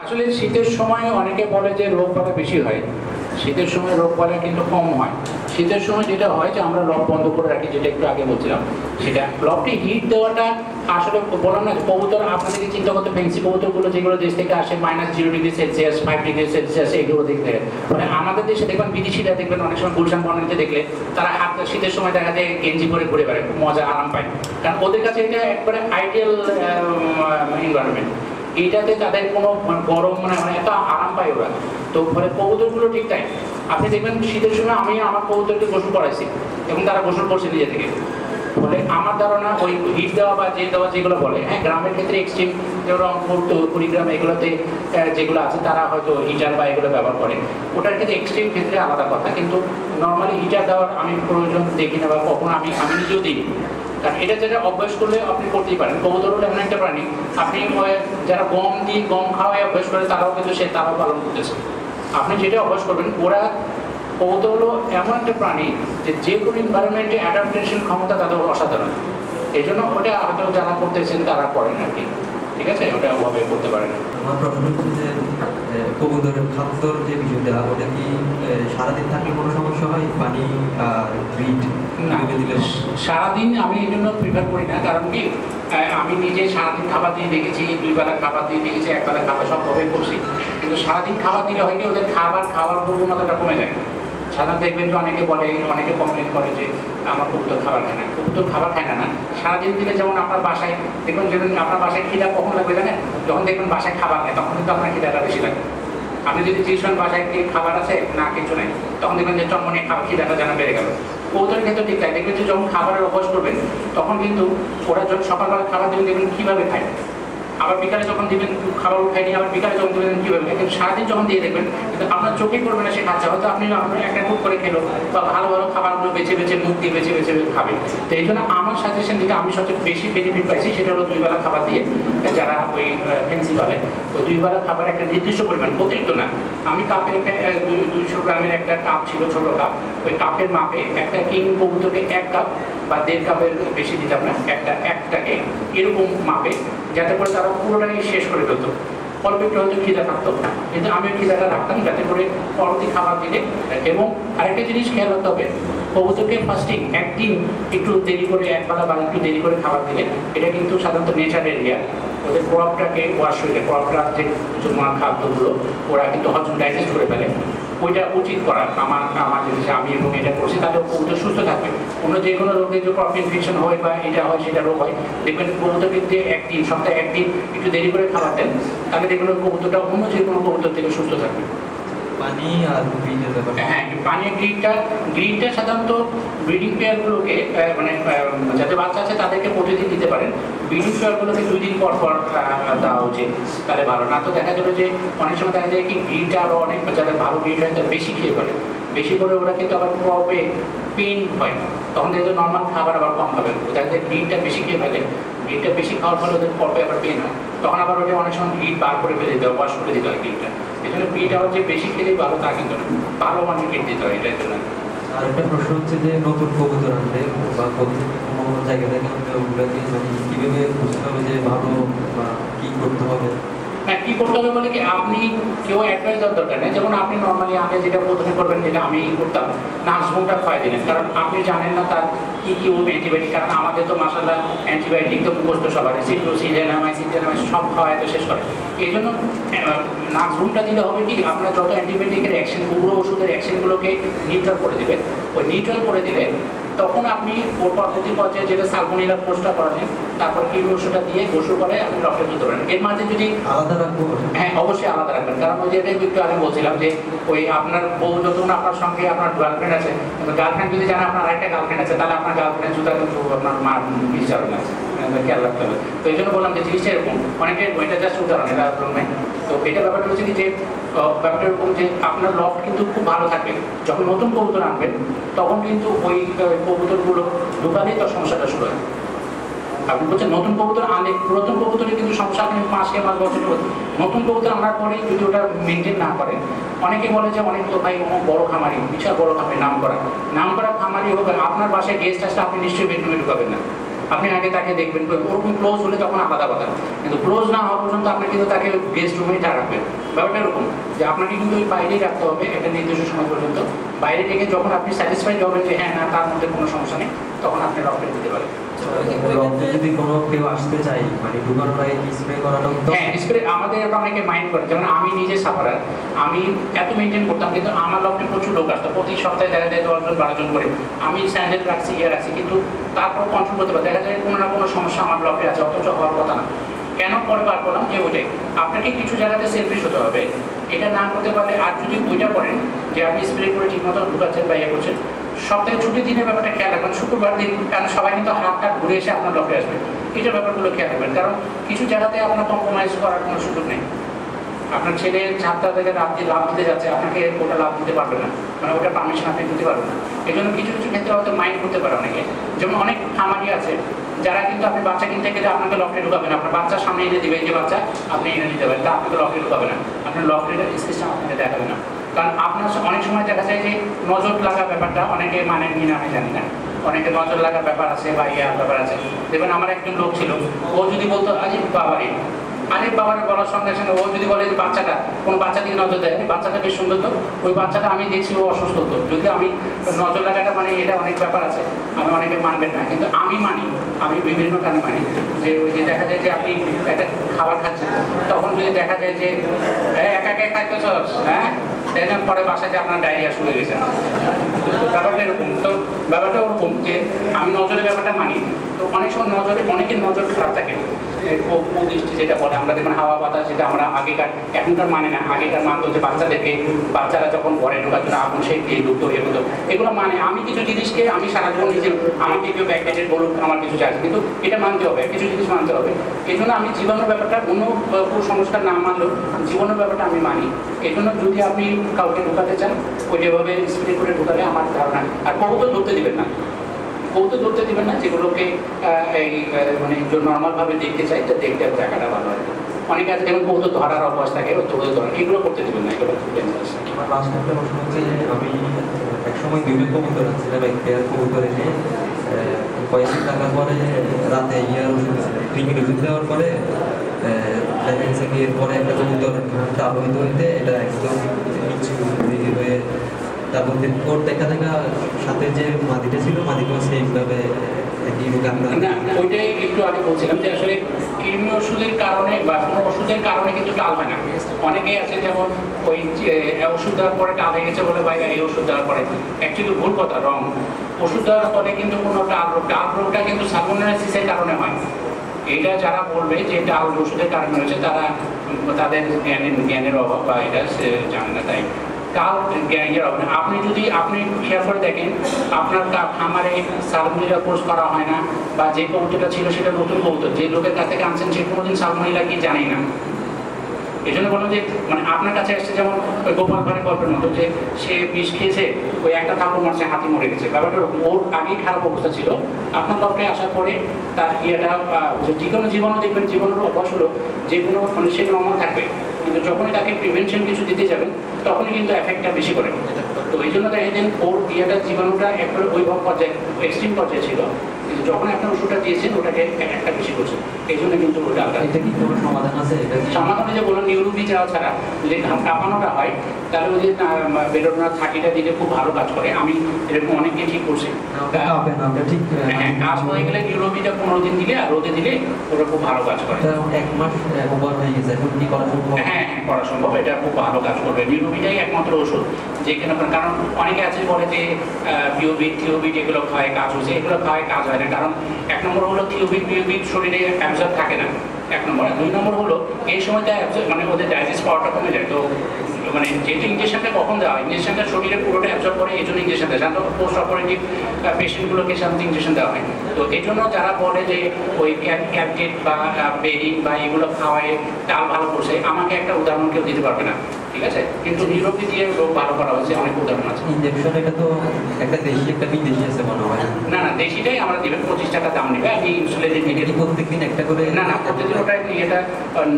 আসলে শীতের সময় অনেকে বলে যে রোগ বালা বেশি হয়, শীতের সময় রোগ বালা কিন্তু কম হয়। শীতের সময় যেটা হয় যে আমরা লক বন্ধ করে রাখি, যেটা একটু আগে বলছিলাম, সেটা লকটি হিট দেওয়াটা আসলে বললাম না, কবুতর আপনাদেরকে চিন্তা করতে, ফেন্সি কবুতরগুলো যেগুলো দেশ থেকে আসে -0°C, 5°C এগুলো দেখতে, মানে আমাদের দেশে দেখবেন বিদেশিরা দেখবেন অনেক সময় গুলশান বনানীতে দেখলে তারা হাত শীতের সময় দেখা যায় গেঞ্জি পরে ঘুরে বেড়ায়, খুব মজা আরাম পায়, কারণ ওদের কাছে এটা একবারে আইডিয়াল এনভায়রনমেন্ট। এইটাতে তাদের কোনো গরম মানে এত আরাম পায় ওরা। তো ফলে কবুতরগুলো ঠিক তাই, আপনি দেখবেন শীতের সময় আমি আমার কবুতরকে গোসল করাইছি এবং তারা গোসল করছে নিজে থেকে। ফলে আমার ধারণা ওই হিট দেওয়া বা যে দেওয়া যেগুলো বলে, হ্যাঁ গ্রামের ক্ষেত্রে এক্সট্রিম যেমন রংপুর কুড়িগ্রাম এগুলোতে যেগুলো আছে তারা হয়তো হিটার বা এগুলো ব্যবহার করে, ওটার ক্ষেত্রে এক্সট্রিম ক্ষেত্রে আলাদা কথা, কিন্তু নর্মালি হিটার দেওয়ার আমি প্রয়োজন দেখি না বা কখনো আমি নিজেও দিই। কারণ এটা যেটা অভ্যাস করলে আপনি করতেই পারেন। কবুতর হলো এমন একটা প্রাণী, আপনি যারা গম দিয়ে গম খাওয়ায় অভ্যাস করে তারাও কিন্তু তারাও পালন করতেছে। আপনি যেটা অভ্যাস করবেন, ওরা কবুতর হলো এমন একটা প্রাণী যে কোনো এনভায়রনমেন্টে অ্যাডাপ্টেশন ক্ষমতা তাদের অসাধারণ। এই জন্য ওটা হয়তো যারা করতেছেন তারা করেন আর কি, ঠিক আছে, ওটা ওভাবে করতে পারেন। আমার প্রশ্ন হচ্ছে যে কবুতরের খাদ্যর যে বিষয়টা, ওটা কি সারাদিন থাকলে কোনো সমস্যা হয়? পানি আর গ্রিড দিলে সারাদিন আমি এই জন্য প্রিফার করি না, কারণ কি আমি নিজে সারাদিন খাবার দিয়ে দেখেছি, 2 বেলা খাবার দিয়ে দেখেছি, 1 বেলা খাবার সবভাবে করছি, কিন্তু সারাদিন খাবার দিলে হয় কি ওদের খাওয়ার প্রবণতাটা কমে যায়। সাধারণত দেখবেন যে অনেকে কমপ্লেন করে যে আমার কবুতর খাবার খায় না। কবুতর খাবার খায় না, সারাদিন দিলে যেমন আপনার বাসায় দেখবেন, যেমন আপনার বাসায় খিদা কখন লাগবে জানেন? যখন দেখবেন বাসায় খাবার নেই, তখন কিন্তু আপনার খিদাটা বেশি লাগে। আপনি যদি টিউশন বাসায় খাবার আছে না কিছু নেই, তখন দেখবেন যে চন্মনে খিদাটা যেন বেড়ে গেল। কবুতরের ক্ষেত্রে ঠিক তাই, দেখবেন যে যখন খাবারের অভ্যাস করবেন তখন কিন্তু ওরা যখন সকালবেলা খাবার দেবেন দেখবেন কীভাবে খায়, আবার বিকালে যখন দিবেন খাবার খাইনি, আবার বিকালে যখন দেবেন কীভাবে খায়, কিন্তু সারাদিন যখন দিয়ে দেখবেন কিন্তু আপনার চোখে পড়বে না সে খাচ্ছে, হয়তো আপনি একটা টুক করে খেলো বা ভালো ভালো খাবারগুলো বেছে বেছে মুখ দিয়ে বেছে বেছে খাবে। তো এই জন্য আমার সাজেশন যেটা আমি সবচেয়ে বেশি বেনিফিট পাইছি সেটা হলো 2 বেলা খাবার দিয়ে, যারা ওই ফ্যান্সি পাবে ওই 2 বেলা খাবার একটা নির্দিষ্ট পরিমাণ, অতিরিক্ত না। আমি কাপের একটা 200 গ্রামের একটা কাপ ছিল, ছোট কাপ, ওই কাপের মাপে একটা কিং কবুতরকে 1 কাপ বা 1.5 কাপের বেশি দিতাম না, একটাকে এরকম মাপে, যাতে করে তারা পুরোটাই শেষ করে ফেলতো। অল্প একটু হয়তো খিদা থাকতো, কিন্তু আমি খিদাটা রাখতাম যাতে করে পরবর্তী খাবার দিলে। এবং আরেকটা জিনিস খেয়াল রাখতে হবে, কবুতরকে ফার্স্টিং একদিন একটু দেরি করে, 1 বেলা বা একটু দেরি করে খাবার দিলে এটা কিন্তু সাধারণত নেচারের ওদের ক্রপটাকে ওয়াশ হয়ে, ক্রপটা যে কিছু খাদ্যগুলো ওরা কিন্তু হজম ডাইজেস্ট করে ফেলে, ওইটা উচিত করা আমার জিনিস আমি এবং এটা করছি, তাহলে কবুতর সুস্থ থাকবে। অন্য যে কোনো রোগের যে ক্রপ ইনফেকশন হয় বা এটা হয় সেটা রোগ হয়, দেখবেন কবুতরকে যে একদিন সপ্তাহে একদিন একটু দেরি করে খাবার দেন, তাহলে দেখবেন কবুতরটা অন্য যে কোনো কবুতর থেকে সুস্থ থাকবে। পানি আর গ্রিডের ব্যাপার, হ্যাঁ পানি গ্রিনটা সাধারণত ব্রিডিং পেয়ারগুলোকে মানে যাদের বাচ্চা আছে তাদেরকে প্রতিদিন দিতে পারেন। ব্রিডিং পেয়ারগুলোকে 2 দিন পর পর দেওয়া উচিত, তাহলে ভালো। না তো দেখা যাবে যে অনেক সময় দেখা যায় কি গ্রিনটা আরও অনেক যাদের ভালো গ্রিড হয় তারা বেশি খেয়ে ফেলে, বেশি করে ওরা কিন্তু আবার ক্রপে পেন হয়, তখন দেখবে নর্মাল খাবার আবার কম খাবে। দেখা যায় গ্রিনটা বেশি খেয়ে ফেলে, গ্রিনটা বেশি খাওয়ার ফলে ওদের ক্রপে আবার পেন হয়, তখন আবার ওটা অনেক সময় গ্রিড বার করে ফেলে দিতে হয়, ওয়াশ করে দিতে হয় গ্রিনটা। এই জন্য গ্রিড আবার যে বেশি খেলেই ভালো তা কিন্তু না, ভালো মানের গ্রিড দিতে হয় এটার জন্য। আর একটা প্রশ্ন হচ্ছে যে নতুন কবুতর আনলে বা কোনো জায়গা থেকে আনলে ওগুলোকে মানে কীভাবে বুঝতে হবে যে ভালো বা কী করতে হবে? হ্যাঁ, কী করতে হবে বলে কি, আপনি কেউ অ্যাডভাইস দেওয়ার দরকার নেই। যেমন আপনি নর্মালি আগে যেটা প্রথমে করবেন, যেটা আমি করতাম, নার্সবুমটা খাওয়াই দিলেন, কারণ আপনি জানেন না তার কী কী অ্যান্টিবায়োটিক, কারণ আমাদের তো মাসাল্লাহ অ্যান্টিবায়োটিক তো মুখস্থ সবার, সিজিনামাইসিন সব খাওয়াই তো শেষ করে। এই জন্য নার্সবুমটা দিলে হবে কি, আপনার যত অ্যান্টিবায়োটিকের অ্যাকশন, পুরো ওষুধের অ্যাকশনগুলোকে নিউট্রাল করে দেবেন। ওই নিউট্রাল করে দিলে তখন আপনি ওর পরবর্তী পর্যায়ে যেটা সালমোনেলা কোর্সটা করালেন, তারপর কি ওষুধটা দিয়ে গোসল করে আপনি ডক্টর দিতে পারেন। এর মাঝে যদি আলাদা রাখবো, হ্যাঁ অবশ্যই আলাদা রাখবেন, কারণ ওই যেটা একটু আগে বলছিলাম যে ওই আপনার বউ যতক্ষণ আপনার সঙ্গে আপনার গার্লফ্রেন্ড আছে, গার্লফ্রেন্ড যদি জানে আপনার আরেকটা গার্লফ্রেন্ড আছে, তাহলে আপনার গার্লফ্রেন্ড জুতা কিন্তু আপনার মার বিচারণ আছে, খেয়াল রাখতে হবে। তো এই জন্য বললাম যে জিনিসটা এরকম অনেকের, এটা জাস্ট উদাহরণ, এটা নয়। তো এটা ব্যাপারটা হচ্ছে কি যে ব্যাপারটা এরকম যে আপনার লফট কিন্তু খুব ভালো থাকবে। যখন নতুন কবুতর আনবেন তখন কিন্তু ওই কবুতরগুলো ঢুকালেই তো সমস্যাটা শুরু হয়। আপনি বলছেন নতুন কবুতর আনলে, পুরাতন কবুতরে কিন্তু সমস্যা, আপনি 5 বছর নতুন কবুতর আনার পরে যদি ওটা মেনটেন না করেন, অনেকে বলে যে অনেক ভাই বড় খামারি, বিশাল বড় খামারি, নাম করা খামারি হবে, আপনার বাসায় গেস্ট আসলে আপনি নিশ্চয়ই বেডরুমে ঢুকাবেন না, আপনি আগে তাকে দেখবেন, ওরকম ক্লোজ হলে তখন আলাদা কথা, কিন্তু ক্লোজ না হওয়া পর্যন্ত আপনি কিন্তু তাকে গেস্ট রুমেই রাখবেন। ব্যাপারটা এরকম যে আপনাকে কিন্তু ওই বাইরেই রাখতে হবে একটা নির্দিষ্ট সময় পর্যন্ত। বাইরে থেকে যখন আপনি স্যাটিসফাইড হবেন যে হ্যাঁ না তার মধ্যে কোনো সমস্যা নেই, তখন আপনি লকটা দিতে পারেন। যদি কোনো কেউ আসতে চাই মানে ঢুকানোর আগে স্প্রে করাটা হ্যাঁ, স্প্রে আমাদের অনেকে মাইন্ড করে, যেমন আমি নিজে সাফারার, আমি এত মেনটেন করতাম কিন্তু আমার লকটে প্রচুর লোক আসতো, প্রতি সপ্তাহে দেখা যায় 10 জন 12 জন করে। আমি স্যান্ডেল রাখছি, ইয়ে রাখছি, কিন্তু তারপর কন্ট্রোল করতে পারি, দেখা যায় কোনো না কোনো সমস্যা আমার লকে আছে, অথচ হওয়ার কথা না। কেন পরে বার করলাম যে ওইটাই আপনাকে কিছু জায়গাতে সেলফিশ হতে হবে, এটা না করতে পারলে। আর যদি ওইটা করেন যে আপনি স্প্রে করে ঠিকমতো ঢুকাচ্ছেন বা ইয়ে করছেন, সপ্তাহে ছুটির দিনের ব্যাপারটা খেয়াল রাখবেন, শুক্রবার দিন, কারণ সবাই কিন্তু হাত ঘুরে এসে আপনার লকে আসবে, এইটার ব্যাপারগুলো খেয়াল রাখবেন। কারণ কিছু জায়গাতে আপনার কম্প্রোমাইজ করার কোনো সুযোগ নেই। আপনার ছেলে 7টা থেকে লাভ দিতে যাচ্ছে, আপনাকে ওটা লাভ দিতে পারবে না, মানে ওটা পারমিশন আপনি দিতে পারবেন না। এই জন্য কিছু কিছু ক্ষেত্রে হয়তো মাইন্ড করতে পারে অনেকে। যেমন অনেক খামারি আছে যারা কিন্তু আপনি বাচ্চা কিনতে গেলে আপনাকে লকটে ঢুকাবেন, আপনার বাচ্চার সামনে এনে দিবেন যে বাচ্চা আপনি এনে নিতে পারেন, তা আপনাকে লকটে ঢুকাবে না, আপনার লকটের সিস্টেম আপনাকে দেখাবে না। কারণ আপনার অনেক সময় দেখা যায় যে নজর লাগা ব্যাপারটা অনেকে মানে কিনা আমি জানি না, অনেকে নজর লাগার ব্যাপার আছে বা ইয়ার ব্যাপার আছে। দেখবেন আমার একজন লোক ছিল, ও যদি বলতো আরে বাবারে বলার সঙ্গে সঙ্গে ও যদি বলে যে বাচ্চাটা, কোনো বাচ্চা দিকে নজর দেয়, বাচ্চাটা বেশ সুন্দর, তো ওই বাচ্চাটা আমি দেখছি ও অসুস্থ হতো। যদি আমি নজর লাগাটা মানে এটা অনেক ব্যাপার আছে, আমি অনেকে মানবেন না, কিন্তু আমি মানি, আমি বিভিন্ন কারণে মানি। যে ওই যে দেখা যায় যে আপনি একটা খাবার খাচ্ছেন, তখন যদি দেখা যায় যে একা খাইতেছ, হ্যাঁ সেদিন পরে বাসায় যে আপনার ডায়রিয়া শুরু হয়ে গেছে, ব্যাপারটা এরকম। তো ব্যাপারটা ওরকম যে আমি নজরের ব্যাপারটা মানি। তো অনেক সময় নজরে অনেকের নজর খারাপ থাকে, দৃষ্টি যেটা বলে আমরা দেখবেন হাওয়া বাতাস, যেটা আমরা আগেকার এখনকার মানে না, আগেকার মানতো যে বাচ্চাদেরকে, বাচ্চারা যখন ঘরে ঢোকার জন্য আপন সেই দিয়ে ঢুকতো ইয়ে হতো, এগুলো মানে আমি কিছু জিনিসকে আমি সারা জীবন নিজে, আমাকে কেউ ব্যাকডেটেড বলুক আমার কিছু চাই, কিন্তু এটা মানতে হবে, কিছু জিনিস মানতে হবে। এই জন্য আমি জীবনের ব্যাপারটা কোনো কুসংস্কার না মানলেও জীবনের ব্যাপারটা আমি মানি। এই জন্য যদি আপনি কাউকে ঢোকাতে চান, ওই যেভাবে স্প্রে করে ঢোকালে আমার ধারণা। আর কবুতর ধরতে দিবেন না, কবুতর ধরতে দিবেন না, যেগুলোকে এই মানে নর্মালভাবে দেখতে চাই, তো দেখতে জায়গাটা ভালো হয়। অনেকে আছে যেমন কবুতর ধরার অভ্যাস থাকে, ওই কবুতর ধরা এগুলো করতে দিবেন না, এগুলো খুব ডেঞ্জারাস। আমার লাস্ট একটা প্রশ্ন হচ্ছে যে আমি একসময় 2 কবুতর আনছিলাম, এক পেয়ার কবুতর এনে কয়েকদিন থাকার পরে রাতে ইয়ার ওষুধ ক্রিমির ওষুধ দেওয়ার পরে দেখা গেছে কি এরপরে একটা কবুতর ডাল হইতে এটা একদম নিচু দিকে হয়ে, তারপর ওর দেখা সাথে যে মাদিটা ছিল মাদিটাও সেইভাবে ওইটাই একটু আগে বলছিলাম যে আসলে কৃমি ওষুধের কারণে বা কোনো ওষুধের কারণে কিন্তু টাল হয় না। অনেকেই আছে যেমন ওই ওষুধ দেওয়ার পরে টাল হয়ে গেছে বলে বাইরে এই ওষুধ দেওয়ার পরে, অ্যাকচুয়ালি ভুল কথা, রং। ওষুধ দেওয়ার পরে কিন্তু কোনো টাল রোগটা কিন্তু সালমোনেলাসিসের কারণে হয়। এটা যারা বলবে যে ডাল ওষুধের কারণে হয়েছে, তারা তাদের জ্ঞানের অভাব বা এটা সে জানে না। তাই কাল জ্ঞানের অভাব। আপনি যদি আপনি খেয়াল করে দেখেন আপনার খামারে সালমোনেলা কোর্স করা হয় না, বা যে কবুতরটা ছিল সেটা নতুন কবুতর, যে লোকের কাছ থেকে আনছেন সে কোনোদিন সালমোনেলা কি জানেই না। এই জন্য বললাম যে মানে আপনার কাছে আসছে যেমন ওই গোপাল ভাঁড়ের গল্পের মতো, যে সে বিষ খেয়েছে, ওই একটা থাপ্পড় মারছে, হাতি মরে গেছে। ব্যাপারটা ওর আগেই খারাপ অবস্থা ছিল, আপনার ডক্টরে আসার পরে তার ইয়েটা যে কোনো জীবাণু দেখবেন, জীবাণুর অভ্যাস হলো যে কোনো মানে সে নর্মাল থাকবে, কিন্তু যখনই তাকে প্রিভেনশন কিছু দিতে যাবেন তখনই কিন্তু এফেক্টটা বেশি করে। তো এই জন্য দেখা যায় ওর ইয়েটা জীবাণুটা একবারে ওইভাবে পর্যায়ে এক্সট্রিম পর্যায়ে ছিল, কিন্তু যখন আপনার ওষুধটা দিয়েছেন ওটাকে একটা বেশি করছে। এই জন্য কিন্তু ওটা এটা কি কোনো সমাধান আছে? সমাধানে যে বললাম নিউরোবি যাওয়া ছাড়া যদি কাঁপানোটা হয় তাহলে ওই যে বেরোনার 30টা দিলে খুব ভালো কাজ করে। আমি এরকম অনেককে ঠিক করছি। হ্যাঁ, কাজ হয়ে গেলে নিউরোবিটা 15 দিন দিলে আর রোদে দিলে ওটা খুব ভালো কাজ করে। 1 মাস ওভার হয়ে গেছে, এখন কি করা সম্ভব? হ্যাঁ করা সম্ভব, এটা খুব ভালো কাজ করবে। নিউরোবিটাই একমাত্র ওষুধ যেখানে, কারণ অনেকে আছে বলে যে থিওবিট এগুলো খায় কাজ হয়েছে, এগুলো খাওয়ায় কাজ হয় না। কারণ 1 নম্বর হলো থিওবিট শরীরে অ্যাবজর্ব থাকে না, 1 নম্বর। 2 নম্বর হলো এই সময়টা মানে ওদের ডাইজেস্ট পাওয়ারটা কমে যায়। তো মানে যেহেতু ইঞ্জেকশনটা কখন দেওয়া হয়, ইঞ্জেকশনটা শরীরে পুরোটা অ্যাবজর্ব করে, এই জন্য ইঞ্জেকশন দেয়। সাধারণত পোস্ট অপারেটিভ পেশেন্টগুলোকে সাধারণত ইঞ্জেকশন দেওয়া হয়। তো এই জন্য যারা বলে যে ওই ক্যাপটেট বা বেরিং বা এগুলো খাওয়ায় টাল ভালো করছে, আমাকে একটা উদাহরণ কেউ দিতে পারবে না, ঠিক আছে? কিন্তু নিউরোপি দিয়ে রোগ ভালো করা হয়েছে, অনেক উদাহরণ আছে। ইঞ্জেকশন এটা তো একটা দেশি একটা বিদেশি আছে মনে হয়। না দেশিটাই আমরা দেবেন, 25 টাকা দাম নেবে। আপনি ইনসুলিনের নিয়ে প্রত্যেকদিন একটা করে? না প্রত্যেকদিন ওটা এটা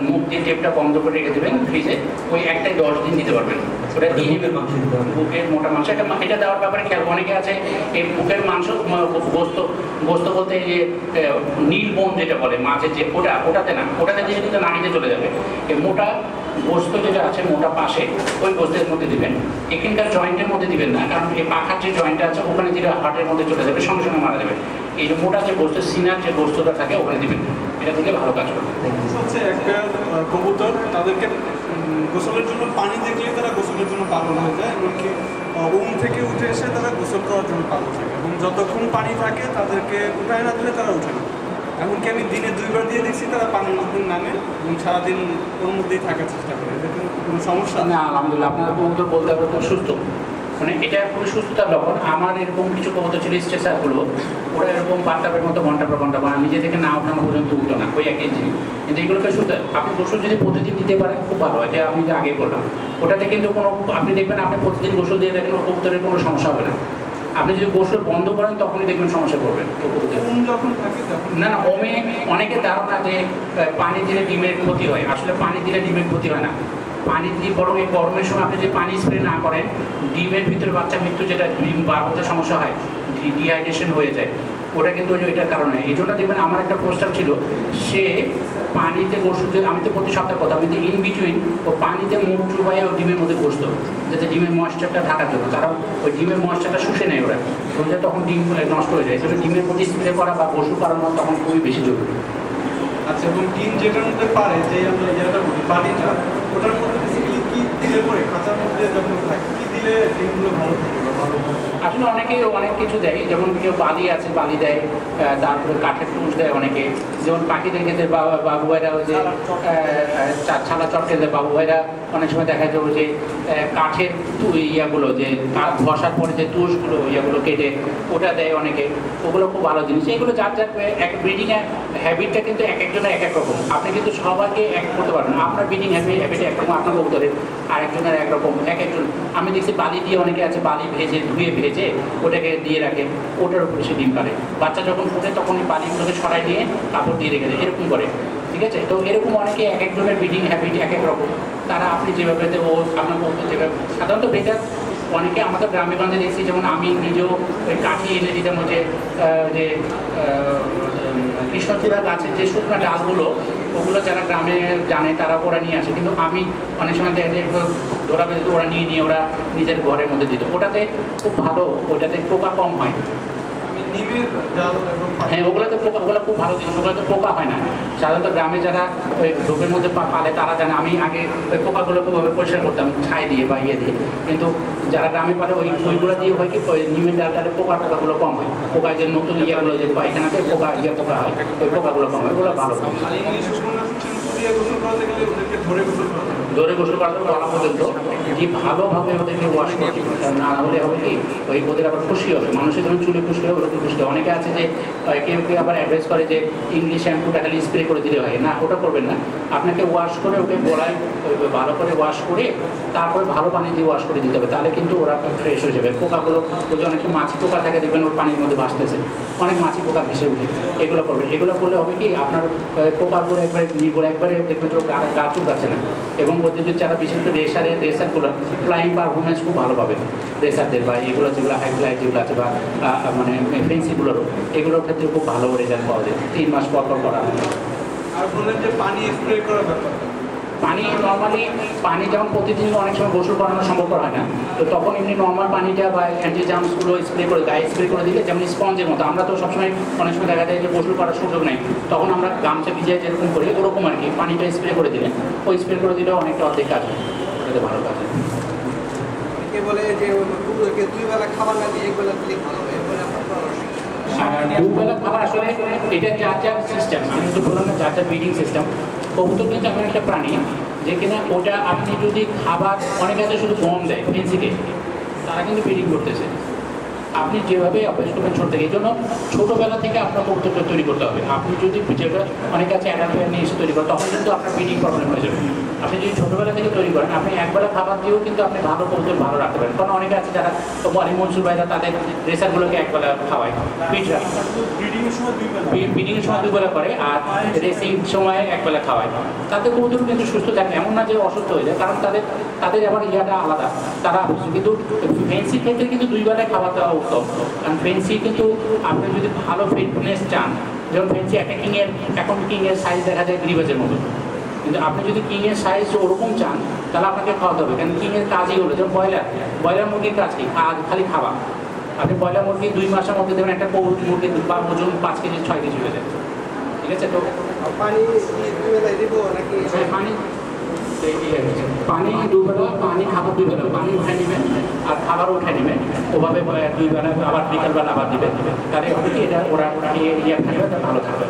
মুখ দিয়ে টেপটা বন্ধ করে রেখে দেবেন ফ্রিজে, ওই একটাই 10 দিন দিতে পারবেন। ওটা বুকের মাংস দিতে হবে। বুকের মোটা মাংস, এটা দেওয়ার ব্যাপারে খেয়াল, অনেকে আছে এই বুকের মাংস গোস্ত গোস্ত বলতে এই যে নীল বোন যেটা বলে মাছের যে ওটাতে না, ওটাতে দিয়ে কিন্তু নাড়িতে চলে যাবে। এই মোটা গোস্ত যেটা আছে মোটা পাশে ওই গোস্তের মধ্যে দিবেন, এখানকার জয়েন্টের মধ্যে দিবেন না, কারণ এই পাখার যে জয়েন্টটা আছে ওখানে দিলে হার্টের মধ্যে চলে যাবে, সঙ্গে সঙ্গে মারা যাবে। এই যে মোটা যে গোস্ত সিনার যে গোস্তটা থাকে ওখানে দিবেন, এটা থেকে ভালো কাজ করবে। হচ্ছে একটা কবুতর তাদেরকে গোসলের জন্য পানি দেখলে তারা গোসলের জন্য পাগল হয়ে যায়, এমনকি ঘুম থেকে উঠে এসে তারা গোসল করার জন্য পাগল থাকে, এবং যতক্ষণ পানি থাকে তাদেরকে উঠায় না দিলে তারা উঠে না। এমনকি আমি দিনে 2 বার দিয়ে দেখছি তারা পানির মধ্যে নামে এবং সারাদিন ওর মধ্যেই থাকার চেষ্টা করে। এতে কোনো সমস্যা না, আলহামদুলিল্লাহ আপনার কবুতর বলতে হবে খুব সুস্থ, মানে এটা খুবই সুস্থতার লক্ষণ। আমার এরকম কিছু কবুতর ছিল স্ট্রেসারগুলো, ওরা এরকম বাচ্চাদের মতো ঘন্টা পর ঘন্টা বা নিজে থেকে না ওঠানো পর্যন্ত উঠো না, ওই একই জিনিস। কিন্তু এগুলোকে সুস্থ আপনি গোসল যদি প্রতিদিন দিতে পারেন খুব ভালো হয়, এটা আমি যে আগে বললাম। ওটাতে কিন্তু কোনো আপনি দেখবেন আপনি প্রতিদিন গোসল দিয়ে দেখেন ও কবুতরের কোনো সমস্যা হবে না। আপনি যদি গোসল বন্ধ করেন তখনই দেখবেন সমস্যা করবেন। ঘুম যখন থাকে তখন না না, ওমে অনেকে ধারণা যে পানি দিলে ডিমের ক্ষতি হয়, আসলে পানি দিলে ডিমের ক্ষতি হয় না। পানি দিয়ে বরং এই গরমের সময় আপনি যদি পানি স্প্রে না করেন ডিমের ভিতরে বাচ্চা মৃত্যু, যেটা ডিম বার হতে সমস্যা হয়, ডিহাইড্রেশন হয়ে যায়, ওটা কিন্তু ওইটার কারণে। এই জন্য দেখবেন আমার একটা পোস্টার ছিল, সে পানিতে গোসল, আমি তো প্রতি সপ্তাহের কথা, আমি ইন বিটুইন ও পানিতে মুখ চুবাইয়া ও ডিমের মধ্যে বসতো, যাতে ডিমের ময়েশ্চারটা ঢাকার জন্য, কারণ ওই ডিমের ময়েশ্চারটা শুষে নেয় ওরা, ওটা তখন ডিম নষ্ট হয়ে যায়। সেটা ডিমের প্রতি স্প্রে করা বা গোসল করানো তখন খুবই বেশি জরুরি। আচ্ছা, এবং ডিম যেটার মধ্যে পারে, যে আমরা যেটা বলি পানিটা, ওটার মধ্যে বেসিক্যালি কি দিলে পরে খাঁচার মধ্যে যখন থাকে কি দিলে ডিমগুলো ভালো থাকে বা ভালো হয়? আসলে অনেকে অনেক কিছু দেয়, যেমন কেউ বালি আছে বালি দেয়, তারপরে কাঠের টুস দেয় অনেকে, যেমন পাখিদের ক্ষেত্রে বাবু ভাইরা ওই যে ছালা চটকে দেয়, বাবু ভাইরা অনেক সময় দেখা যাবে যে কাঠের ইয়াগুলো যে কাঠ বসার পরে যে তুষগুলো ইয়াগুলো কেটে ওটা দেয় অনেকে, ওগুলো খুব ভালো জিনিস। এগুলো যার যার এক ব্রিডিংয়ের হ্যাবিটটা কিন্তু এক একজনের এক এক রকম, আপনি কিন্তু সবাইকে এক করতে পারবেন না। আপনার ব্রিডিং হ্যাবিট একরকম, আপনার কবুতরের আরেকজনের একরকম, এক একজন। আমি দেখছি বালি দিয়ে অনেকে আছে, বালি ভেজে ধুয়ে ভেজে ওটাকে দিয়ে রাখে, ওটার উপরে সে ডিম পারে। বাচ্চা যখন ফুটে তখন এই বালিগুলোকে ছড়াই দিয়ে কাপড় দিয়ে রেখে দেয়, এরকম করে, ঠিক আছে? তো এরকম অনেকে এক একজনের ব্রিডিং হ্যাবিট এক এক রকম, তারা আপনি যেভাবে ও আপনার কবুতর যেভাবে সাধারণত বেটার। অনেকে আমাদের গ্রামে গঞ্জে দেখছি, যেমন আমি নিজেও ওই কাঠি এনে দিতাম, যে কৃষ্ণচূড়া গাছের যে শুকনো ডালগুলো, ওগুলো যারা গ্রামে জানে তারা ওরা নিয়ে আসে, কিন্তু আমি অনেক সময় দেখা যায় ধরা বেঁধে ওরা নিয়ে ওরা নিজের ঘরের মধ্যে দিত, ওটাতে খুব ভালো, ওটাতে পোকা কম হয়। ডিমের জাল এবং হ্যাঁ, ওগুলোতে পোকা, ওগুলো খুব ভালো জিনিস, ওগুলোতে পোকা হয় না। সাধারণত গ্রামে যারা ওই ঢোকের মধ্যে পালে তারা জানে, আমি আগে ওই পোকাগুলো খুবভাবে পরিষ্কার করতাম ছাই দিয়ে বা ইয়ে দিয়ে, কিন্তু যারা গ্রামে পালে ওইগুলো দিয়ে হয় কি ওই নিমের ডালটাতে পোকাগুলো কম হয়। পোকা যে নতুন ইয়েগুলো যে পায়খানাতে পোকা হয়, ওই পোকাগুলো কম হয়, ওগুলো ভালো। আর ইংলিশ দিয়ে গোসল করাতে গেলে ওদেরকে ধরে গোসল করাতে হবে। ধরে গোসল করাতে বলা পর্যন্ত যে ভালোভাবে ওদেরকে ওয়াশ করতে, না হলে হবে কি ওই ওদের আবার খুশি হবে, মানুষের যখন চুলে খুশি হবে ওরকম খুশি। অনেকে আছে যে কেউ কেউ আবার অ্যাডভাইস করে যে ইংলিশ শ্যাম্পুটা খালি স্প্রে করে দিলে হয়, না ওটা করবেন না, আপনাকে ওয়াশ করে ওকে গলায় ভালো করে ওয়াশ করে তারপরে ভালো পানি দিয়ে ওয়াশ করে দিতে হবে, তাহলে কিন্তু ওরা ফ্রেশ হয়ে যাবে। পোকাগুলো ওই যে অনেক মাছি পোকা থাকে দেখবেন ওর পানির মধ্যে ভাসতেছে, অনেক মাছি পোকা ভেসে উঠে, এগুলো করবেন। এগুলো করলে হবে কি আপনার পোকাগুলো একবারে দেখবেন তো গা চুলকাচ্ছে না। এবং ওদের যদি যারা বিশেষ করে রেসারগুলো ফ্লাইং পারফরমেন্স খুব ভালো পাবে রেসারদের, বা এগুলো যেগুলো হাই ফ্লাই যেগুলো আছে বা মানে ফেন্সিগুলোরও, এগুলোর ক্ষেত্রে খুব ভালো রেজাল্ট পাওয়া যায় 3 মাস পর করা হয়। আর বললেন যে পানি স্প্রে করার ব্যাপার, পানি নর্মালি পানি যেমন প্রতিদিন অনেক সময় গোসল করানো সম্ভব হয় না, তো তখন এমনি নর্মাল পানিটা বা অ্যান্টি জার্মসগুলো স্প্রে করে গায়ে স্প্রে করে দিলে, যেমন স্পঞ্জের মতো। আমরা তো সবসময় অনেক সময় দেখা যায় যে গোসল করার সুযোগ নেই, তখন আমরা গামছা ভিজিয়ে যেরকম করি ওরকম আর কি পানিটা স্প্রে করে দিলে, ওই স্প্রে করে দিলেও অনেকটা অর্ধেক কাজ হয়, ওটাতে ভালো কাজ হয়। কে বলে যে কুকুরকে 2 বেলা খাবার না দিয়ে 1 বেলা দিলে ভালো হয়, বলে আপনার পরামর্শ। দুবেলা খাবার আসলে এটা যার যার সিস্টেম, আমি তো বললাম না যার যার ব্রিডিং সিস্টেম। কবুতর কিন্তু এমন একটা প্রাণী যে কিনা ওটা আপনি যদি খাবার, অনেক আছে শুধু গম দেয় ফেন্সিকে, তারা কিন্তু ব্রিডিং করতেছে। আপনি যেভাবে অভ্যাস করবেন ছোট থেকে, এই জন্য ছোটোবেলা থেকে আপনার কবুতরটা তৈরি করতে হবে। আপনি যদি যেটা অনেকে আছে অ্যাডাল্ট নিয়ে এসে তৈরি করেন, তখন কিন্তু আপনার ব্রিডিং প্রবলেম হয়ে যাবে। আপনি যদি ছোটোবেলা থেকে তৈরি করেন, আপনি একবেলা খাবার দিয়েও কিন্তু আপনি ভালো কবুতর ভালো রাখতে পারেন। কারণ অনেকে আছে যারা আলী মনসুর ভাইরা তাদের রেসারগুলোকে একবেলা খাওয়ায়, পিঠরা ব্রিডিংয়ের সময় 2 বেলা ব্রিডিংয়ের সময় 2 বেলা করে, আর রেসিং সময় 1 বেলা খাওয়ায়। তাদের কবুতর কিন্তু সুস্থ থাকে, এমন না যে অসুস্থ হয়ে যায়, কারণ তাদের আবার ইয়াটা আলাদা। তারা কিন্তু ফেন্সির ক্ষেত্রে কিন্তু 2 বেলায় খাবার দেওয়া উত্তম। কারণ ফেন্সি কিন্তু আপনি যদি ভালো ফিটনেস চান, যেমন ফেন্সি একটা এখন কিংয়ের সাইজ দেখা যায় গ্রিবাজের মতো, কিন্তু আপনি যদি কিংয়ের সাইজ ওরকম চান তাহলে আপনাকে খাওয়াতে হবে। কারণ কিংয়ের কাজই হলো, যেমন ব্রয়লার মুরগির কাজ কি, খালি খাওয়া। আপনি ব্রয়লার মুরগি 2 মাসের মধ্যে দেবেন একটা মুরগির ওজন 5 কেজি 6 কেজি হয়ে যায়, ঠিক আছে? তো পানি 2 বেলায় দিব নাকি? পানি 2 বেলা, পানি খাবার 2 বেলা, পানি উঠে নেবেন আর খাবারও উঠে নেবেন, ওভাবে 2 বেলা আবার বিকালবেলা আবার দেবেন। তাহলে হবে কি, এটা ওরা ইয়ে থাকবে, ভালো থাকবে।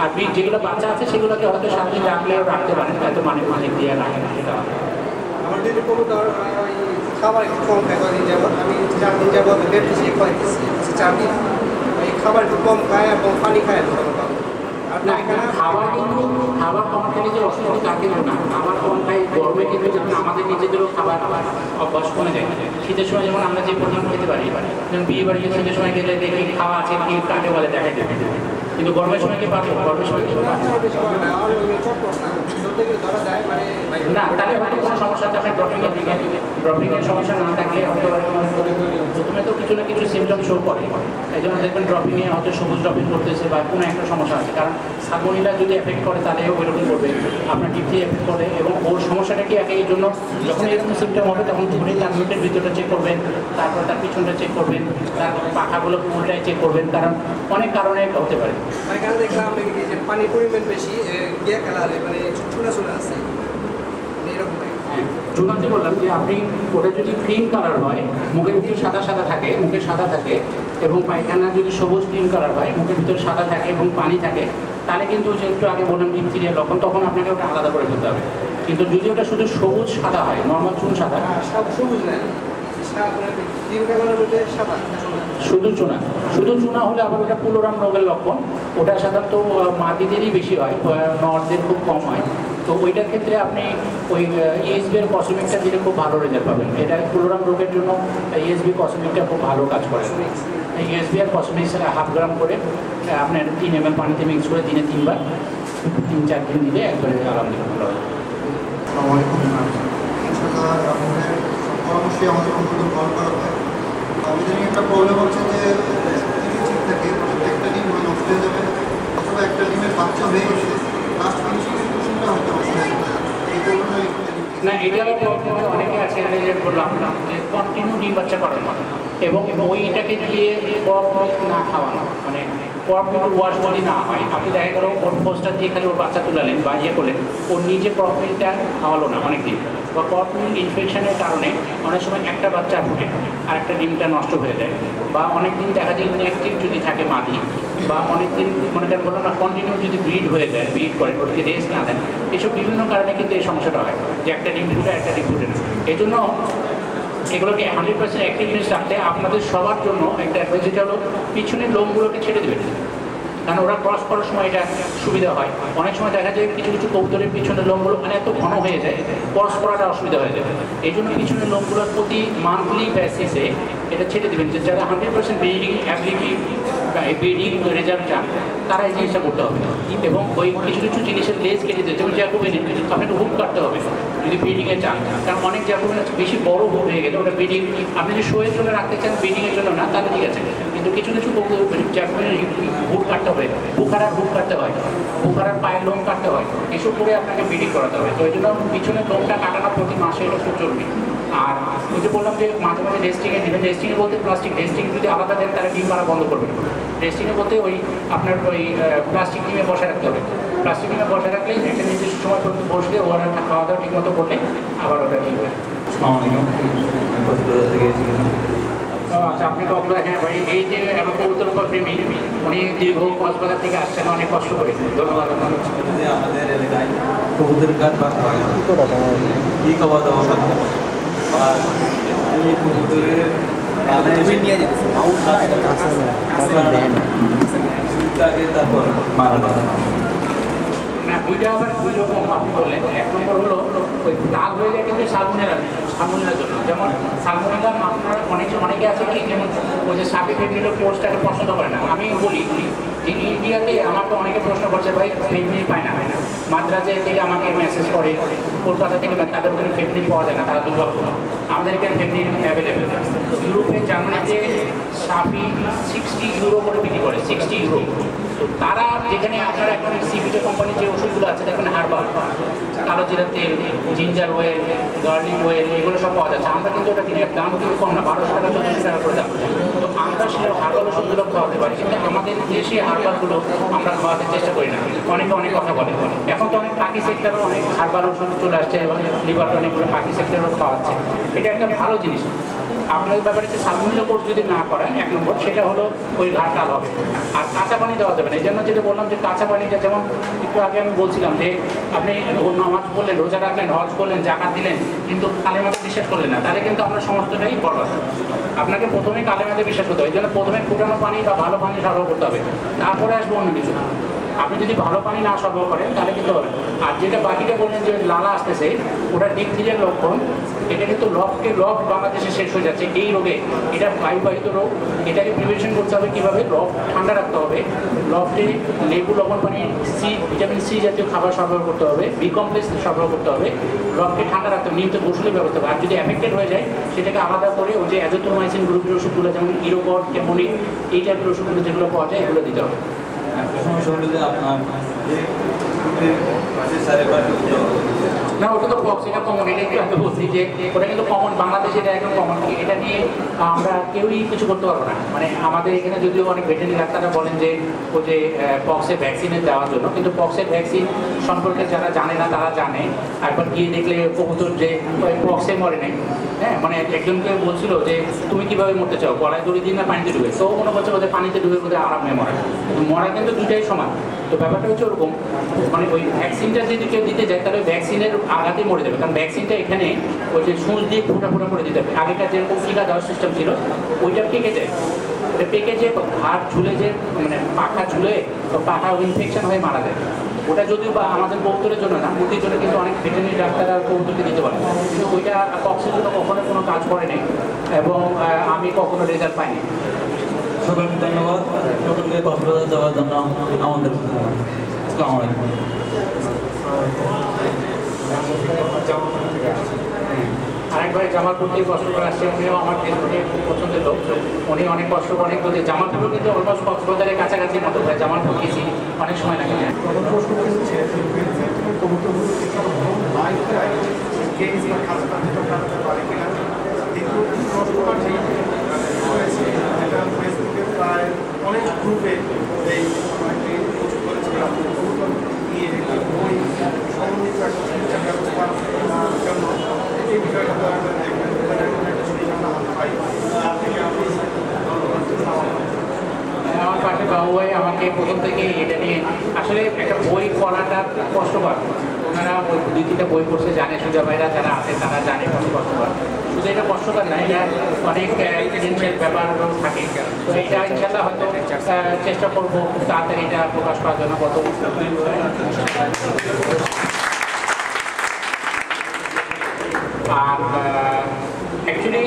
আর যেগুলো বাচ্চা আছে সেগুলোকে হয়তো সারাদিন রাখলেও রাখতে পারেন, হয়তো মালিক দিয়ে রাখে না, সেটা আমার যদি কবুতর ওই খাবার একটু কম খায়, কদিন যাবত আমি 4 দিন যাবত বেশি খাইতেছি, 4 দিন ওই খাবার একটু কম খায় এবং পানি খায় না। আর না, খাবার কম খেলে যে অসুবিধা তা কিন্তু না। খাবার কম খাই গরমে কিন্তু যেমন আমাদের নিজেদেরও খাবার অভ্যাস কমে যায়। শীতের সময় যেমন আমরা যে পরিমাণ খেতে পারি, যেমন বিয়ে বাড়ি শীতের সময় গেলে দেখি খাওয়া আছে কি কাকে বলে দেখাই দেবে, কিন্তু গরমের সময় কি পারবো? গরমের সময় কি না, তাহলে হয়তো কোনো সমস্যা আছে। আপনি ড্রপিংয়ের সমস্যা না থাকলে হয়তো প্রথমে তো কিছু না কিছু সিমটম শো করে, এই জন্য দেখবেন ড্রপিংয়ে হয়তো সবুজ ড্রপিং করতেছে বা কোনো একটা সমস্যা আছে। কারণ সালমোনেলা যদি এফেক্ট করে তাহলেও ওইরকম করবে, আপনার টিপটি এফেক্ট করে। এবং ওর সমস্যাটা কি এই জন্য যখন এরকম সিমটম হবে তখন ধরে তার মুখের ভিতরটা চেক করবেন, তারপর তার পিছনটা চেক করবেন, তারপর পাখাগুলো পুরোটাই চেক করবেন, কারণ অনেক কারণে হতে পারে। এখানে দেখলাম যে পানির পরিমাণ বেশি, গিয়া কালারে মানে ছোটা আছে এরকম। চুনাতে বললাম যে আপনি ওটা যদি ক্রিম কালার হয়, মুখের ভিতরে সাদা থাকে, মুখে সাদা থাকে, এবং পায়খানা যদি সবুজ ক্রিম কালার হয়, মুখের ভিতরে সাদা থাকে এবং পানি থাকে, তাহলে কিন্তু যে একটু আগে বললাম ডিপথিরিয়া লক্ষণ, তখন আপনাকে ওটা আলাদা করে ফেলতে হবে। কিন্তু যদি ওটা শুধু সবুজ সাদা হয়, নর্মাল চুন সাদা, সবুজ না, শুধু চুনা হলে আবার ওটা পুলোরাম রোগের লক্ষণ। ওটা সাধারণত মাটিদেরই বেশি হয়, নর্থদের খুব কম হয়। তো ওইটার ক্ষেত্রে আপনি ওই ইএসবির কসমিকটা দিলে খুব ভালো রেজাল্ট পাবেন। এটা পুলোরাম রোগের জন্য ইএসবি কসমিকটা খুব ভালো কাজ করে। ইএসবি আর কসমিক্স 1/2 গ্রাম করে আপনার 3 ml পানিতে মিক্স করে দিনে 3 বার 3-4 দিন দিলে একবারে আলহামদুলিল্লাহ ভালো হয়। পরামর্শে আমাদের কবুতর ভালো করা হয়। আমাদের একটা প্রবলেম হচ্ছে যে ঠিক থাকে, একটা ডিম হয় নষ্ট হয়ে যাবে, অথবা একটা ডিমের বাচ্চা হয়ে গেছে, লাস্ট ফিনিশিং পোর্শনটা হয়তো এই প্রবলেমটা না, এটা অনেকে আছে যে বললাম যে কন্টিনিউ ডিম বাচ্চা করানো এবং ওইটাকে দিয়ে না খাওয়ানো, মানে ওয়াশ বডি না হয়। আপনি দেখা গেল ওর পোস্টার দিয়ে খালি ওর বাচ্চা তুলালেন বা ইয়ে করলেন, ওর নিজে প্রফিটটা খাওয়ালো না অনেক দিন, বা প্রফিট ইনফেকশনের কারণে অনেক সময় একটা বাচ্চা ফুটে আর একটা ডিমটা নষ্ট হয়ে যায়, বা অনেক দিন দেখা যায় ইনঅ্যাক্টিভ যদি থাকে মাদি, বা অনেক দিন মনে করেন বললাম না কন্টিনিউ যদি ব্রিড হয়ে যায়, ব্রিড করে ওদেরকে রেস্ট না দেন, এসব বিভিন্ন কারণে কিন্তু এই সমস্যাটা হয় যে একটা ডিম ফুটে একটা ডিম ফুটে না। এই জন্য এগুলোকে 100% অ্যাক্টিভনেস রাখতে আপনাদের সবার জন্য একটা অ্যাডভাইস হলো পিছনের লোমগুলোকে ছেড়ে দেবেন, কারণ ওরা ক্রস করার সময় এটা সুবিধা হয়। অনেক সময় দেখা যায় কিছু কিছু কবুতরের পিছনের লোমগুলো মানে এত ঘন হয়ে যায়, ক্রস করাটা অসুবিধা হয়ে যায়। এই জন্য পিছনের লোমগুলোর প্রতি মান্থলি বেসিসে এটা ছেড়ে দেবেন, যে যারা 100% ব্রিডিং অ্যাবিলিটি ব্রিডিং রেজাল্ট চান তারা এই জিনিসটা করতে হবে। এবং ওই কিছু কিছু জিনিসের লেজ কেটে দিতে, যেমন জ্যাকোবেন আপনাকে হুক কাটতে হবে যদি ব্রিডিংয়ে চান, কারণ অনেক জ্যাকোবেন বেশি বড় হুক হয়ে গেলে ওটা ব্রিডিং আপনি যদি শোয়ের জন্য রাখতে চান, ব্রিডিংয়ের জন্য না, তাহলে ঠিক আছে। কিন্তু কিছু কিছু জ্যাকোবেনের হুক কাটতে হবে, বুখারার হুক কাটতে হয়, বুখারার পায়ের লোম কাটতে হয়, এসব করে আপনাকে ব্রিডিং করাতে হবে। তো এই জন্য পিছনের লোমটা কাটানো প্রতি মাসে এটা খুব জরুরি। আর ওই যে বললাম যে মাঝে মাঝে রেস্টিংয়ে দেবেন, রেস্টিংয়ে বলতে প্লাস্টিক রেস্টিং যদি আলাদা দেন তাহলে ডিম মারা বন্ধ করবেন। রেস্টিংয়ে বলতে ওই আপনার ওই প্লাস্টিক ডিমে বসে রাখতে হবে, প্লাস্টিক ডিমে বসে রাখলে একটা নির্দিষ্ট সময় পর্যন্ত বসলে ওরা খাওয়া দাওয়া ঠিক মতো করলে আবার ওটা ঠিক হয়। আচ্ছা, আপনি তো আপনার হ্যাঁ ভাই, এই যে আমার কবুতর প্রেমী উনি দীর্ঘ কক্সবাজার থেকে আসছেন, অনেক কষ্ট করে, ধন্যবাদ। আমাদের এলাকায় কবুতরের গাছ বাঁধা হয় কি খাওয়া দাওয়া আর এই কবুতরের তারপর মারা যাবে না, দুইটা আবার দুই রকম আপনি বললেন। এক নম্বর হলো ওই দাগ হয়ে যায় কিন্তু সালমোনেলার জন্য। যেমন সালমোনেলা আপনার অনেকে আছে কি, যেমন ওই যে সাপে ফেমিনির কোর্সটাকে পছন্দ করে না। আমি বলি যে ইন্ডিয়াতে আমাকে অনেকে প্রশ্ন করছে, ভাই ফেমিনি পায় না। মাদ্রাজে থেকে আমাকে মেসেজ করে, কলকাতা থেকে তাদের ওখানে ফেমিনি পাওয়া যায় না, তারা দুর্বল। আমাদের এখানে ফেমিনি অ্যাভেলেবেল। ইউরোপে জার্মানিতে সাপি 60 ইউরো করে বিক্রি করে, 60 ইউরো। তো তারা যেখানে আপনারা এখন সিপিটে কোম্পানির যে ওষুধগুলো আছে দেখবেন, হার্বাল, কালো জিরা তেল, জিঞ্জার ওয়েল, গার্লিক ওয়েল, এগুলো সব পাওয়া যাচ্ছে। আমরা কিন্তু ওটা কিনে দাম কিন্তু কম না, 1200 টাকা 1400 টাকা করে দাম। তো আমরা সে হার্বাল ওষুধগুলো খাওয়াতে পারি, কিন্তু আমাদের দেশে হার্বালগুলো আমরা খাওয়াতে চেষ্টা করি না। অনেক কথা বলে। এখন তো অনেক পাখি সেক্টরও অনেক হার্বাল ওষুধ চলে আসছে এবং লিভার অনেকগুলো পাখি সেক্টরও খাওয়াচ্ছে। এটা একটা ভালো জিনিস। আপনাদের ব্যাপারে যে সালমোনেলা কোর্স যদি না করেন, এক নম্বর সেটা হলো ওই ঘাটটা হবে। আর কাঁচা পানি দেওয়া যাবে না। এই জন্য যেটা বললাম যে কাঁচা পানিটা, যেমন একটু আগে আমি বলছিলাম যে আপনি নামাজ পড়লেন, রোজা রাখলেন, হজ করলেন, জাকাত দিলেন, কিন্তু কালেমাতে বিশ্বাস করলেন না, তাহলে কিন্তু আমরা সমস্তটাই বরবাদ। আপনাকে প্রথমে কালেমাতে বিশ্বাস করতে হবে। এই জন্য প্রথমে ফুটানো পানি বা ভালো পানি সরবরাহ করতে হবে, তারপরে আসবো অন্য কিছু। আপনি যদি ভালো পানি না সরবরাহ করেন তাহলে কিন্তু হবে। আর যেটা বাকিটা বললেন যে লালা আসতেছে, ওটা ডিপথিরিয়ার লক্ষণ। এটা কিন্তু লব বাংলাদেশে শেষ হয়ে যাচ্ছে এই রোগে। এটা বায়ুবাহিত রোগ। এটাকে প্রিভেনশন করতে হবে কীভাবে? লব ঠান্ডা রাখতে হবে, লবটে লেবু, লবণ পানি, ভিটামিন সি জাতীয় খাবার সরবরাহ করতে হবে, বি কমপ্লেক্স সরবরাহ করতে হবে, লবকে ঠান্ডা রাখতে হবে, নিয়মিত গোসলের ব্যবস্থা হবে। আর যদি অ্যাফেক্টেড হয়ে যায় সেটাকে আলাদা করে ওই যে অ্যাজিথ্রোমাইসিন গ্রুপের ওষুধগুলো, যেমন ইরোকড, কেমোনিক, এই টাইপের ওষুধগুলো যেগুলো পাওয়া যায় এগুলো দিতে হবে। সমস্যা হলো যে আপনার না, ওটা তো বক্স, এটা কমন। এটা একটু আমি বলছি যে ওটা কিন্তু কমন, বাংলাদেশে এটা একদম কমন। এটা নিয়ে আমরা কেউই কিছু করতে পারবো না। মানে আমাদের এখানে যদিও অনেক ভেটেরিনারি ডাক্তাররা বলেন যে ওই যে পক্সের ভ্যাকসিনের দেওয়ার জন্য, কিন্তু পক্সের ভ্যাকসিন সম্পর্কে যারা জানে না তারা জানে। একবার গিয়ে দেখলে কবুতর যে পক্সে মরে নাই। হ্যাঁ, মানে একজনকে বলছিল যে তুমি কীভাবে মরতে চাও, গলায় দড়ি দিন না পানিতে ডুবে? তো মনে করছে ওদের পানিতে ডুবে বোধহয় আরামে মরা। কিন্তু মরা কিন্তু দুইটাই সমান। তো ব্যাপারটা হচ্ছে ওরকম, মানে ওই ভ্যাকসিনটা যদি কেউ দিতে যায় তাহলে ভ্যাকসিনের আঘাতে মরে যাবে। কারণ ভ্যাকসিনটা এখানে ওই যে সুচ দিয়ে ফোটা করে দিতে হবে। আগেকার যেরকম টিকা দেওয়ার সিস্টেম ছিল ওইটা পেকে যায়। ওটা পেকে যে হাড় ঝুলে, যে মানে পাখা ঝুলে, তো পাখা ইনফেকশন হয়ে মারা যায়। ওটা যদিও বা আমাদের কবুতরের জন্য না, মুরগির জন্য কিন্তু অনেক ভেটেরিনারি ডাক্তাররা কবুতরকে দিতে পারে, কিন্তু ওইটা পক্সের জন্য কখনো কোনো কাজ করেনি এবং আমি কখনো রেজাল্ট পাইনি। সকলকে ধন্যবাদ, সকলকে কক্সবাজার যাওয়ার জন্য আমাদের। আসসালামু আলাইকুম। আরেকবার জামালপুর থেকে কষ্ট করে আসছে, উনিও আমার ফেসবুকে খুব পছন্দের লোক। উনি অনেক কষ্ট করে, কিন্তু জামালপুর কিন্তু অলমোস্ট কক্সবাজারের কাছাকাছি মতো হয়। জামালপুর গেছি অনেক সময় লাগে। প্রায় অনেক গ্রুপে এই করেছিলাম নিয়ে বই সমন্বিত একটা ব্যবস্থা জন্য এই বিষয়টা আমার পাশে বাবু ভাই আমাকে প্রথম থেকে এটা নিয়ে আসলে একটা বই পড়াটা কষ্টকর। ওনারা ওই 2-3টা বই পড়ছে, জানে, সুজা ভাইরা যারা আছে তারা জানে কত কষ্টকর। শুধু এটা কষ্টকর না, এটা অনেক জিনিসের ব্যাপার থাকে। তো এটা ইনশাল্লাহ হয়তো চেষ্টা করবো খুব তাড়াতাড়ি এটা প্রকাশ করার জন্য। কত আর অ্যাকচুয়ালি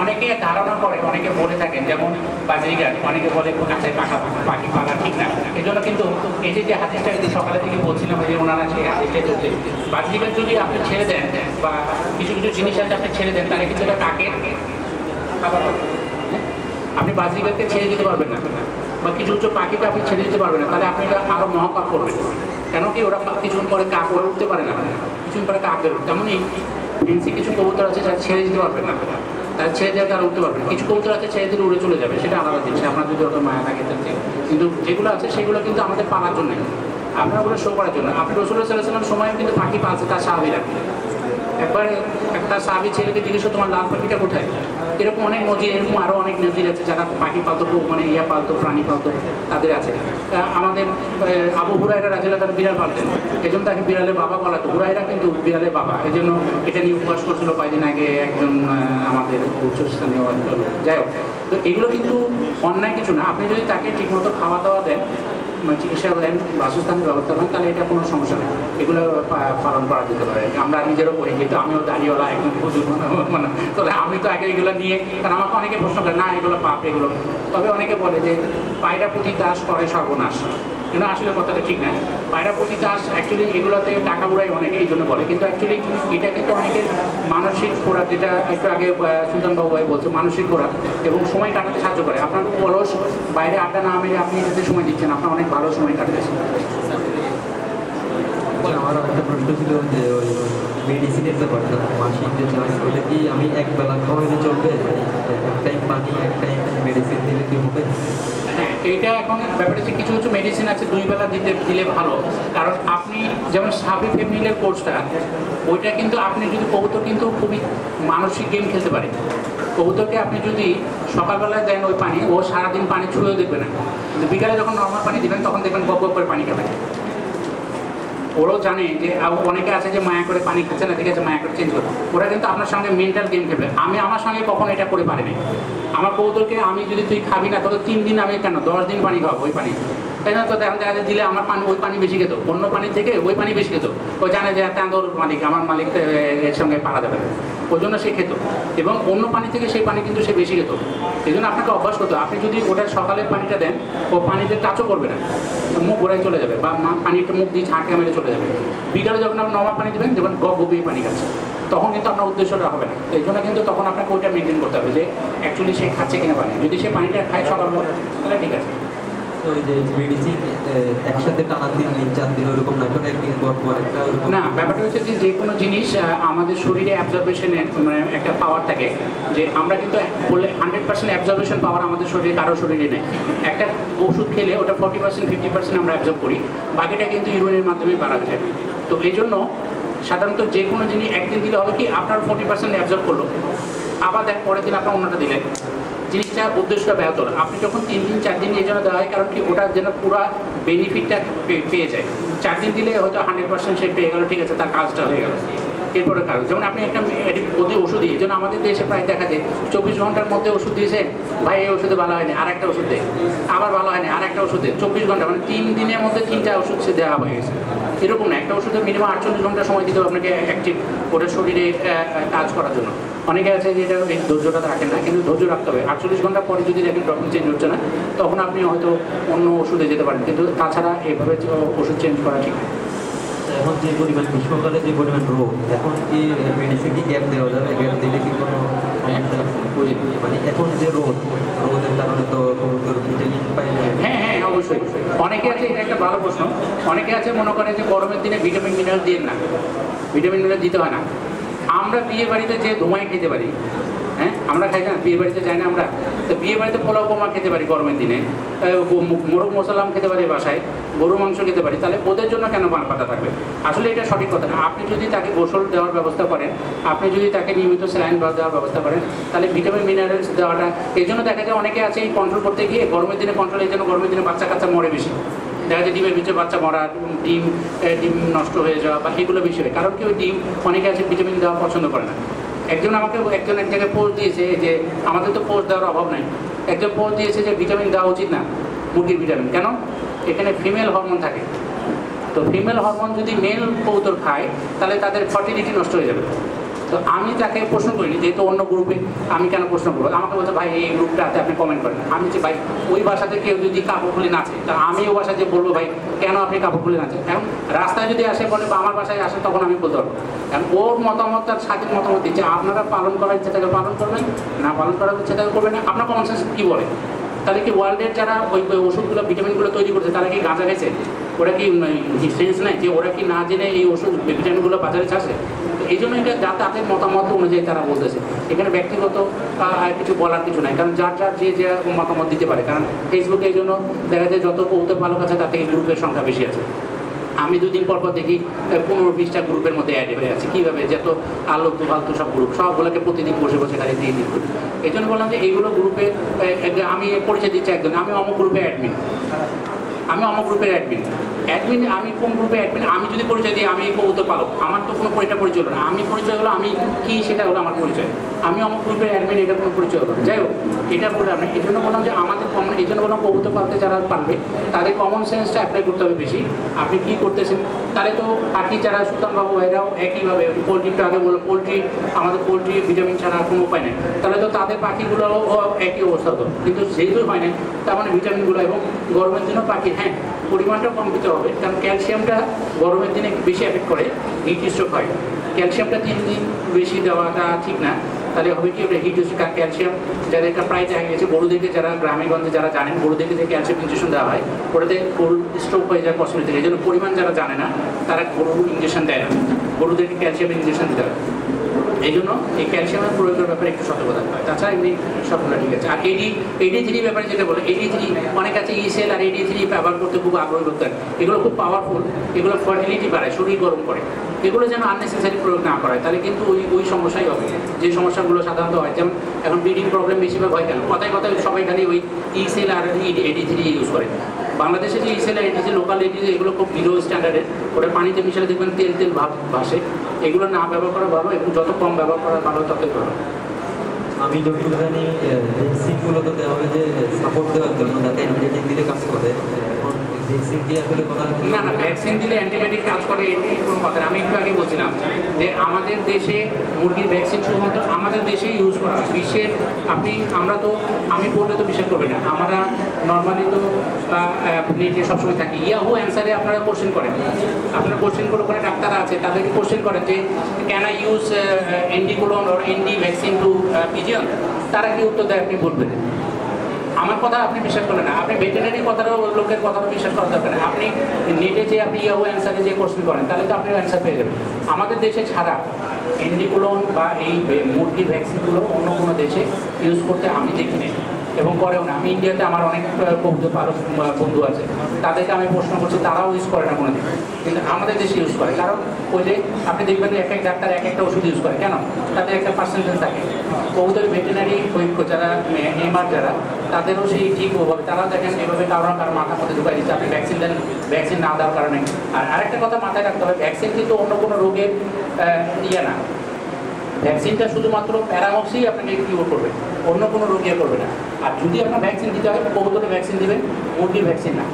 অনেকে ধারণা করে, অনেকে বলে থাকেন, যেমন বাজরিগার, অনেকে বলে কাছে পাখি পালা ঠিক না। এই জন্য কিন্তু এই যে হাদিসটা কিন্তু সকালে থেকে বলছিলাম যে ওনারা সেই হাদিসটা চলছে, বাজরিগার যদি আপনি ছেড়ে দেন বা কিছু জিনিস আছে আপনি ছেড়ে দেন, তাহলে কিন্তু এটা কাকের খাবার হবে। আপনি বাজরিগারকে ছেড়ে দিতে পারবেন না, বা কিছু পাখিকে আপনি ছেড়ে দিতে পারবেন না, তাহলে আপনি এটা আরও মহাপাপ করবেন। কেন কি ওরা কিছুক্ষণ পরে কাক ওরা উঠতে পারে না, কিছুক্ষণ পরে কাক বেরোবে। তেমনই ফেন্সি কিছু কবুতর আছে যারা ছেড়ে দিতে পারবেন না, তারা ছেড়ে দেওয়া তারা উঠতে পারবে না। কিছু কবুতর আছে ছেড়ে দিলে উড়ে চলে যাবে, সেটা আলাদা জিনিস, আপনার যদি অত মায়া থাকে তাতে। কিন্তু যেগুলো আছে সেগুলো কিন্তু আমাদের পালার জন্য, আপনার ওগুলো শো করার জন্য। আপনি রাসূলুল্লাহ সাল্লাল্লাহু আলাইহি ওয়াসাল্লাম সময় কিন্তু পাখি পালছে, তার স্বাভাবিক। একবার তার সাহাবী ছেলেকে জিজ্ঞেস তোমার লাল পাখিটা কোথায়। এরকম অনেক নজির, এরকম আরও অনেক নজির আছে যারা পাখি পালতো, মানে পালতো, প্রাণী পালতো, তাদের আছে। আমাদের আবু হুরায়রা রাদিয়াল্লাহু তাআলা বিড়াল পালতেন, এই জন্য তাকে বিড়ালের বাবা বলা হতো। হুরায়রা কিন্তু বিড়ালের বাবা, এই জন্য এটা নিয়ে উপবাস করছিল কয়েকদিন আগে একজন আমাদের উচ্চস্থানীয়। যাই হোক, তো এগুলো কিন্তু অন্যায় কিছু না। আপনি যদি তাকে ঠিকমতো খাওয়া দাওয়া দেন, চিকিৎসা দেন, বাসস্থানের ব্যবস্থা করেন, তাহলে এটা কোনো সমস্যা নেই, এগুলো পালন করা যেতে পারে। আমরা নিজেরও করি, কিন্তু আমিও দাঁড়িয়েওয়ালা একদম প্রচুর মানে, তবে আমি তো আগে এগুলো নিয়ে, কারণ আমাকে অনেকে প্রশ্ন করে না এগুলো পাপ এগুলো, তবে অনেকে বলে যে পায়রা প্রতি দাস করে সর্বনাশ, কিন্তু আসলে কথাটা ঠিক না। পায়রা প্রতি দাস অ্যাকচুয়ালি এগুলোতে টাকা উড়াই অনেকে, এই জন্য বলে, কিন্তু অ্যাকচুয়ালি এটা কিন্তু অনেকের মানসিক খোরাক, যেটা একটু আগে সুলতানবাবু ভাই বলছে, মানসিক খোরাক এবং সময় কাটাতে সাহায্য করে। আপনার অলস বাইরে আড্ডা না মেরে আপনি এটাতে সময় দিচ্ছেন, আপনার অনেক ভালো সময় কাটতেছেন। আমার একটা প্রশ্ন ছিল যে ওই মেডিসিনের ব্যাপারটা, মাসিক যে চার্জ, ওটা কি আমি এক বেলা খাওয়াইলে চলবে? এক টাইম পানি, এক টাইম মেডিসিন দিলে কি হবে? হ্যাঁ, এইটা এখন ব্যাপারটা হচ্ছে কিছু কিছু মেডিসিন আছে 2 বেলা দিলে ভালো। কারণ আপনি যেমন সাবি ফেমিলের কোর্সটা, ওইটা কিন্তু আপনি যদি কবুতর কিন্তু খুবই মানসিক গেম খেলতে পারে। কবুতরকে আপনি যদি সকালবেলায় দেন ওই পানি, ও সারাদিন পানি ছুঁয়েও দেখবে না, কিন্তু বিকালে যখন নর্মাল পানি দেবেন তখন দেখবেন গপ গপ করে পানি খাবে। ওরাও জানে যে অনেকে আছে যে মায়া করে পানি খাচ্ছে না, ঠিক আছে মায়া করে চেঞ্জ করবে, ওরা কিন্তু আপনার সঙ্গে মেন্টাল গেম খেলবে। আমি আমার সঙ্গে কখনো এটা করে পারিনি। আমার কবুতরকে আমি যদি তুই খাবি না, তোকে 3 দিন, আমি কেন 10 দিন পানি খাওয়াবো ওই পানি, তাই না? তো দেখা যায় দিলে আমার পানি, ওই পানি বেশি খেত, অন্য পানি থেকে ওই পানি বেশি খেত। ও জানে যে তাঁদর মালিক, আমার মালিক এর সঙ্গে পারা যাবে না, ওই জন্য সে খেত, এবং অন্য পানি থেকে সেই পানি কিন্তু সে বেশি খেত। এই জন্য আপনাকে অভ্যাস করতে, আপনি যদি ওটার সকালের পানিটা দেন, ও পানিতে টাচও করবে না, মুখ ঘোরায় চলে যাবে, বা পানিটা মুখ দিয়ে ঝাঁকে মেরে চলে যাবে। বিকালে যখন আপনি নর্মাল পানি দেবেন, যখন গপিয়ে পানি খাচ্ছে, তখন কিন্তু আপনার উদ্দেশ্যটা হবে না। এই জন্য কিন্তু তখন আপনাকে ওইটা মেনটেন করতে হবে যে অ্যাকচুয়ালি সে খাচ্ছে কিনা পানি। যদি সে পানিটা খায় সকালবেলা, তাহলে ঠিক আছে। তো ওই যে মেডিসিন একসাথে টানা 3 দিন 4 দিন ওরকম না করে একদিন পর পর একটা ওরকম না, ব্যাপারটা হচ্ছে যে কোনো জিনিস আমাদের শরীরে অ্যাবজর্বেশনের মানে একটা পাওয়ার থাকে, যে আমরা কিন্তু বললে 100% অ্যাবজর্বেশন পাওয়ার আমাদের শরীরে কারো শরীরে নেই। একটা ওষুধ খেলে ওটা 40% 50% আমরা অ্যাবজর্ব করি, বাকিটা কিন্তু ইউরিনের মাধ্যমে বাড়া যায়। তো এই জন্য সাধারণত যে কোনো জিনিস একদিন দিলে হবে কি, আপনার 40% অ্যাবজর্ব করলো, আবার দেখ পরের দিন আপনার অন্যটা দিলেন, জিনিসটা উদ্দেশ্যটা ব্যাহত হয়। আপনি যখন 3 দিন 4 দিন এই জন্য দেওয়া হয়, কারণ কি ওটা যেন পুরো বেনিফিটটা পেয়ে যায়। 4 দিন দিলে হয়তো 100% সে পেয়ে গেল, ঠিক আছে, তার কাজটা হয়ে গেল। এরপরে কারণ যেমন আপনি একটা প্রতি ওষুধ দিই, এই জন্য আমাদের দেশে প্রায় দেখা যায় 24 ঘন্টার মধ্যে ওষুধ দিয়েছে, ভাই এই ওষুধে ভালো হয়নি, আর একটা ওষুধ দেয়, আবার ভালো হয়নি, আর একটা ওষুধ দেয়। 24 ঘন্টা মানে 3 দিনের মধ্যে 3টা ওষুধ সে দেওয়া হয়ে গেছে। এরকম না, একটা ওষুধে মিনিমাম 48 ঘন্টা সময় দিতে হবে আপনাকে অ্যাক্টিভ করে শরীরে কাজ করার জন্য। অনেকে আছে যে এটা এই ধৈর্যটা রাখেন না, কিন্তু ধৈর্য রাখতে হবে। 48 ঘন্টা পরে যদি দেখেন ডক্টর চেঞ্জ হচ্ছে না, তখন আপনি হয়তো অন্য ওষুধে যেতে পারেন, কিন্তু তাছাড়া এইভাবে ওষুধ চেঞ্জ করা ঠিক না। এখন যে পরিমাণ গ্রীষ্মকালে যে পরিমাণ রোগ, এখন কি মেডিসিন কি গ্যাপ দেওয়া যাবে? গ্যাপ দিলে কি কোনো সমস্যা? মানে এখন যে রোদের কারণে তো কবুতর ভিটামিন পায় না। হ্যাঁ হ্যাঁ, অবশ্যই। অনেকে আছে, এটা একটা ভালো প্রশ্ন, অনেকে আছে মনে করে যে গরমের দিনে ভিটামিন মিনারেল দিয়ে না, ভিটামিন মিনারেল দিতে হয় না। আমরা বিয়ে বাড়িতে যে ধোঁয়ায় খেতে পারি, হ্যাঁ আমরা খাই না, বিয়ে বাড়িতে যাই না আমরা, তো বিয়ে বাড়িতে পোলাও বোমা খেতে পারি গরমের দিনে, মোরগ মশলাম খেতে পারি বাসায়, গরু মাংস খেতে পারি, তাহলে ওদের জন্য কেন পান পাতা থাকবে? আসলে এটা সঠিক কথা না। আপনি যদি তাকে গোসল দেওয়ার ব্যবস্থা করেন, আপনি যদি তাকে নিয়মিত স্যালাইন দেওয়ার ব্যবস্থা করেন, তাহলে ভিটামিন মিনারেলস দেওয়াটা, এই জন্য দেখা যায় অনেকে আছে এই কন্ট্রোল করতে গিয়ে গরমের দিনে কন্ট্রোল, এই জন্য গরমের দিনে বাচ্চা কাচ্চা মরে বেশি, দেখা যায় ডিমের ভিতরে বাচ্চা মরা, ডিম নষ্ট হয়ে যাওয়া, বা এগুলো বেশি হয়। কারণ কি ওই ডিম অনেকে আছে ভিটামিন দেওয়া পছন্দ করে না। একজন আমাকে এক জায়গায় পোস্ট দিয়েছে যে আমাদের তো পোস্ট দেওয়ার অভাব নাই, একজন পোস্ট দিয়েছে যে ভিটামিন দেওয়া উচিত না, মুরগির ভিটামিন কেন, এখানে ফিমেল হরমোন থাকে, তো ফিমেল হরমোন যদি মেল কবুতর খায় তাহলে তাদের ফার্টিলিটি নষ্ট হয়ে যাবে। তো আমি তাকে প্রশ্ন করিনি, যেহেতু অন্য গ্রুপে, আমি কেন প্রশ্ন করবো? আমাকে বলছে ভাই এই গ্রুপটাতে আপনি কমেন্ট করেন। আমি যে ভাই ওই ভাষাতে কেউ যদি কাপড় খুলে নাচে, তা আমি ওই ভাষায় যে বলবো ভাই কেন আপনি কাপড় খুলে নাচেন, এখন রাস্তায় যদি আসে বলে বা আমার বাসায় আসে, তখন আমি বলতে পারবো। এখন ওর মতামত, তার স্বাধীন মতামত দিচ্ছে, আপনারা পালন করার ইচ্ছে থাকে পালন করবেন, না পালন করার ইচ্ছে থাকে করবেন না। আপনার কমন সেন্স কী বলে? তাহলে কি ওয়ার্ল্ডের যারা ওই ওষুধগুলো ভিটামিনগুলো তৈরি করছে, তারা কি গাঁজা গেছে? ওরা কি সেন্স নেই যে ওরা কি না জেনে এই ওষুধ ভিটামিনগুলো বাজারে চাষে? তো এই জন্য এটা যা তাদের মতামত অনুযায়ী তারা বলতেছে, এখানে ব্যক্তিগত কিছু বলার কিছু নাই, কারণ যার যে মতামত দিতে পারে। কারণ ফেসবুকে এই জন্য দেখা যায় যত কবুতর পালক আছে তার থেকে গ্রুপের সংখ্যা বেশি আছে। আমি দুদিন পর দেখি 15-20টা গ্রুপের মধ্যে অ্যাড হয়ে আছে। কীভাবে যত আলতু ফালতু সব গ্রুপ, সবগুলোকে প্রতিদিন বসে বসে খালি দিয়ে দিন করি। এই জন্য বললাম যে এইগুলো গ্রুপে আমি পরিচয় দিচ্ছি একজন, আমি অমুক গ্রুপে অ্যাডমিন, আমি অমুক গ্রুপের অ্যাডমিন। আমি কোন গ্রুপে অ্যাডমিন, আমি যদি পরিচয় দিই আমি কবুতর পালক, আমার তো কোনো পরিচয় হলো না। আমি পরিচয় হলো আমি কি, সেটা হলো আমার পরিচয়। আমি অমুক গ্রুপের অ্যাডমিন, এটা কোনো পরিচয় হলো না। যাই হোক, এটা বলে আমি এই জন্য বললাম যে আমাদের এই জন্য বললাম কবুতর পালতে যারা পারবে তাদের কমন সেন্সটা অ্যাপ্লাই করতে হবে বেশি। আপনি কী করতেছেন, তাহলে তো পাখি যারা সুলতানবাবু এরাও একইভাবে, পোলট্রিটা আগে বললো পোলট্রি, আমাদের পোলট্রি ভিটামিন ছাড়া কোনো উপায় নেই, তাহলে তো তাদের পাখিগুলোও একই অবস্থা হতো। কিন্তু যেহেতু হয় না, তার মানে ভিটামিনগুলো এবং গরমের জন্য পাখির হ্যাঁ পরিমাণটা কম দিতে হবে, কারণ ক্যালসিয়ামটা গরমের দিনে বেশি এফেক্ট করে, হিট স্ট্রোক হয়। ক্যালসিয়ামটা 3 দিন বেশি দেওয়াটা ঠিক না, তাহলে হবে কি আমরা হিট স্ট্রোক। ক্যালসিয়াম যাদেরকে প্রায় দেখা গেছে, গরুদেরকে যারা গ্রামেগঞ্জে যারা জানেন, গরুদেরকে যে ক্যালসিয়াম ইঞ্জেকশন দেওয়া হয় ওটাতে গরুর স্ট্রোক হয়ে যায় কসমেটিক। এই জন্য পরিমাণ যারা জানে না তারা গরুর ইঞ্জেকশন দেয় না, গরুদেরকে ক্যালসিয়াম ইঞ্জেকশন দিতে হয়। এই জন্য এই ক্যালসিয়ামের প্রয়োগের ব্যাপারে একটু সতর্কতা হয়, তাছাড়া এমনি সবগুলো ঠিক আছে। আর AD3 ব্যাপারে যেটা বলে, AD3 অনেক আছে ইসেল আর AD3 ব্যবহার করতে খুব আগ্রহী করতেন। এগুলো খুব পাওয়ারফুল, এগুলো ফার্টিলিটি বাড়ায়, শরীর গরম করে। এগুলো যেন আননেসেসারি প্রয়োগ না করা হয়, তাহলে কিন্তু ওই সমস্যাই হবে যে সমস্যাগুলো সাধারণত হয়। যেমন এখন ব্রিডিং প্রবলেম বেশিরভাগ হয় কেন, কথায় সবাই খালি ওই ইসেল আর AD3 ইউজ করে। বাংলাদেশে যে ইসেল আর AD3 লোকাল AD3 এগুলো খুব বিলো স্ট্যান্ডার্ডের, ওটা পানিতে মিশালে দেখবেন তেল ভাব ভাসে। এগুলো না ব্যবহার করা ভালো, এবং যত কম ব্যবহার করা ভালো ততই ভালো। আমি যতটুকু জানি ভ্যাকসিনগুলো তো দেওয়া হবে যে সাপোর্ট দেওয়ার জন্য, যাতে অ্যান্টিবায়োটিক দিলে কাজ করে। এখন ভ্যাকসিন দিয়ে আসলে কথা না, ভ্যাকসিন দিলে অ্যান্টিবায়োটিক কাজ করে এটাই কোনো কথা না। আমি একটু আগে বলছিলাম যে আমাদের দেশে মুরগির ভ্যাকসিন শুধুমাত্র আমাদের দেশেই ইউজ করা হয়। বিশ্বের আমি বললে তো বিশ্বাস করবেন না, আমরা নর্মালি তো নেটে সবসময় থাকি, ইয়াহু অ্যান্সারে আপনারা কোশ্চেন করেন, আপনারা কোশ্চেন করে ওখানে ডাক্তাররা আছে তাদেরকে কোশ্চেন করেন যে ক্যান আই ইউজ এন্ডিকুলন or ND vaccine to pigeon, তারা কি উত্তর দেয় আপনি বলবেন। আমার কথা আপনি বিশ্বাস করেন না, আপনি ভেটেরিনারি কথাটাও লোকের কথাটা বিশ্বাস করা দরকার না। আপনি নেটে যে আপনি ইয়াহু অ্যান্সারে যে কোশ্চেন করেন তাহলে তো আপনি অ্যান্সার পেয়ে যাবেন। আমাদের দেশে ছাড়া এন্ডিকুলন বা এই মুরগির ভ্যাকসিনগুলো অন্য কোনো দেশে ইউজ করতে আমি দেখিনি এবং করেও না। আমি ইন্ডিয়াতে আমার অনেক কবুতর পালক বন্ধু আছে, তাদেরকে আমি প্রশ্ন করছি, তারাও ইউজ করে না কোনো দিন, কিন্তু আমাদের দেশে ইউজ করে। কারণ ওই যে আপনি দেখবেন এক এক ডাক্তার এক একটা ওষুধ ইউজ করে, কেন? তাদের একটা পার্সেন্টেজ থাকে। কবুতর ভেটেরিনারি পরীক্ষ যারা এমআর যারা, তাদেরও সেই ঠিক ওভাবে তারাও দেখেন এভাবে কারণ মাথার মধ্যে ঢুকাই দিচ্ছে আপনি ভ্যাকসিন দেন, ভ্যাকসিন না দেওয়ার কারণে। আর আরেকটা কথা মাথায় রাখতে হবে, ভ্যাকসিন কিন্তু অন্য কোনো রোগের ইয়ে না, ভ্যাকসিনটা শুধুমাত্র প্যারামক্সই আপনাকে কিউর করবে, অন্য কোনো রোগ ইয়ে করবে না। আর যদি আপনার ভ্যাকসিন দিতে হয় কবুতরের ভ্যাকসিন দেবেন, মুরগির ভ্যাকসিন না।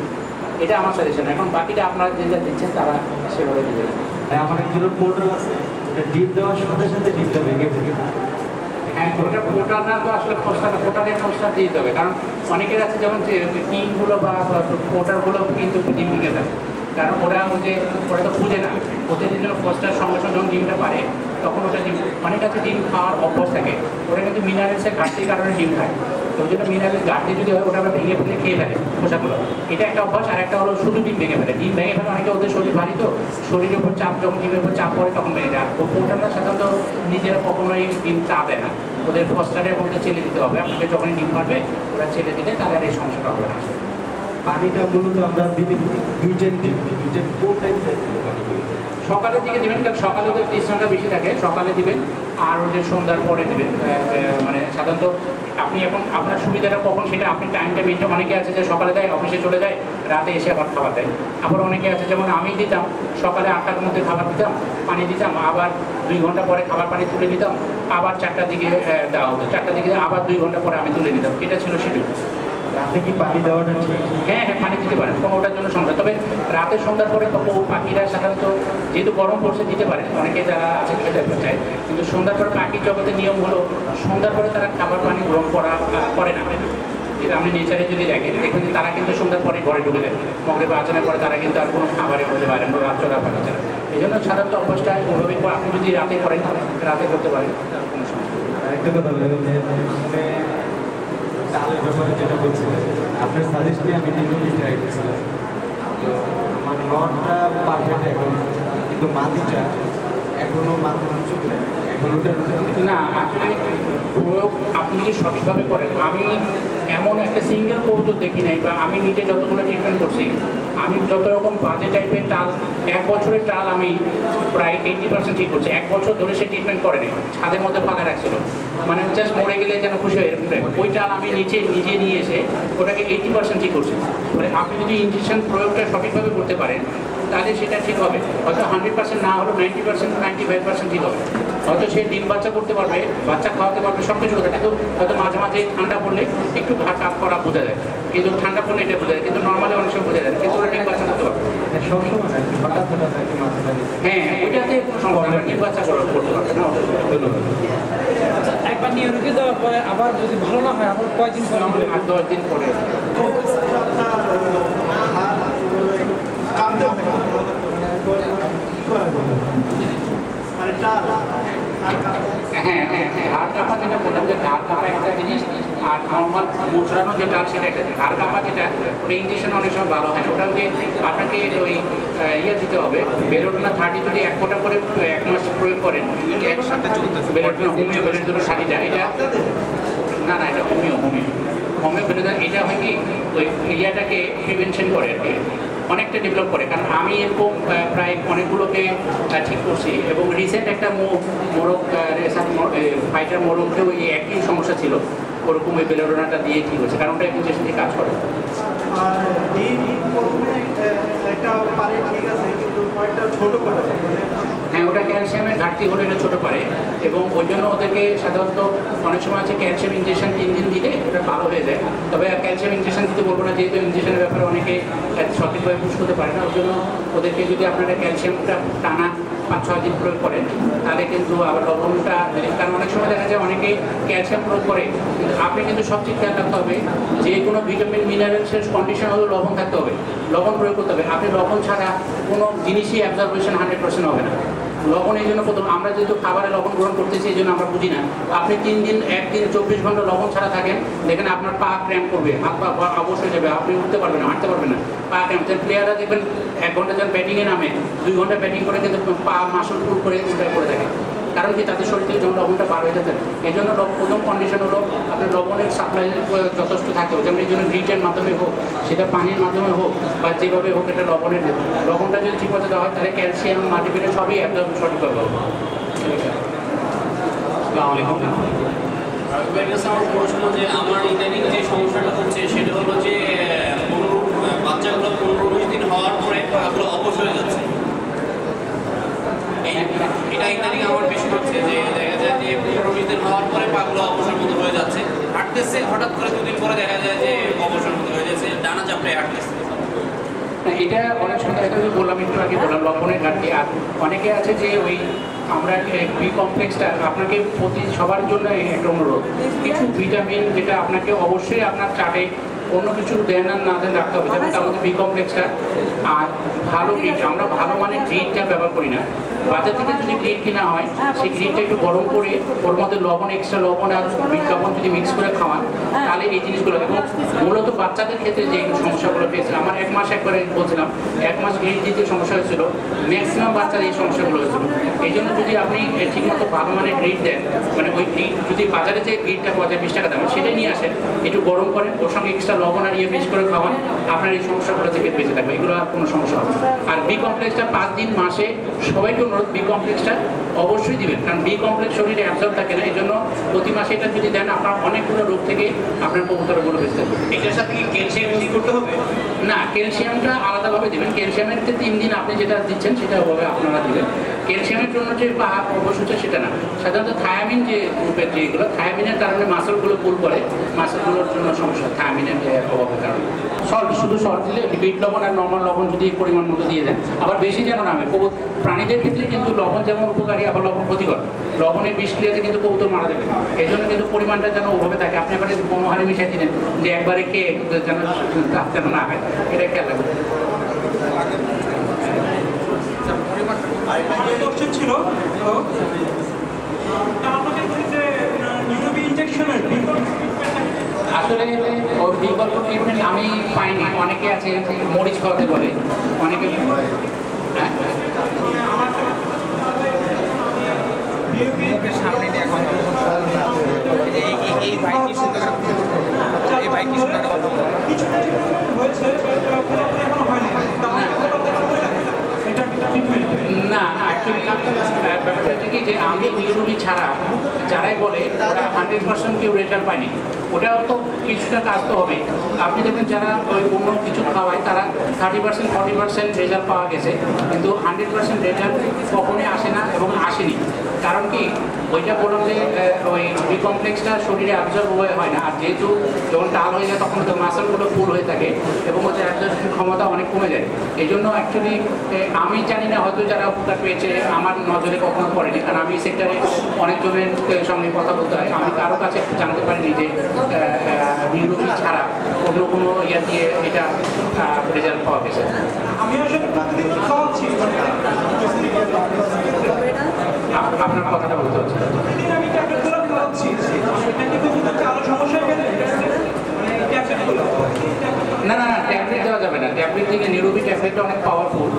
এটা আমার সাজেশন। এখন বাকিটা আপনারা যেটা দিচ্ছেন তারা সেভাবে দিতে দেবেন। আমার একজন পোর্টাল আছে, ডিপ দেওয়ার সাথে সাথে ডিপটা ভেঙে ভেঙে হ্যাঁ, ওটা পোর্টাল না তো আসলে পোর্টালের খোঁজটা দিয়ে দিতে হবে, কারণ অনেকের আছে যেমন টিমগুলো বা পোর্টালগুলো কিন্তু ডিম ভেঙে দেয়, কারণ ওরা তো খুঁজে না, ওদের জন্য ফোস্টার সঙ্গে সঙ্গে যখন ডিমটা পারে তখন ওটা ডিম, অনেক আছে ডিম খাওয়ার অভ্যাস থাকে, ওরা কিন্তু মিনারেলসের ঘাটতির কারণে ডিম খায়। তো ওই জন্য মিনারেল ঘাটতি যদি হয় ওটা আমরা ভেঙে খেয়ে ফেলে খোসাগুলো, এটা একটা অভ্যাস। আর একটা হলো শুধু ডিম ভেঙে ফেলে, ডিম ভেঙে ফেলে অনেকে ওদের শরীর ভারী, তো শরীরের উপর চাপ, যখন ডিমের উপর চাপ পড়ে তখন ভেঙে যায়। আর পোর্টালরা সাধারণত নিজেরা কখনোই ডিম চাপ দেয় না, ওদের ফোস্টারের মধ্যে চেলে দিতে হবে। আপনাকে যখনই ডিম পারবে ওরা চেলে দিলে তাহলে আর এই সমস্যাটা হবে না। পানিটা মূলত আমরা দিনে 2 টাইম দিই, 2 টাইম 4 টাইম সকালের দিকে দিবেন, কারণ সকালে ওদের টেস্টটা বেশি থাকে, সকালে দিবেন। আর ওদের সন্ধ্যার পরে দিবেন। মানে সাধারণত আপনি এখন আপনার সুবিধাটা কখন সেটা আপনি টাইমটা মেনটেন, অনেকে আছে যে সকালে দেয় অফিসে চলে যায়, রাতে এসে আবার খাবার দেয়। আবার অনেকে আছে যেমন আমি দিতাম, সকালে 8টার মধ্যে খাবার দিতাম, পানি দিতাম, আবার 2 ঘন্টা পরে খাবার পানি তুলে নিতাম, আবার 4টার দিকে দেওয়া হতো, 4টার দিকে আবার 2 ঘন্টা পরে আমি তুলে নিতাম। এটা ছিল শিডিউল। রাতে কি পানি দেওয়াটা ঠিক? হ্যাঁ, পানি দিতে পারেন, কোনো ওটার জন্য সমস্যা। তবে রাতে সন্ধ্যার পরে পাখিরা সাধারণত যেহেতু গরম পড়ছে দিতে পারে, অনেকে যারা আছে খেতে চায়, কিন্তু সন্ধ্যার পরে পাখির জগতের নিয়ম হলো সন্ধ্যার পরে তারা খাবার পানি গ্রহণ করে না। যেটা আপনি নেচারে যদি দেখেন যে তারা কিন্তু সন্ধ্যার পরে ঘরে ঢুকে যায়, মগরিব আজানের পরে তারা কিন্তু আর কোনো খাবারের মধ্যে পারেন না, রাত চলা পানি ছাড়া। এই জন্য সাধারণত অভ্যাসটা ওইভাবে আপনি যদি রাতে করেন রাতে করতে পারেন, কোনো সমস্যা। আরেকটা কথা বলবেন যে চালের ব্যাপারে যেটা বলছিলেন, আপনার সাজেশনে আমি ডিমটি ট্রাই করছিলাম, তো আমার নটটা পারফেক্ট এখন, কিন্তু মাটিটা এখনও মাথা চলে, এখন ওটা না, আসলে প্রয়োগ আপনি যদি সঠিকভাবে করেন, আমি এমন একটা সিঙ্গেল কবুতর দেখি নাই, বা আমি নিজে যতগুলো ট্রিটমেন্ট করছি আমি যত রকম বাজে টাইপের টাল, 1 বছরের টাল আমি প্রায় 80% ঠিক করছি। 1 বছর ধরে সে ট্রিটমেন্ট করেনি, ছাদের মধ্যে ফাঁকা রাখছিল, মানে জাস্ট মরে গেলে যেন খুশি হয়ে এরকম। ওই টাল আমি নিজে নিয়ে এসে ওটাকে 80% ঠিক করছি। মানে আপনি যদি ইঞ্জেকশন প্রয়োগটা সঠিকভাবে করতে পারেন তাহলে সেটা ঠিক হবে। হয়তো 100% না হলেও 90% 95% ঠিক হবে। হয়তো সে ডিম বাচ্চা করতে পারবে, বাচ্চা খাওয়াতে পারবে, সব কিছু করতে, কিন্তু হয়তো মাঝে মাঝে ঠান্ডা পড়লে একটু ঘা কাপ করা বোঝা যায়, কিন্তু ঠান্ডা পড়লে এটা বোঝা যায়, কিন্তু নর্মালি অনেক সময় বোঝা যায়, কিন্তু ওরা ডিম বাচ্চা করতে পারবে। হ্যাঁ, ওইটাতে কোনো সম্ভব না, ডিম বাচ্চা করতে পারবে না। একবার নিয়ে রুখে দেওয়ার পরে আবার যদি ভালো না হয় আবার কয়দিন পরে 8-10 দিন পরে। হ্যাঁ, হাড় কাঁপা যেটা বললাম, যে হাড় কাঁপা একটা জিনিস, আর নর্মাল মুচড়ানো যেটা সেটা একটা জিনিস। হাড় কাঁপা যেটা, ওটা ইঞ্জেকশন অনেক সময় ভালো হয় না, ওটা যে আপনাকে ওই দিতে হবে বেলোডোনা 30 যদি 1 ফোঁটা করে 1 মাস প্রয়োগ করেন, বেলোডোনা হোমিও বেলোডোনা 60টা, এটা না এটা হোমিও বেলোডোনা, এটা হয় কি ওই এরিয়াটাকে প্রিভেনশন করে আর কি, অনেকটা ডেভেলপ করে। কারণ আমি এরকম প্রায় অনেকগুলোকে ঠিক করছি, এবং রিসেন্ট একটা মোরগ ফাইটার মোরগকেও এই একই সমস্যা ছিল, ওরকম ওই বেলোডোনাটা দিয়ে ঠিক হচ্ছে, কারণ ওটা ইঞ্জেকশন দিয়ে কাজ করে। হ্যাঁ, ওটা ক্যালসিয়ামের ঘাটতি হলে এটা ছোটো পারে, এবং ওই জন্য ওদেরকে সাধারণত অনেক সময় আছে ক্যালসিয়াম ইঞ্জেকশন 3 দিন দিলে ওটা ভালো হয়ে যায়। তবে ক্যালসিয়াম ইঞ্জেকশন দিতে বলবো না, যেহেতু ইঞ্জেকশনের ব্যাপারে অনেকে সঠিকভাবে বুঝ করতে পারে না, ওই জন্য ওদেরকে যদি আপনারা ক্যালসিয়ামটা টানা 5-6 দিন প্রয়োগ করেন তাহলে কিন্তু আবার লবণটা, কারণ অনেক সময় দেখা যায় অনেকেই ক্যালসিয়াম প্রয়োগ করে, কিন্তু আপনি কিন্তু সবচেয়ে খেয়াল রাখতে হবে যে কোনো ভিটামিন মিনারেলসের কন্ডিশন হলেও লবণ থাকতে হবে, লবণ প্রয়োগ করতে হবে। আপনি লবণ ছাড়া কোনো জিনিসই অ্যাবজর্বেশন 100% হবে না। লবণ এই জন্য প্রথম, আমরা যেহেতু খাবারে লবণ গ্রহণ করতেছি এই জন্য আমরা বুঝি না। আপনি 3 দিন 1 দিন 24 ঘন্টা লবণ ছাড়া থাকেন, দেখেন আপনার পা ক্র্যাম্প করবে, হাত পা অবশ্যই যাবে, আপনি উঠতে পারবেন না, হাঁটতে পারবেন না, পা ক্র্যাম্প। প্লেয়াররা দেখবেন 1 ঘন্টা যখন ব্যাটিংয়ে নামে, 2 ঘন্টা ব্যাটিং করে কিন্তু পা মাসল পুল করে করে থাকে, কারণ কি তাদের শরীর থেকে যখন লবণটা পার হয়ে যেতেন। এই জন্য প্রথম কন্ডিশন হলো আপনার লবণের সাপ্লাই যথেষ্ট থাকে, যেমন এই জন্য গ্রিটের মাধ্যমে হোক, সেটা পানির মাধ্যমে হোক, বা যেভাবে হোক, এটা লবণের লবণটা যদি ঠিক মতো দেওয়া হয় তাহলে ক্যালসিয়াম মাল্টিভিটামিন সবই একদম সঠিকভাবে হবে। আমার প্রশ্ন যে আমার ইদানিং যে সমস্যাটা হচ্ছে সেটা হলো যে বাচ্চাগুলো 15-20 দিন হওয়ার পরে পাগুলো অবশ হয়ে যাচ্ছে। এটা ইদানিং আমার বেশি হচ্ছে যে দেখা যায় যে 15-20 দিন হওয়ার পরে পাগুলো অবসর মতো হয়ে যাচ্ছে, হাঁটতেছে হঠাৎ করে 2 দিন পরে দেখা যায় যে অবসর মতো হয়ে যাচ্ছে, ডানা চাপড়ে হাঁটতেছে। এটা অনেক সময় এটা বললাম, একটু আগে বললাম লবণের ঘাটতি। আর অনেকে আছে যে ওই আমরা বি কমপ্লেক্সটা আপনাকে সবার জন্য একটা অনুরোধ, কিছু ভিটামিন যেটা আপনাকে অবশ্যই আপনার চাটে অন্য কিছু দেন আর না দেন রাখতে হবে, যেমন তার মধ্যে বি কমপ্লেক্সটা। আর ভালো গ্রিড, আমরা ভালো মানের গ্রিডটা ব্যবহার করি না, বাজার থেকে যদি গ্রিড কিনা হয় সেই গ্রিডটা একটু গরম করে ওর মধ্যে লবণ, এক্সট্রা লবণ আর বিট লবণ যদি মিক্স করে খাওয়ান তাহলে এই জিনিসগুলো। এবং মূলত বাচ্চাদের ক্ষেত্রে যে সমস্যাগুলো পেয়েছিল, আমার 1 মাস একবারে বলছিলাম 1 মাস গ্রিড দিতে সমস্যা হয়েছিল, ম্যাক্সিমাম বাচ্চার এই সমস্যাগুলো হয়েছিল। এই জন্য যদি আপনি ঠিকমতো ভালো মানের গ্রিড দেন, মানে ওই গ্রিড যদি বাজারে যে গ্রিডটা পাওয়া যায় 20 টাকা দামে, সেটা নিয়ে আসেন, একটু গরম করেন, ওর সঙ্গে এক্সট্রা লবণ আর মিক্স করে খাওয়ান, আপনার এই সমস্যাগুলো থেকে বেঁচে থাকবে, এগুলো আর কোনো সমস্যা হবে। আর বি কমপ্লেক্সটা 5 দিন মাসে সবাইকে অনুরোধ বি কমপ্লেক্সটা অবশ্যই দিবেন, কারণ বি কমপ্লেক্স শরীরে অ্যাবজর্ব থাকে না, এই জন্য প্রতি মাসে এটা যদি দেন আপনার অনেকগুলো রোগ থেকে আপনার কবুতরগুলো বেঁচে থাকবে। এটার সাথে কি ক্যালসিয়াম ইউজ করতে হবে? না, ক্যালসিয়ামটা আলাদাভাবে দেবেন, ক্যালসিয়ামের 3 দিন আপনি যেটা দিচ্ছেন সেটা ওভাবে আপনারা দেবেন। ক্যালসিয়ামের জন্য যে অবশ্যই সেটা না, সাধারণত থায়ামিন যে গ্রুপের যেগুলো, থায়ামিনের কারণে মাসলগুলো পুল করে, মাসলগুলোর জন্য সমস্যা থায়ামিনের অভাবের কারণে। সল্ট, শুধু সল্ট দিলে, বিট লবণ আর নর্মাল লবণ যদি পরিমাণ মতো দিয়ে দেন, আবার বেশি যেন নামে। প্রাণীদের ক্ষেত্রে কিন্তু লবণ যেমন উপকারী আবার লবণ ক্ষতিকর, লবণের বিষক্রিয়াতে কিন্তু কবুতর মারা যাবে, এই জন্য কিন্তু পরিমাণটা যেন ওভাবে থাকে। আপনি এবারে মনোহারে মিশিয়ে দিলেন যে একবারে খেয়ে যেন না হয়, এটা খেয়াল রাখবেন। ছিল আসলে ওর বিকল্প ট্রিটমেন্ট আমি পাইনি, অনেকে আছে মরিচ খাওয়াতে বলে, অনেকে সামনে দিয়ে এখন এই বাইকটি সুন্দর, এই বাইকটি সুন্দর কিছু হয়েছে, এখন হয়নি। না অ্যাকচুয়ালি ব্যাপারটা হচ্ছে কি যে আমি নিউরোবি ছাড়া যারাই বলে ওরা 100% কেউ রেজাল্ট পায়নি, ওটাও তো কিছুটা কাজ তো হবে। আপনি দেখবেন যারা ওই অন্য কিছু খাওয়ায় তারা 30% 40% রেজাল্ট পাওয়া গেছে, কিন্তু 100% রেজাল্ট কখনোই আসে না এবং আসেনি। কারণ কি ওইটা বললাম যে ওই বি কমপ্লেক্সটা শরীরে অ্যাবজর্ব হয় না, আর যেহেতু যখন ডাল হয়ে যায় তখন তো মাসেলগুলো ফুল হয়ে থাকে এবং হচ্ছে অ্যাবজর্পশন ক্ষমতা অনেক কমে যায়। এই জন্য অ্যাকচুয়ালি আমি জানি না হয়তো যারা উপকার পেয়েছে আমার নজরে কখনো পড়েনি, কারণ আমি সেক্টরে অনেকজনের সঙ্গে কথা বলতে হয়, আমি কারো কাছে জানতে পারিনি যে নিউরোবি ছাড়া অন্য কোনো ইয়া দিয়ে এটা রেজাল্ট পাওয়া গেছে। আমি আসলে প্রতিদিন খাওয়াচ্ছি, আপনার কথাটা বলতে হচ্ছে প্রতিদিন আমি ট্যাবলেটগুলো খাওয়াচ্ছি, এটা কি কোনো আরো সমস্যা গেলে ট্যাবলেটগুলো না না না ট্যাবলেট দেওয়া যাবে না, ট্যাবলেট থেকে নিউরোবি ট্যাবলেটটা অনেক পাওয়ারফুল।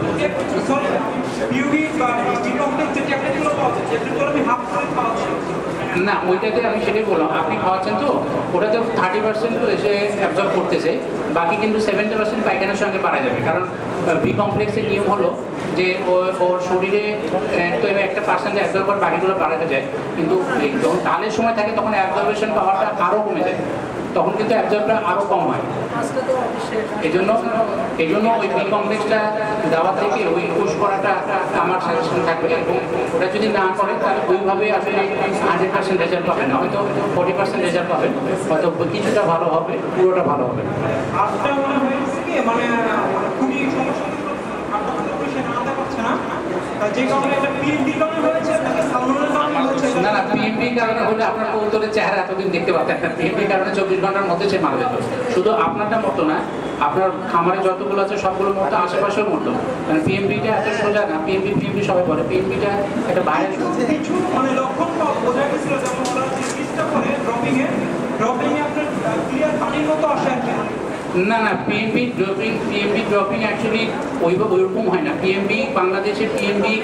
সরি পিউবি বা ডিকমপ্লেক্স যে ট্যাবলেটগুলো পাওয়া যায় ট্যাবলেটগুলো আমি হাফ করে খাওয়াচ্ছি না ওইটাতে আমি সেটাই বললাম, আপনি খাওয়াচ্ছেন তো ওটাতে 30% তো এসে অ্যাবজর্ব করতেছে, বাকি কিন্তু 70% পায়খানার সঙ্গে পারা যাবে। কারণ বি কমপ্লেক্সের নিয়ম হলো যে ওর শরীরে তো এবার একটা পার্সেন্ট অ্যাবজর্ব করে বাকিগুলো বাড়াতে যায়, কিন্তু যখন ডালের সময় থাকে তখন অ্যাবজর্বেশন পাওয়ারটা আরও কমে যায়, তখন কিন্তু অ্যাবজর্বটা আরও কম হয়। এই জন্য ওই বি কমপ্লেক্সটা দেওয়া থেকে ওই কোর্স করাটা আমার সাজেশন থাকবে, এবং ওটা যদি না করে তাহলে ওইভাবে আসলে 100% রেজাল্ট পাবেন না, হয়তো 40% রেজাল্ট পাবেন, হয়তো কিছুটা ভালো হবে, পুরোটা ভালো হবে না। আজটা মনে হয়েছে কি মানে খুবই সমস্যা সে নাতে পারছে না, যে কারণে একটা পিএমডি কারণে হয়েছে নাকি সালমনের কারণে হয়েছে? না না পিএমপি কারণে হলে আপনার কবুতরের চেহারা এতদিন দেখতে পাচ্ছেন না, পিএমপি কারণে 24 ঘন্টার মধ্যে সে মারা যেত। শুধু আপনারটা মতো না, আপনার খামারে যতগুলো আছে সবগুলোর মতো আশেপাশেও মতো, মানে পিএমপিটা এত সোজা না, পিএমপি সবাই বলে পিএমপিটা একটা বাইরে কিছু মানে লক্ষণ বোঝা গেছিল, যেমন ওরা যে পিসটা করে ড্রপিং এ আপনার ক্লিয়ার পানির মতো আসে আর কি। না না পিএমবি ড্রপিং অ্যাকচুয়ালি ওইরকম হয় না। পিএমবি বাংলাদেশের পিএমবি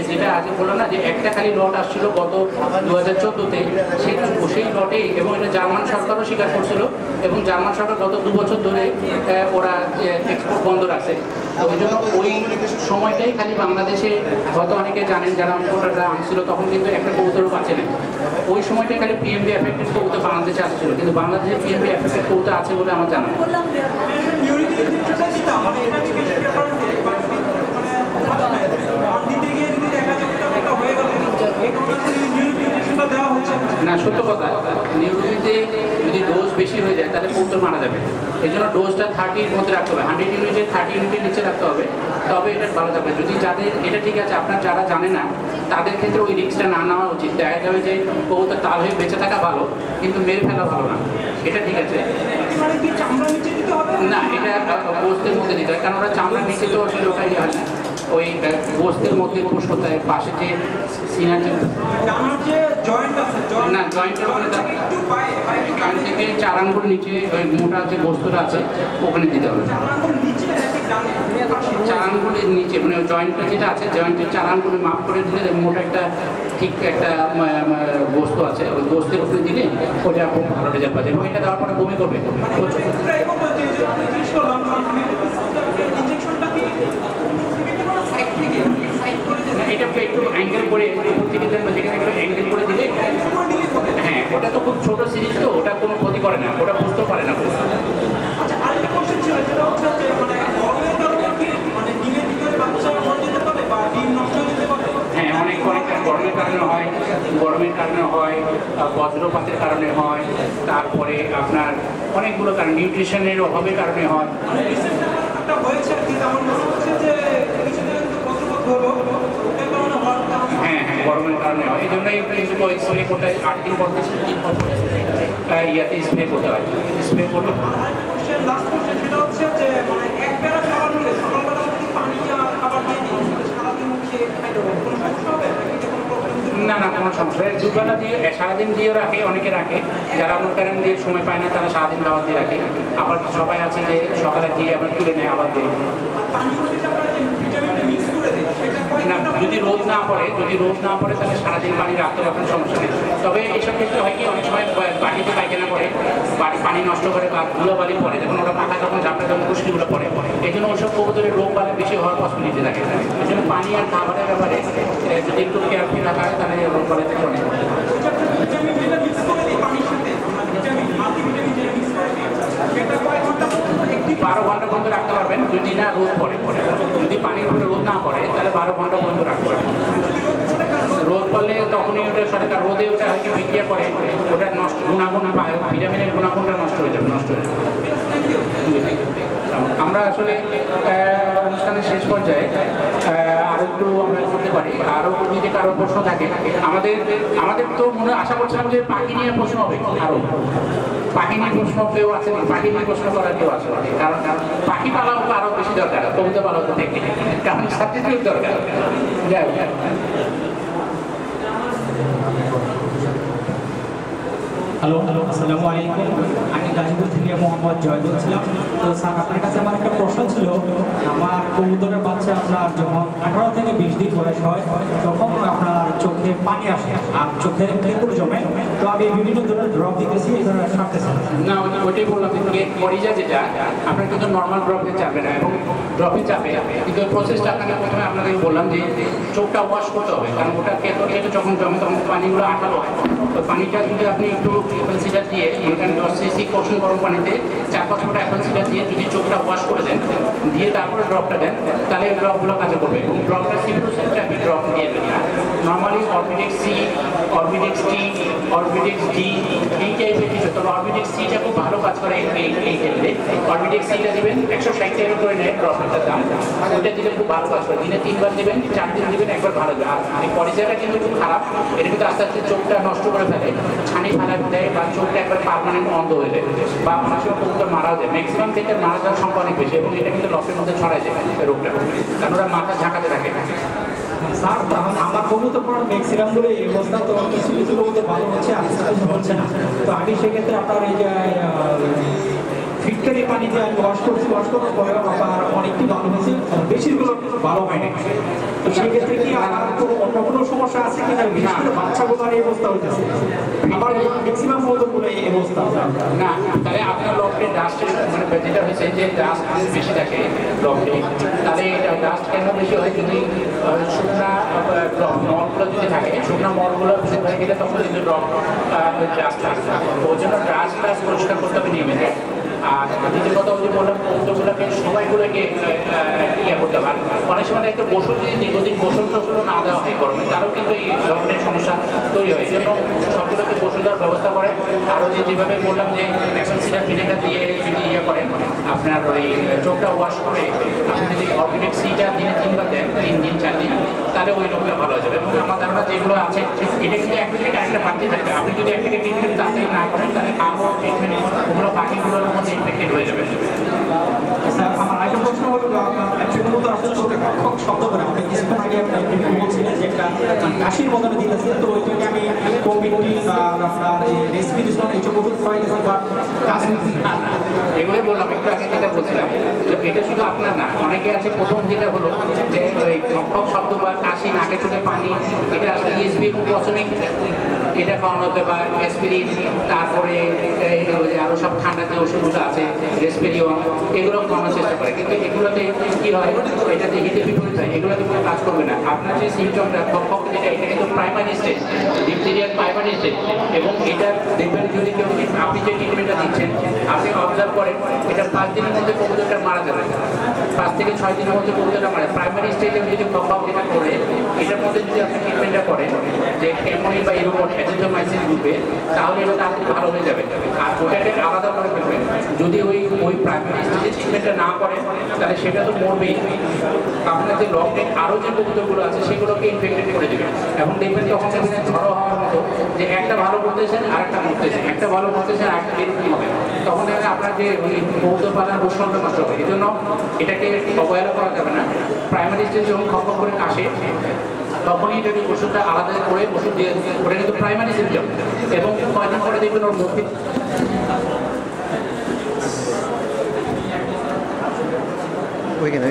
যেটা আগে বললো না যে একটা খালি লট আসছিল গত 2014-তে, সেই লটে, এবং এটা জার্মান সরকারও স্বীকার করছিল, এবং জার্মান সরকার গত 2 বছর ধরে ওরা এক্সপোর্ট বন্ধ রাখছে। তো ওই জন্য ওই সময়টাই খালি বাংলাদেশে, হয়তো অনেকে জানেন যারা ইম্পোর্টাররা আনছিল তখন কিন্তু একটা কবুতরও পাচ্ছে না, ওই সময়টাই খালি পিএমবি এফেক্টেড কবুতর বাংলাদেশে আসছিল, কিন্তু বাংলাদেশে পিএমবি এফেক্টেড কবুতর আছে বলে আমার জানা। না সত্য কথা, নিউরোবিতে যদি ডোজ বেশি হয়ে যায় তাহলে কবুতর মারা যাবে। এই জন্য ডোজটা 30-র মধ্যে রাখতে হবে, 100 ইউনিটের 30 ইউনিটের নিচে রাখতে হবে, তবে এটা ভালো থাকবে। যদি যাদের এটা ঠিক আছে, আপনার যারা জানে না তাদের ক্ষেত্রে ওই রিস্কটা না নেওয়া উচিত। দেখা যাবে যে কবুতর তাল হয়ে বেঁচে থাকা ভালো, কিন্তু মেরে ফেলা ভালো না, এটা ঠিক আছে না, এটা গোস্তের মধ্যে দিতে হয়, কারণ ওরা চামড়ার নিচে তো আসলে ওটা ইয়ে হয় না, ওই গোস্তের মধ্যে পোষ করতে হয়, পাশে যে সিনার যে না জয়েন্টের ওখানে কান থেকে 4 আঙ্গুল নিচে ওই মোটা যে গোস্তটা আছে ওখানে দিতে হবে। 4 আঙ্গুলের নিচে মানে জয়েন্টটা যেটা আছে, জয়েন্টের 4 আঙ্গুলে মাপ করে দিলে মোটা একটা ঠিক একটা গোস্ত আছে, ওই গোস্তের উপরে দিলে ওটা খুব ভালো রেজাল্ট পাচ্ছে, এবং এটা দেওয়ার পরে বমি করবে। এটা একটু অ্যাঙ্গেল করে উপর থেকে যেখানে অ্যাঙ্গেল করে দিলে, হ্যাঁ ওটা তো খুব ছোট সিরিজ, তো ওটা কোনো ক্ষতি করে না, ওটা বুঝতেও পারে না। হ্যাঁ অনেক গরমের কারণে হয়, বজ্রপাতের কারণে হয়, তারপরে আপনার অনেকগুলো কারণ, নিউট্রিশনের অভাবের কারণে হয়। হ্যাঁ হ্যাঁ গরমের কারণে হয়, এই জন্যই কিন্তু স্প্রে করতে হয় 8 দিন পর 3 দিন পর ইয়াতে স্প্রে করতে হয়, স্প্রে করলে না না কোনো সমস্যা। দুবেলা দিয়ে সারাদিন দিয়েও রাখে, অনেকে রাখে, যারা মনে করেন দিয়ে সময় পায় না তারা সারাদিন খাবার দিয়ে রাখে, আবার সবাই আছে যে সকালে দিয়ে আবার তুলে নেয় আবার দিয়ে। না, যদি রোদ না পড়ে তাহলে সারাদিন পানি রাখতে পারবেন, সমস্যা নেই। তবে এইসব ক্ষেত্রে হয় কি, অনেক সময় বাটিতে পায়খানা করে পানি নষ্ট করে বা ধুলোবালি পড়ে, যখন ওটা পাখা যখন ঝাপটা যখন পুষ্টিগুলো পড়ে, এই জন্য ওইসব কবুতরের রোগ বালি বেশি হওয়ার পসিবিলিটি থাকে। এই জন্য পানি আর খাবারের ব্যাপারে যদি একটু কেয়ারফুল রাখা হয় তাহলে রোগ বালি থেকে অনেক 12 ঘন্টা পর্যন্ত রাখতে পারবেন, যদি না রোদ পড়ে। যদি পানির উপরে রোদ না পড়ে তাহলে 12 ঘন্টা পর্যন্ত রাখতে পারবেন। রোদ পড়লে তখনই ওটা সরকার রোদে ওটা হয়তো বিক্রিয়া করে, ওটা নষ্ট গুণাগুণ পায়, ভিটামিনের গুণাগুণটা নষ্ট হয়ে যাবে। আমরা আসলে অনুষ্ঠানের শেষ পর্যায়ে আরো একটু আমরা করতে পারি, আরো যদি কারো প্রশ্ন থাকে। আমাদের তো মনে আশা করছিলাম যে পাখি নিয়ে প্রশ্ন হবে, আরো পাখি নিয়ে প্রশ্ন কেউ আছে, পাখি নিয়ে প্রশ্ন করার কেউ আছে, কারণ পাখি পালাও তো আরো বেশি দরকার, কবিতা পালাও তো টেকনিক, কারণ সাবজেক্টিভ দরকার। যাই হোক, হ্যালো, আসসালামু আলাইকুম। আমি গাজীপুর থেকে মোহাম্মদ জয় বলছিলাম। তো স্যার, আপনার কাছে আমার একটা প্রশ্ন ছিল। আমার কবুতরের বাচ্চা আপনার যখন 18 থেকে 20 দিন বয়স হয়, তখন আপনার চোখে পানি আসে আর চোখে ঠেকুর জমে। তো আমি বিভিন্ন ধরনের ড্রপ দিতেছি, এটা সারতেছি না। ওইটাই বললাম, পরিজা যেটা আপনার কিন্তু নর্মাল ড্রপে চাপবে না, এবং ড্রপে চাপে কিন্তু প্রসেসটা আপনাকে প্রথমে আপনাদেরকে বললাম যে চোখটা ওয়াশ করতে হবে, কারণ ওটা কেটে যখন জমে তখন পানিগুলো আঠালো হয়। তো পানিটা যদি আপনি একটু অ্যাপেল সিডার দিয়ে, এখানে 10 সিসি কষুন গরম পানিতে 4-5 ফোঁটা অ্যাপেল সিডার দিয়ে যদি চোখটা ওয়াশ করে দেন, দিয়ে তারপরে ড্রপটা দেন, তাহলে ড্রপগুলো কাজে করবে। এবং ড্রপটা সিপ্রোসেপ্টে আপনি ড্রপ দিয়ে দেবেন না, নর্মালি অরবিডেক্স সি, অরবিডেক্স টি, অরবিডেক্স ডি, এই টাইপের কিছু। তবে অরবিডেক্স সিটা খুব ভালো কাজ করে এই ক্ষেত্রে। অরবিডেক্স সিটা দেবেন 160 টাকা করে নেয় ড্রপটার দাম, ওইটা দিলে খুব ভালো কাজ করে। দিনে 3 বার দেবেন, 4 দিন দেবেন, একবার ভালো হবে। আর এই পরিচয়টা কিন্তু খুব খারাপ, এটা কিন্তু আস্তে আস্তে চোখটা নষ্ট করে ফেলে, ছানি ফেলা দেয়, বা চোখটা একবার পার্মানেন্ট বন্ধ হয়ে যায়, বা অনেক সময় কবুতর মারাও যায়। ম্যাক্সিমাম ক্ষেত্রে মারা যাওয়ার সংখ্যা অনেক বেশি, এবং এটা কিন্তু লফের মধ্যে ছড়ায় যায় রোগটা, কারণ ওরা মাথা ঝাঁকাতে থাকে। স্যার, আমার কবুতর পড়ার ম্যাক্সিমামগুলো এই অবস্থা, তো কিছু কিছু কবুতর ভালো হচ্ছে আর কিছু হচ্ছে না। তো আমি সেক্ষেত্রে আপনার এই যে ফিটকারি পানি দিয়ে আমি ওয়াশ করার পরে আবার অনেকটি ভালো হয়েছে, বেশিরগুলো ভালো হয়নি। তো সেক্ষেত্রে কি আমার অন্য কোনো সমস্যা আছে কিনা? বিশেষ করে বাচ্চাগুলো এই অবস্থা হইতেছে, আমার ম্যাক্সিমাম কবুতরগুলো এই অবস্থা। না, তাহলে আপনার লফটে ডাস্টের মানে যেটা হয়েছে যে ডাস্ট বেশি থাকে লফটে, তাহলে এটা ডাস্ট কেন বেশি হয়? যদি শুকনা মলগুলো যদি থাকে, শুকনা মলগুলো হয়ে গেলে তখন কিন্তু ডাস্ট থাকে, ওই জন্য ডাস্ট পরিষ্কার করতে হবে নিয়মিত। আর দ্বিতীয় কথা যদি বললাম, কবুতরগুলোকে সবাইগুলোকে ইয়ে করতে পারে। অনেক সময় একটা গোসল যদি দীর্ঘদিন গোসল না দেওয়া হয় গরমে, তারও কিন্তু এই ধরনের সমস্যা তৈরি হয়। এই জন্য সবগুলোকে গোসল দেওয়ার ব্যবস্থা করে। আরও যেভাবে বললাম যে অ্যাপেল সিডার ভিনেগার দিয়ে যদি ইয়ে করেন, আপনার ওই চোখটা ওয়াশ করে আপনি যদি অরবিডেক্স সিটা দিনে 3 বার দেন, 3 দিন 4 দিন, তাহলে ওই রোগটা ভালো হয়ে যাবে। এবং আমার ধারণা যেগুলো আছে এটা কিন্তু এক থেকে আরেকটা বাড়তে থাকবে। আপনি যদি এক থেকে ট্রিটমেন্ট তাড়াতাড়ি না করেন, তাহলে আরও ট্রিটমেন্ট ওগুলো বাকিগুলোর মধ্যে ইনফেক্টেড হয়ে যাবে। স্যার, আমার আরেকটা প্রশ্ন হলো, আসলে চোখে কক্ষক শব্দ করে আপনি কিছুক্ষণ আগে বলছিলেন যে একটা কাশির বদলে দিতেছে, তো ওই জন্য আমি কোভিড বা আপনার রেসপিরেশন এইসব ওষুধ খাওয়াই গেছি, বা কাশি এগুলোই বললাম একটু আগে, যেটা বলছিলাম যে এটা শুধু আপনার না, অনেকে আছে প্রথম যেটা হলো যে ওই খক শব্দ বা কাশি, নাকে চোখে পানি, এটা আসলে ইএসবি উপবচনিক, এটা খাওয়ানো হতে পারে অ্যাসপিরিন, তারপরে আরও সব ঠান্ডা যে ওষুধগুলো আছে রেসপিরিয়ন, এগুলো খাওয়ানোর চেষ্টা করে। কিন্তু এগুলোতে কী হয়, এটাতে হিতে বিপরীত হয়, এগুলোতে কোনো কাজ করবে না। আপনার যে সিমটমটা খক যেটা, এটা কিন্তু প্রাইমারি স্টেজ, ডিপথেরিয়ার প্রাইমারি স্টেজ। এবং এটা দেখবেন যদি কেউ আপনি যে ট্রিটমেন্টটা দিচ্ছেন, আপনি অবজার্ভ করেন, এটা 5 দিনের মধ্যে কবুতরটা মারা যাবে, 5 থেকে 6 দিনের মধ্যে কবুতরটা মারা। প্রাইমারি স্টেজে যদি খক যেটা করে, এটার মধ্যে যদি আপনি ট্রিটমেন্টটা করেন যে কেমনি বা এরকম অ্যাজিথ্রোমাইসিন গ্রুপে, তাহলে এটা তাড়াতাড়ি ভালো হয়ে যাবে। আর ওটাকে আলাদা করে ফেলবেন। যদি ওই প্রাইমারি স্টেজে ট্রিটমেন্টটা না করেন, তাহলে সেটা তো মরবেই। আপনার যে লকডাউন আরও যে কবুতরগুলো আছে সেগুলোকে ইনফেক্টেড করে দেবেন। এবং দেখবেন তখন দেখবেন ঝড়ো হওয়ার মতো যে একটা ভালো করতেছেন আর একটা মরতেছে, একটা ভালো করতেছেন আর একটা বিরক্তি হবে, তখন দেখবেন আপনার যে ওই কবুতর পালার রোশনটা নষ্ট হবে। এই জন্য এটাকে অবহেলা করা যাবে না। প্রাইমারি স্টেজ যখন খক করে কাশে, তখনই যদি ওষুধটা আলাদা করে ওষুধ দিয়ে, ওটা কিন্তু প্রাইমারি সিমটম। এবং কয়েকদিন পরে দেখবেন ওর মুক্তি ওইখানে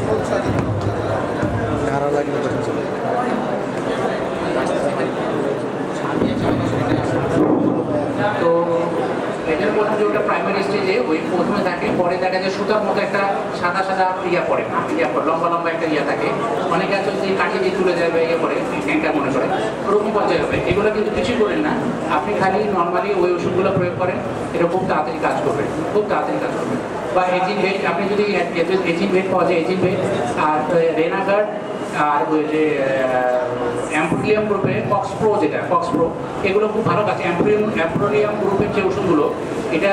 সমস্যা দিতে তো এটার প্রথম যে ওটা প্রাইমারি স্টেজে ওই প্রথমে থাকে, পরে দেখা যায় সুতার মতো একটা সাদা সাদা ইয়া পড়ে, লম্বা লম্বা একটা ইয়া থাকে, অনেকে আছে যে কাঠি দিয়ে তুলে যাবে ইয়ে করে ক্যাঙ্কার মনে করে, ওরকম পর্যায়ে হবে। এগুলো কিন্তু কিছুই করেন না, আপনি খালি নর্মালি ওই ওষুধগুলো প্রয়োগ করেন, এটা খুব তাড়াতাড়ি কাজ করবে, খুব তাড়াতাড়ি কাজ করবে। বা এজিন ভেট, আপনি যদি এজিন ভেট পাওয়া যায়, এজিন ভেট আর রেনাগার্ড আর ওই যে অ্যাম্পোলিয়াম গ্রুপের কক্সপ্রো, যেটা কক্সপ্রো, এগুলো খুব ভালো কাজ। অ্যাম্পোলিয়াম গ্রুপের যে ওষুধগুলো, এটা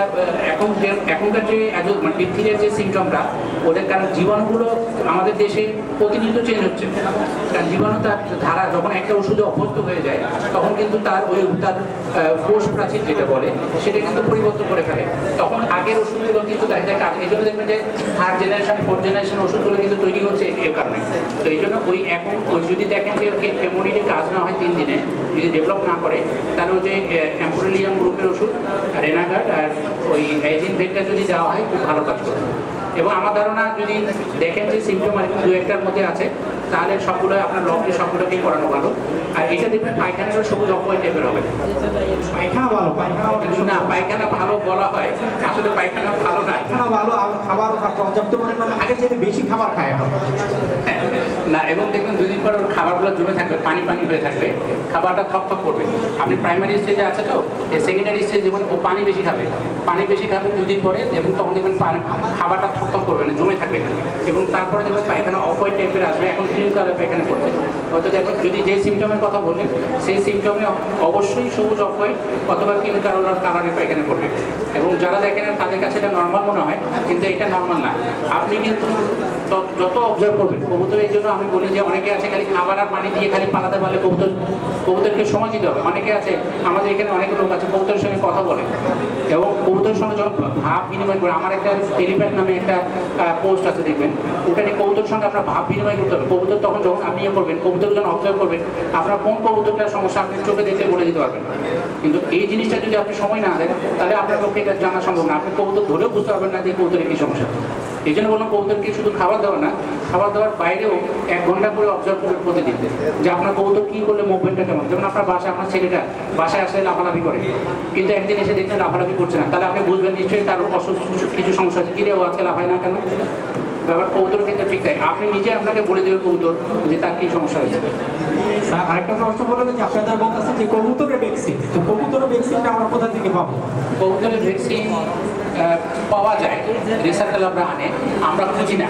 এখনকার যে মানে ডিপথিরিয়ার যে সিমটমটা ওদের, কারণ জীবাণুগুলো আমাদের দেশে প্রতিনিয়ত চেঞ্জ হচ্ছে, কারণ জীবাণু তার ধারা যখন একটা ওষুধে অভ্যস্ত হয়ে যায় তখন কিন্তু তার কোষ প্রাচীর যেটা বলে সেটা কিন্তু পরিবর্তন করে ফেলে। তখন আগের ওষুধগুলো কিন্তু দেখা যায় কাজ, এই জন্য দেখবেন যে থার্ড জেনারেশন ফোর্থ জেনারেশন ওষুধগুলো কিন্তু তৈরি হচ্ছে এর কারণে। তো এই জন্য ওই এখন ওই যদি দেখেন যে হেমোডিনে কাজ না হয় 3 দিনে, যদি ডেভেলপ না করে, তাহলে ওই যে অ্যাম্পোলিয়াম গ্রুপের ওষুধ রেনাগার্ড আর ওই এজিন ভেটটা যদি দেওয়া হয় খুব ভালো কাজ করবে। এবং আমার ধারণা যদি দেখেন যে সিমটম আর 2-1টার মধ্যে আছে, তাহলে সবগুলো আপনার লককে সবগুলোকেই করানো ভালো। আর এটা দেখবেন পায়খানাটা সবুজ অপয় টাইপের হবে। পায়খানা ভালো, না পায়খানা ভালো বলা হয়, আসলে পায়খানা ভালো না, পায়খানা ভালো, খাবার পর্যাপ্ত পরিমাণে আগে যেতে বেশি খাবার খায় এখন না। এবং দেখবেন 2 দিন পর ওর খাবারগুলো জমে থাকবে, পানি পানি হয়ে থাকবে, খাবারটা থকথক করবে। আপনি প্রাইমারি স্টেজে আছে তো, সেকেন্ডারি স্টেজে যেমন ও পানি বেশি খাবে 2 দিন পরে, এবং তখন দেখবেন খাবারটা থকথক করবে না, জমে থাকবে। এবং তারপরে দেখবেন পায়খানা অফ-হোয়াইট টাইপের আসবে, এখন ক্রিম কালার পায়খানা করবে। হয়তো দেখবেন যদি যে সিমটমের কথা বললেন সেই সিমটমে অবশ্যই সবুজ অফ-হোয়াইট অথবা ক্রিম কালারের পায়খানা করবে। এবং যারা দেখেন তাদের কাছে এটা নর্মাল মনে হয়, কিন্তু এটা নর্মাল না। আপনি কিন্তু যত অবজার্ভ করবেন কবুতর, এই জন্য আমি বলি যে অনেকে আছে খালি খাবার আর পানি দিয়ে খালি পালাতে পারলে কবুতরকে সময় দিতে হবে। অনেকে আছে, আমাদের এখানে অনেক লোক আছে কবুতরের সঙ্গে কথা বলে এবং কবুতরের সঙ্গে যখন ভাব বিনিময় করে, আমার একটা টেলিপ্যাথ নামে একটা পোস্ট আছে দেখবেন, ওটা নিয়ে কবুতরের সঙ্গে আপনার ভাব বিনিময় করতে হবে। কবুতর তখন যখন আপনি ইয়ে করবেন, কবুতর যখন অবজার্ভ করবেন, আপনার কোন কবুতরটার সমস্যা আপনি চোখে দেখে বলে দিতে পারবেন। কিন্তু এই জিনিসটা যদি আপনি সময় না দেন, তাহলে আপনার পক্ষে এটা জানা সম্ভব না। আপনি কবুতর ধরেও বুঝতে পারবেন না যে কবুতরের কী সমস্যা। এই জন্য বললাম কবুতরকে শুধু খাবার দেওয়া না, খাবার দেওয়ার বাইরেও 1 ঘন্টা করে অবজার্ভ করবেন প্রতিদিন, যে আপনার কবুতর কী করলে মুভমেন্টটা কেমন। যেমন আপনার বাসায়, আপনার ছেলেটা বাসায় আসলে লাফালাফি করে, কিন্তু একদিন এসে দেখছেন লাফালাফি করছে না, তাহলে আপনি বুঝবেন নিশ্চয়ই তার অসুস্থ কিছু সমস্যা আছে। কিরে ও আজকে লাফায় না কেন? ব্যাপার কবুতর কিন্তু ঠিক তাই, আপনি নিজে আপনাকে বলে দেবেন কবুতর যে তার কী সমস্যা হয়েছে। স্যার আরেকটা প্রশ্ন বলবেন যে আপনাদের বলতেছে যে কবুতরের ভ্যাকসিন, তো কবুতরের ভ্যাকসিনটা আমরা কোথা থেকে পাবো? কবুতরের ভ্যাকসিন পাওয়া যায়, রিসার্চার আমরা আনে, আমরা খুঁজি না,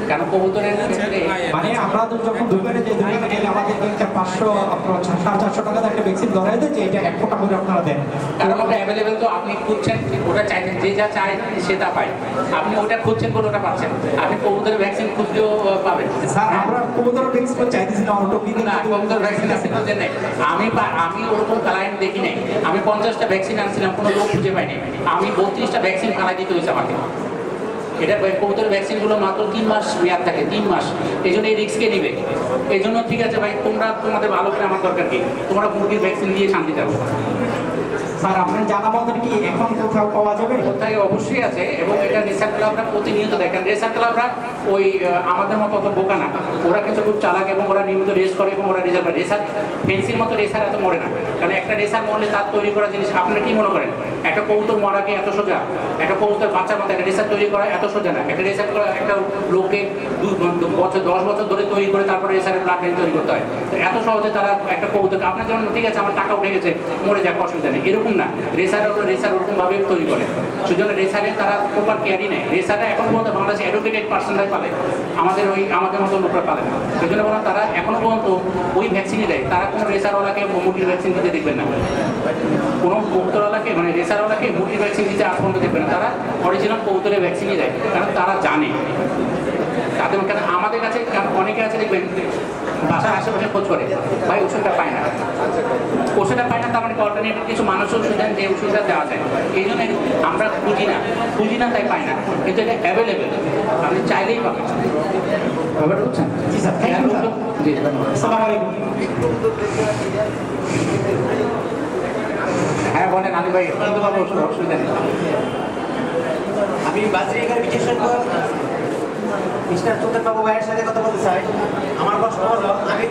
কারণ কবুতরের ক্ষেত্রে মানে আমরা তো যখন দোকানে যাই, দোকানে গেলে আমাদেরকে একটা 500-450 টাকা একটা ভ্যাকসিন ধরাই দেয় যে এটা 1 ফোঁটা করে আপনারা দেন, কারণ ওটা অ্যাভেলেবেল। তো আপনি খুঁজছেন, ওটা চাইছেন, যে যা চায় সে তা পায়। আপনি ওটা খুঁজছেন বলে ওটা পাচ্ছেন, আপনি কবুতরের ভ্যাকসিন খুঁজলেও পাবেন। স্যার আমরা কবুতরের ভ্যাকসিন চাইতেছি না, অটোমেটিক না, কবুতর ভ্যাকসিন আছে খুঁজে নেই। আমি ওরকম ক্লায়েন্ট দেখি নাই। আমি 50টা ভ্যাকসিন আনছিলাম, কোনো লোক খুঁজে পাইনি। আমি 32টা ভ্যাকসিন ফালাই দিতে হয়েছে আমাকে। এটা কবুতরের ভ্যাকসিনগুলো মাত্র 3 মাস মেয়াদ থাকে, 3 মাস। এই জন্য এই রিস্কে নিবে। এই জন্য ঠিক আছে ভাই, তোমাদের ভালো করে আমার দরকার কি, তোমরা মুরগির ভ্যাকসিন দিয়ে শান্তি যাবো। স্যার আপনার জানা মতন কি এখন কোথাও পাওয়া যাবে? কোথায় অবশ্যই আছে, এবং এটা রেসার ক্লাবরা প্রতিনিয়ত দেখেন। রেসার ক্লাবরা ওই আমাদের মতো অত বোকা না, ওরা কিন্তু খুব চালাক এবং ওরা নিয়মিত রেস করে এবং ওরা রেজাল্ট পায়। রেসার ফেন্সির মতো রেসার এত মরে না, কারণ একটা রেসার মরলে তার তৈরি করা জিনিস, আপনারা কি মনে করেন একটা কবুতর মরাকে এত সোজা? একটা কবুতর বাচ্চার মতো একটা রেসার তৈরি করা এত সোজা না। একটা রেসার করা একটা লোককে 10 বছর ধরে তৈরি করে তারপরে রেসারের ব্লাড লাইন তৈরি করতে হয়। তো এত সহজে তারা একটা কবুতরকে, আপনার যেমন ঠিক আছে আমার টাকা উঠে গেছে মরে যাক অসুবিধা নেই, এরকম না। রেসার ওরকমভাবে তৈরি করে, সেজন্য রেসারে তারা প্রপার কেয়ারই নেয়। রেসাররা এখন পর্যন্ত বাংলাদেশে এডুকেটেড পার্সনরাই পালে, আমাদের মতো লোকরা পালে না। সেজন্য বললাম তারা এখনো পর্যন্ত ওই ভ্যাকসিনই দেয়। তারা কোনো রেসারওয়ালাকে মুরগির ভ্যাকসিন দিতে দেখবেন না, কোনো কবুতরওয়ালাকে মানে রেসারওয়ালাকে মুরগির ভ্যাকসিন দিতে আজ পর্যন্ত দেখবেন না। তারা অরিজিনাল কবুতরের ভ্যাকসিনই দেয়, কারণ তারা জানে তাদের। কারণ আমাদের কাছে অনেকে আছে দেখবেন বাসার আশেপাশে খোঁজ করে, ভাই ওষুধটা পায় না, ওষুধটা পায় না, তার মানে অল্টারনেটিভ কিছু মানুষের ওষুধ দেন যে ওষুধটা দেওয়া যায়। এই জন্য আমরা খুঁজি না তাই পাই না, কিন্তু এটা অ্যাভেলেবেল, আপনি চাইলেই পাবেন। ব্যাপারটা বুঝছেন? জি স্যার, আসসালামু আলাইকুম। হ্যাঁ বলেন আলী ভাই, কিন্তু পাবো অসুবিধা নেই। আমি বাজারে বিশেষজ্ঞ মিস্টার চন্দনবাবু ভাইয়ের সাথে কথা বলতে চাই। আমার প্রশ্ন হলো, আমি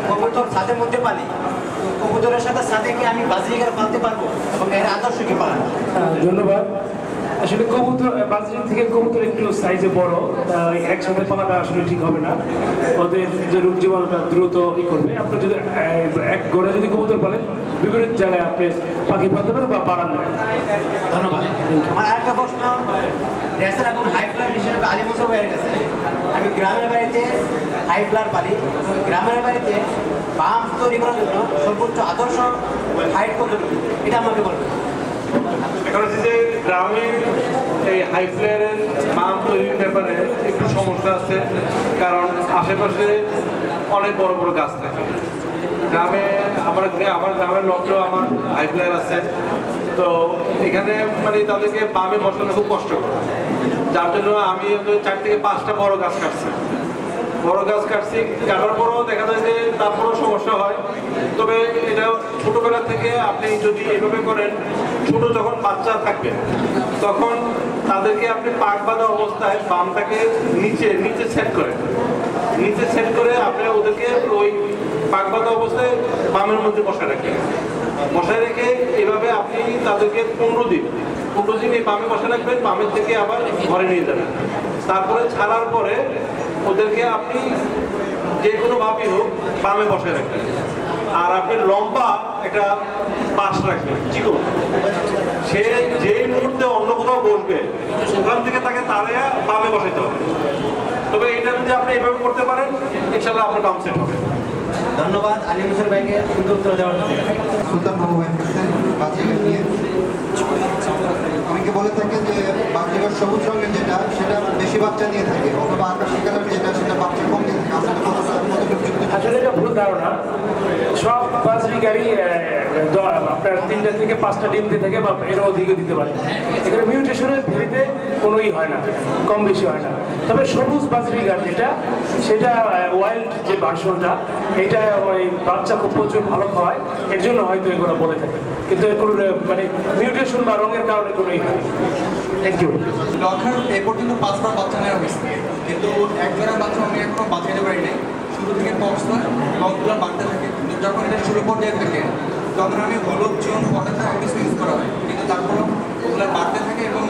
কবুতর ছাদের মধ্যে পালি, কবুতরের সাথে ছাদে কি আমি বাজিকার পালতে পারবো এবং এর আদর্শ কি পালন? ধন্যবাদ। আসলে কবুতর বাজির থেকে কবুতর একটু সাইজে বড়, একসাথে পালাটা আসলে ঠিক হবে না, ওদের যে রোগ জীবাণুটা দ্রুত করবে। আপনি যদি এক ঘরে যদি কবুতর পালেন, বিভিন্ন জায়গায় আপনি পাখি পালতে পারেন বা পালান না। ধন্যবাদ। আমার আরেকটা প্রশ্ন, রেসার এখন হাই ফ্লার হিসেবে আলী মোসাফ হয়ে গেছে। আমি গ্রামের বাড়িতে হাই ফ্লার পালি, গ্রামের বাড়িতে পাম্প তৈরি করার জন্য সর্বোচ্চ আদর্শ হাইট কতটুকু, এটা আমাকে বলবেন। এখন হচ্ছে যে গ্রামে এই হাই ফ্লেয়ারের পাম্প তৈরির ব্যাপারে একটু সমস্যা আছে, কারণ আশেপাশে অনেক বড় বড় গাছ থাকে। গ্রামে আমার গ্রামের লোকও আমার হাই ফ্লেয়ার আছে, তো এখানে মানে তাদেরকে পাম্পে বসানো খুব কষ্ট করে, যার জন্য আমি 4 থেকে 5টা বড় গাছ কাটছি। কাটার পরও দেখা যায় যে তারপরেও সমস্যা হয়। তবে এটা ছোটোবেলা থেকে আপনি যদি এভাবে করেন, ছোট যখন বাচ্চা থাকবে তখন তাদেরকে আপনি পাক বাঁধা অবস্থায় বামটাকে নিচে সেট করে আপনি ওদেরকে ওই পাক বাঁধা অবস্থায় বামের মধ্যে বসায় রেখে এভাবে আপনি তাদেরকে 15 দিন এই বামে বসে রাখবেন, বামের থেকে আবার ঘরে নিয়ে যাবেন। তারপরে ছাড়ার পরে ওদেরকে আপনি যে কোনোভাবেই হোক বামে বসে রাখবেন, আর আপনি লম্বা একটা পাশ রাখবেন চিকন। সে যেই মুহূর্তে অন্য কোথাও বসবে ওখান থেকে তাকে তাড়িয়ে বামে বসাইতে হবে। তবে এটা যদি আপনি এভাবে করতে পারেন, ইনশাআল্লাহ আপনার কাম সেট হবে। ধন্যবাদ আলী মোসাফ ভাইকে সুন্দর উত্তর দেওয়ার জন্য। সুলতান বাবু ভাই বাজিগার নিয়ে অনেকে বলে থাকে যে বাজিগার সবুজ রঙের যেটা সেটা বেশি বাচ্চা নিয়ে থাকে, অথবা আকাশি কালার যেটা সেটা বাচ্চা কম দিয়ে থাকে। আসলে এটা ভুল ধারণা। সব বাজরি গাড়ি আপনার 3টা থেকে 5টা ডিম দিয়ে থাকে বা এর অধিকও দিতে পারে। এখানে মিউটেশনের ভেরিতে কোনোই হয় না, কম বেশি হয় না। তবে সবুজ বাজরি গাছ যেটা, সেটা ওয়াইল্ড যে ভার্সনটা, এটা ওই বাচ্চা খুব প্রচুর ভালো খাওয়ায়, এর জন্য হয়তো এগুলো বলে থাকে, কিন্তু এর কোনো মানে মিউটেশন বা রঙের কারণে কোনোই হয়। Thank you. লক্ষার এ পর্যন্ত 5বার বাচ্চা নেওয়া হয়েছে, কিন্তু একজোড়া বাচ্চা আমি এখনো বাঁচাইতে পারি নাই। শুরু থেকে বক্স হয়, লকগুলো বাড়তে থাকে, কিন্তু যখন এটা শুরু পর্যায়ে থাকে তখন আমি হলুদ চুন পটাশে অনেক কিছু ইউজ করা হয়, কিন্তু তারপর ওগুলো বাড়তে থাকে এবং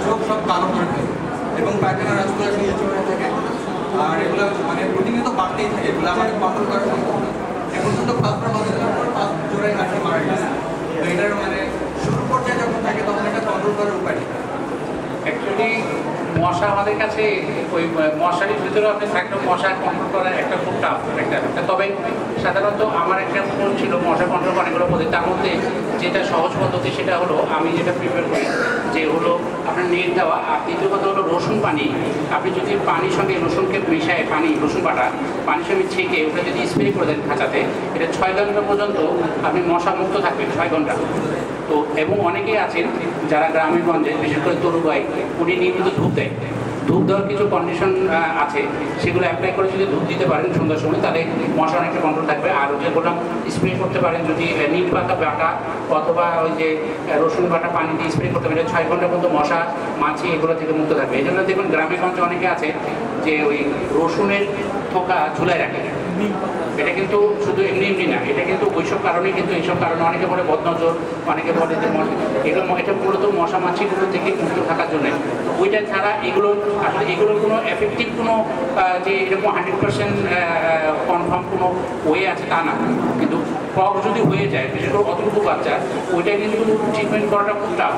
চোখ সব কালো করে থাকে এবং পায়খানা রাস্তাগুলো নিচু হয়ে থাকে। আর এগুলো মানে প্রতিনিয়ত বাড়তেই থাকে, এগুলো আমাকে কন্ট্রোল করা সম্ভব না। এখন পর্যন্ত 5বার বাচ্চা দেওয়ার পর 5 জোড়ায় কাছে মারা গেছে। তো এটার মানে শুরু পর্যায়ে যখন থাকে তখন এটা কন্ট্রোল করার উপায় নেই। অ্যাকচুয়ালি মশা আমাদের কাছে ওই মশারির ভিতরে আপনি থাকলে মশা কন্ট্রোল করার একটা খুব টাফ একটা। তবে সাধারণত আমার একটা ফোন ছিল মশা কন্ট্রোল অনেকগুলো পদ্ধতি, তার মধ্যে যেটা সহজ পদ্ধতি সেটা হলো আমি যেটা প্রিপেয়ার করি যে হলো আপনার নেট দেওয়া। আর দ্বিতীয় কথা হলো রসুন পানি। আপনি যদি পানির সঙ্গে রসুনকে মিশায় রসুন বাটা পানির সঙ্গে ছেঁকে ওটা যদি স্প্রে করে দেন খাঁচাতে, এটা 6 ঘন্টা পর্যন্ত আপনি মশা মুক্ত থাকবেন, 6 ঘন্টা। তো এবং অনেকেই আছেন যারা গ্রামে গঞ্জে, বিশেষ করে তরু ভাই, উনি নিয়মিত ধূপ দেয়। ধূপ দেওয়ার কিছু কন্ডিশন আছে, সেগুলো অ্যাপ্লাই করে যদি ধূপ দিতে পারেন সন্ধ্যার সময়, তাহলে মশা অনেকটা কন্ট্রোল থাকবে। আর যে বললাম স্প্রে করতে পারেন যদি নিম পাতা বাটা অথবা ওই যে রসুন বাটা পানি দিয়ে স্প্রে করতে পারেন, 6 ঘন্টা পর্যন্ত মশা মাছি এগুলো থেকে মুক্ত থাকবে। এই জন্য দেখুন গ্রামে গঞ্জে অনেকে আছে যে ওই রসুনের থোকা ঝুলায় রাখে। এটা কিন্তু শুধু এমনি না, এটা কিন্তু ওইসব কারণে, কিন্তু এইসব কারণে অনেকে বলে বদনজর, অনেকে বলে যে এগুলো এটা মূলত মশা মাছিগুলো থেকে মুক্ত থাকার জন্য। ওইটা ছাড়া এগুলোর কোনো এফেক্টিভ কোনো যে এরকম 100% কনফার্ম কোনো ওয়ে আছে তা না। কিন্তু পক যদি হয়ে যায়, বিশেষ করে অতটুকু বাচ্চা, ওইটা কিন্তু ট্রিটমেন্ট করাটা খুব টাফ।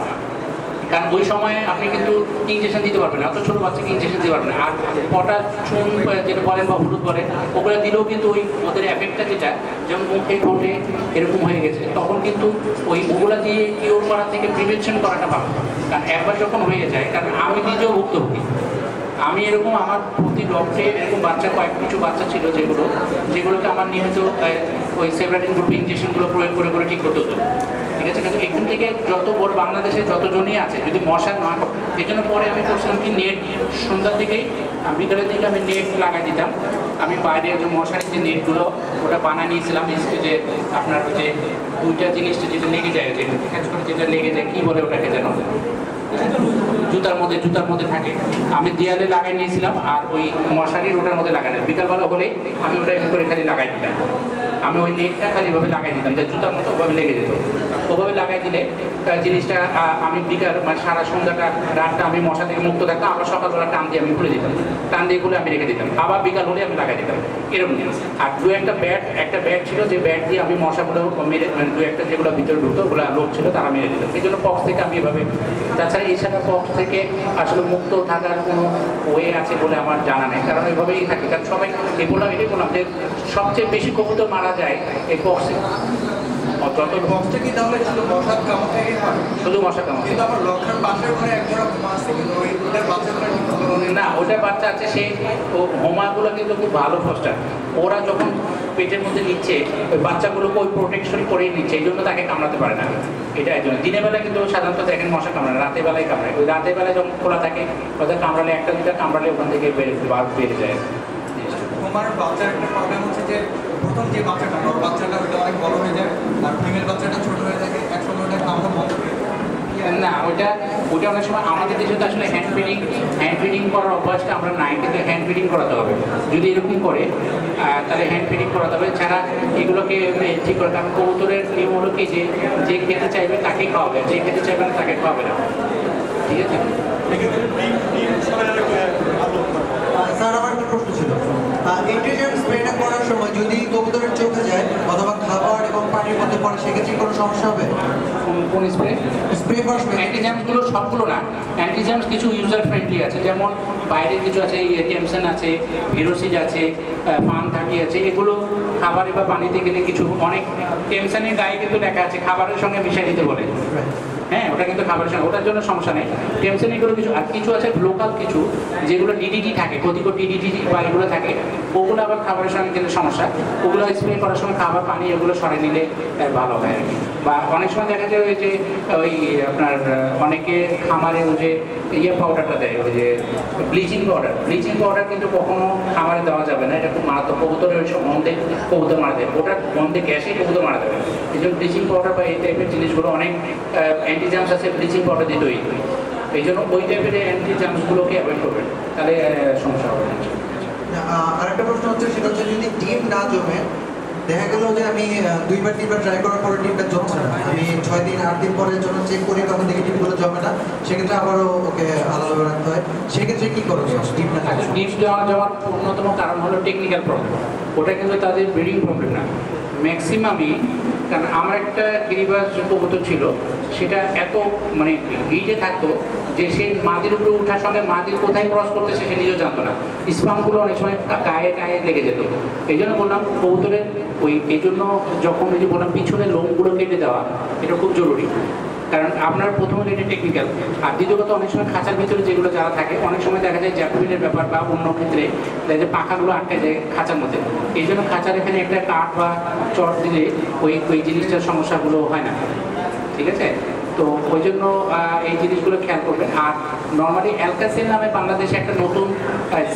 কারণ ওই সময়ে আপনি কিন্তু ইঞ্জেকশন দিতে পারবেন না, অত ছোটো বাচ্চাকে ইঞ্জেকশন দিতে পারবেন না। আর পটাশ চুন যেটা বলেন বা হলুদ বলেন, ওগুলো দিলেও কিন্তু ওই ওদের এফেক্টটা যেটা যেমন মুখে ঠোঁটে এরকম হয়ে গেছে, তখন কিন্তু ওগুলা দিয়ে কিওর করার থেকে প্রিভেনশন করাটা ভালো। কারণ একবার যখন হয়ে যায়, কারণ আমি নিজেও ভুক্তভোগী, আমি এরকম আমার প্রতি ডক্টরে এরকম বাচ্চা কিছু বাচ্চা ছিল যেগুলোকে আমার নিয়মিত ওই সেভরাটিন গ্রুপ ইঞ্জেকশনগুলো প্রয়োগ করে ঠিক করতে হতো। ঠিক আছে, কিন্তু এখান থেকে যত বড় বাংলাদেশে যতজনই আছে যদি মশা নয়, এই জন্য পরে আমি করছিলাম কি নেট সন্ধ্যার দিকেই বিকেলের দিকে আমি নেট লাগাই দিতাম। আমি বাইরে যে মশারির যে নেটগুলো ওটা বানিয়ে নিয়েছিলাম, যে আপনার যে দুইটা জিনিসটা যেটা লেগে যায়, যে বিশেষ করে যেটা লেগে যায়, কী বলে ওটাকে যেন, জুতার মধ্যে থাকে, আমি দেয়ালে লাগাই নিয়েছিলাম। আর ওই মশারির ওটার মধ্যে লাগাই না, বিকালবেলা হলে আমি ওটা এমনি করে খালি লাগাই দিতাম। আমি ওই নেটটা খালি এভাবে লাগাই দিতাম, যে জুতার মতো ওভাবে লেগে যেত। ওভাবে লাগাই দিলে জিনিসটা আমি বিকাল মানে সারা সন্ধ্যাটা রাতটা আমি মশা থেকে মুক্ত থাকতাম। আবার সকালবেলা টান দিয়ে আমি খুলে দিতাম, টান দিয়ে খুলে আমি রেখে দিতাম, আবার বিকাল হলে আমি লাগাই দিতাম, এরকম জিনিস। আর একটা ব্যাট ছিল, যে ব্যাট দিয়ে আমি মশাগুলো মেরে, মানে দু একটা যেগুলো ভিতরে ঢুকতো ওগুলো লোক ছিল তারা মেরে দিতাম। এই জন্য পক্স থেকে আমি এভাবে, তাছাড়া এছাড়া পক্স থেকে আসলে মুক্ত থাকার কোনো ওয়ে আছে বলে আমার জানা নেই, কারণ এইভাবেই থাকে। কারণ সবাই এটাই বললাম যে সবচেয়ে বেশি কবুতর মারা যায় এই পক্সে। যত বক্সটা কি তাহলে শুধু মশার কামড় থেকে হয়? শুধু মশা কামড়। কিন্তু আমার লক্ষণ বাসার ঘরে একজোড়া হোমা আছে, কিন্তু ওইটার বাচ্চাগুলো না, ওটার বাচ্চা আছে, সেই হোমাগুলো কিন্তু খুব ভালো ফস্টার। ওরা যখন পেটের মধ্যে নিচ্ছে ওই বাচ্চাগুলোকে ওই প্রোটেকশন করেই নিচ্ছে, এই জন্য তাকে কামড়াতে পারে না। এটা এই জন্য দিনের বেলায় কিন্তু সাধারণত দেখেন মশা কামড়ায়, রাতের বেলায় কামড়ায়। ওই রাতের বেলায় যখন খোলা থাকে ওদের কামড়ালে একটা দুটা কামড়ালে ওখান থেকে বেড়ে যায়। হোমার বাচ্চার একটা প্রবলেম হচ্ছে যে প্রথম যে বাচ্চাটা ওর বাচ্চাটা ওইটা অনেক বড় হয়ে যায়, আর ফিমেল বাচ্চাটা ছোট হয়ে থাকে, একসঙ্গে ওটা কামড়া বন্ধ করে। না, ওটা অনেক সময় আমাদের দেশে তো আসলে হ্যান্ড ফিডিং করার অভ্যাসটা আমরা নাই, কিন্তু হ্যান্ড ফিডিং করাতে হবে। যদি এরকম করে তাহলে হ্যান্ড ফিডিং করাতে হবে, ছাড়া এগুলোকে ঠিক করে। কারণ কবুতরের নিয়ম হলো কি, যে খেতে চাইবে তাকেই খাওয়াবে, যে খেতে চাইবে না তাকে খাওয়াবে না। ঠিক আছে? স্যার, আমার একটা প্রশ্ন ছিল, ইন্টেলিজেন্স স্প্রেটা করার সময় যদি কবুতরের চোখে যায় অথবা খাবার এবং পানির মধ্যে পড়ে, সেক্ষেত্রে কোনো সমস্যা হবে? কোন স্প্রে করার সময় অ্যান্টিজামসগুলো সবগুলো না, অ্যান্টিজামস কিছু ইউজার ফ্রেন্ডলি আছে, যেমন বাইরে কিছু আছে, টেমসেন আছে, ভিরোসিড আছে, ফান থাকি আছে। এগুলো খাবারে বা পানিতে গেলে কিছু, অনেক টেমসেনের গায়ে কিন্তু লেখা আছে খাবারের সঙ্গে মিশিয়ে দিতে বলে। হ্যাঁ, ওটা কিন্তু খাবারের সঙ্গে, ওটার জন্য সমস্যা নেই। টেমসেন এগুলো কিছু, আর কিছু আছে লোকাল কিছু যেগুলো ডিডিটি থাকে, ক্ষতিকর ডিডিটি বা এগুলো থাকে, ওগুলো আবার খাবারের সঙ্গে কিন্তু সমস্যা। ওগুলো স্প্রে করার সময় খাবার পানি এগুলো সরে নিলে ভালো হয় আর কি। বা অনেক সময় দেখা যায় ওই যে আপনার অনেকে খামারে ওই যে পাউডারটা দেয়, ওই যে ব্লিচিং পাউডার কিন্তু কখনো খামারে দেওয়া যাবে না, এটা খুব মারাত্মক। কবুতরের ওই সব গন্ধে কবুতর মারা দেবে, ওটার গন্ধে গ্যাসে কবুতর মারা দেবে। এই জন্য ব্লিচিং পাউডার বা এই টাইপের জিনিসগুলো, অনেক অ্যান্টিজামস আছে ব্লিচিং পাউডার দিয়ে তৈরি, এই জন্য ওই টাইপের অ্যান্টিজামসগুলোকে অ্যাভয়েড করবেন, তাহলে সমস্যা হবে না। আরেকটা প্রশ্ন হচ্ছে, সেটা হচ্ছে যদি ডিম না জমে, দেখা গেল যে আমি 2বার 3বার ট্রাই করার পরে ডিমটা জমছে না, আমি 6 দিন 8 দিন পরে যখন চেক করি তখন দেখি ডিমগুলো জমে না, সেক্ষেত্রে আবারও ওকে আলাদাভাবে রাখতে হয়। সেক্ষেত্রে কী করবো? ডিম না জমার অন্যতম কারণ হলো টেকনিক্যাল প্রবলেম, ওটা কিন্তু তাদের ব্রিডিং প্রবলেম না ম্যাক্সিমামই। কারণ আমার একটা গিরিবাজ কবুতর ছিল, সেটা এত মানে হিটে থাকতো যে সে মাদির উপরে ওঠার সঙ্গে মাদির কোথায় ক্রস করতেছে সে নিজেও জানতো না, স্পামগুলো অনেক সময় গায়ে লেগে যেত। এই জন্য বললাম কবুতরের এই জন্য যখন ওই যে বললাম পিছনে লোমগুলো কেটে দেওয়া, এটা খুব জরুরি। কারণ আপনার প্রথমত এটা টেকনিক্যাল, আর দ্বিতীয়ত অনেক সময় খাঁচার ভিতরে যেগুলো যারা থাকে অনেক সময় দেখা যায় জ্যাকুইনের ব্যাপার বা অন্য ক্ষেত্রে দেখা যায় পাখাগুলো আটকে যায় খাঁচার মধ্যে। এই জন্য খাঁচার এখানে একটা কাঠ বা চট দিলে ওই জিনিসটার সমস্যাগুলো হয় না। ঠিক আছে? তো ওই জন্য এই জিনিসগুলো খেয়াল করবেন। আর নর্মালি অ্যালকাসিন নামে বাংলাদেশে একটা নতুন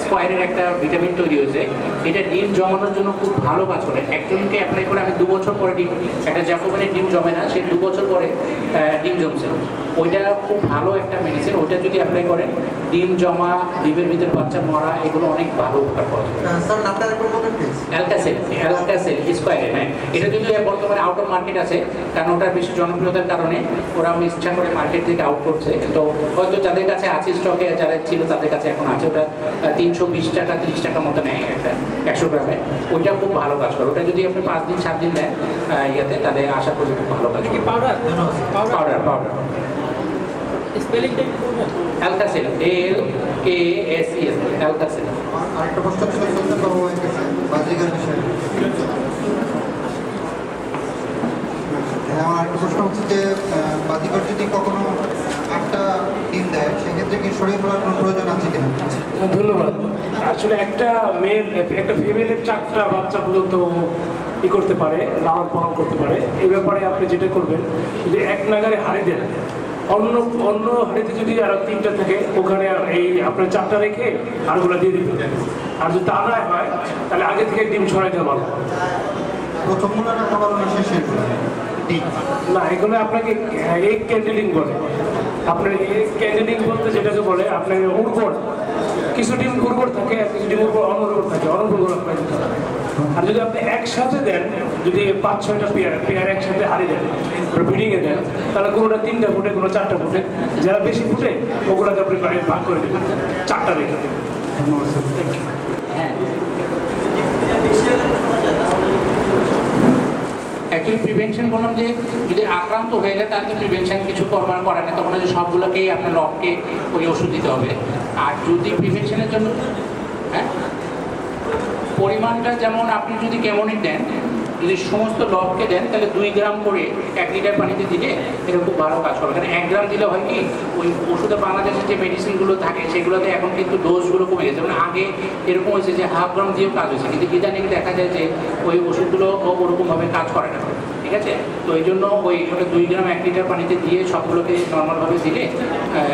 স্কোয়ারের একটা ভিটামিন তৈরি হয়েছে, এটা ডিম জমানোর জন্য খুব ভালো কাজ করে। একজনকে অ্যাপ্লাই করে আমি 2 বছর পরে ডিম, একটা জ্যাকোবিনের ডিম জমে না, সে 2 বছর পরে ডিম জমছে। ওইটা খুব ভালো একটা মেডিসিন, ওইটা যদি অ্যাপ্লাই করেন ডিম জমা, ডিমের ভিতরে বাচ্চা মরা, এগুলো অনেক ভালো উপকার পাওয়া যায়। অ্যালকাসিন স্কোয়ারের, হ্যাঁ, এটা যদি বর্তমানে আউট অফ মার্কেট আছে, কারণ ওটার বেশি জনপ্রিয়তার কারণে ওরা ইচ্ছা করে মার্কেট থেকে আউট করছে। তো হয়তো যাদের কাছে আছে স্টকে, যারা ছিল তাদের কাছে এখন আছে, ওটা 320 টাকা 30 টাকা মতো নেয় একটা 100 গ্রামে। ওইটা খুব ভালো কাজ করে। ওটা যদি আপনি 5 দিন 7 দিন দেন ইয়াতে, তাহলে আশা করি খুব ভালো কাজ করে। পাউডার স্পেলিংটা কি করবেন? অ্যালকাসিন, ALKASEN, অ্যালকাসিন। আরেকটা প্রশ্ন ছিল সুলতান বাবু বাজিকার বিষয়ে। আমার আরেকটা প্রশ্ন হচ্ছে যে বাজিকর যদি কখনো 8টা ডিম দেয়, সেক্ষেত্রে কি সরিয়ে ফেলার কোনো প্রয়োজন আছে কিনা? ধন্যবাদ। আসলে একটা ফিমেলের 4টা বাচ্চা পর্যন্ত করতে পারে, লালন পালন করতে পারে। এই ব্যাপারে আপনি যেটা করবেন, যদি এক নাগারে হাড়ি দেন, অন্য হাড়িতে যদি আরো 3টা থাকে, ওখানে এই আপনার 4টা রেখে আরগুলো দিয়ে দিবেন। আর যদি তা না হয় তাহলে আগে থেকে ডিম ছড়াই দেওয়া ভালো। প্রথমগুলো না খাবার শেষের না, এগুলো আপনাকে এগ ক্যান্ডেলিং বলে। আপনার এগ ক্যান্ডেলিং বলতে যেটাকে বলে আপনার উর্বর, কিছু ডিম উর্বর থাকে আর কিছু ডিম অনুর্বর থাকে, অনুর্বর আপনার দিতে হবে। আর যদি আপনি একসাথে দেন, যদি 5-6টা পেয়ার একসাথে হারিয়ে দেন, ব্রিডিংয়ে দেন, তাহলে কোনোটা 3টা ফুটে, কোনো 4টা ফুটে। যারা বেশি ফুটে ওগুলোকে আপনি ভাগ করে দেবেন, 4টা রেখে দেবেন। হ্যাঁ, অ্যাকচুয়ালি প্রিভেনশন বললাম যে যদি আক্রান্ত হয়ে যায় তাহলে প্রিভেনশন কিছু করবার করে না, তখন যে সবগুলোকেই আপনার লককে ওই ওষুধ দিতে হবে। আর যদি প্রিভেনশনের জন্য হ্যাঁ পরিমাণটা যেমন আপনি যদি কেমনই দেন, যদি সমস্ত লককে দেন তাহলে 2 গ্রাম করে 1 লিটার পানিতে দিলে এটা খুব ভালো কাজ হবে। কারণ 1 গ্রাম দিলে হয় কি ওই ওষুধে বাংলাদেশে যে মেডিসিনগুলো থাকে সেগুলোতে এখন কিন্তু ডোজগুলো কমে গেছে। মানে আগে এরকম হয়েছে যে 1/2 গ্রাম দিয়েও কাজ হয়েছে, কিন্তু ইদানিং দেখা যায় যে ওই ওষুধগুলো ওরকমভাবে কাজ করে না, ঠিক আছে? তো এই জন্য ওই ওটা 2 গ্রাম 1 লিটার পানিতে দিয়ে সবগুলোকে নর্মালভাবে দিলে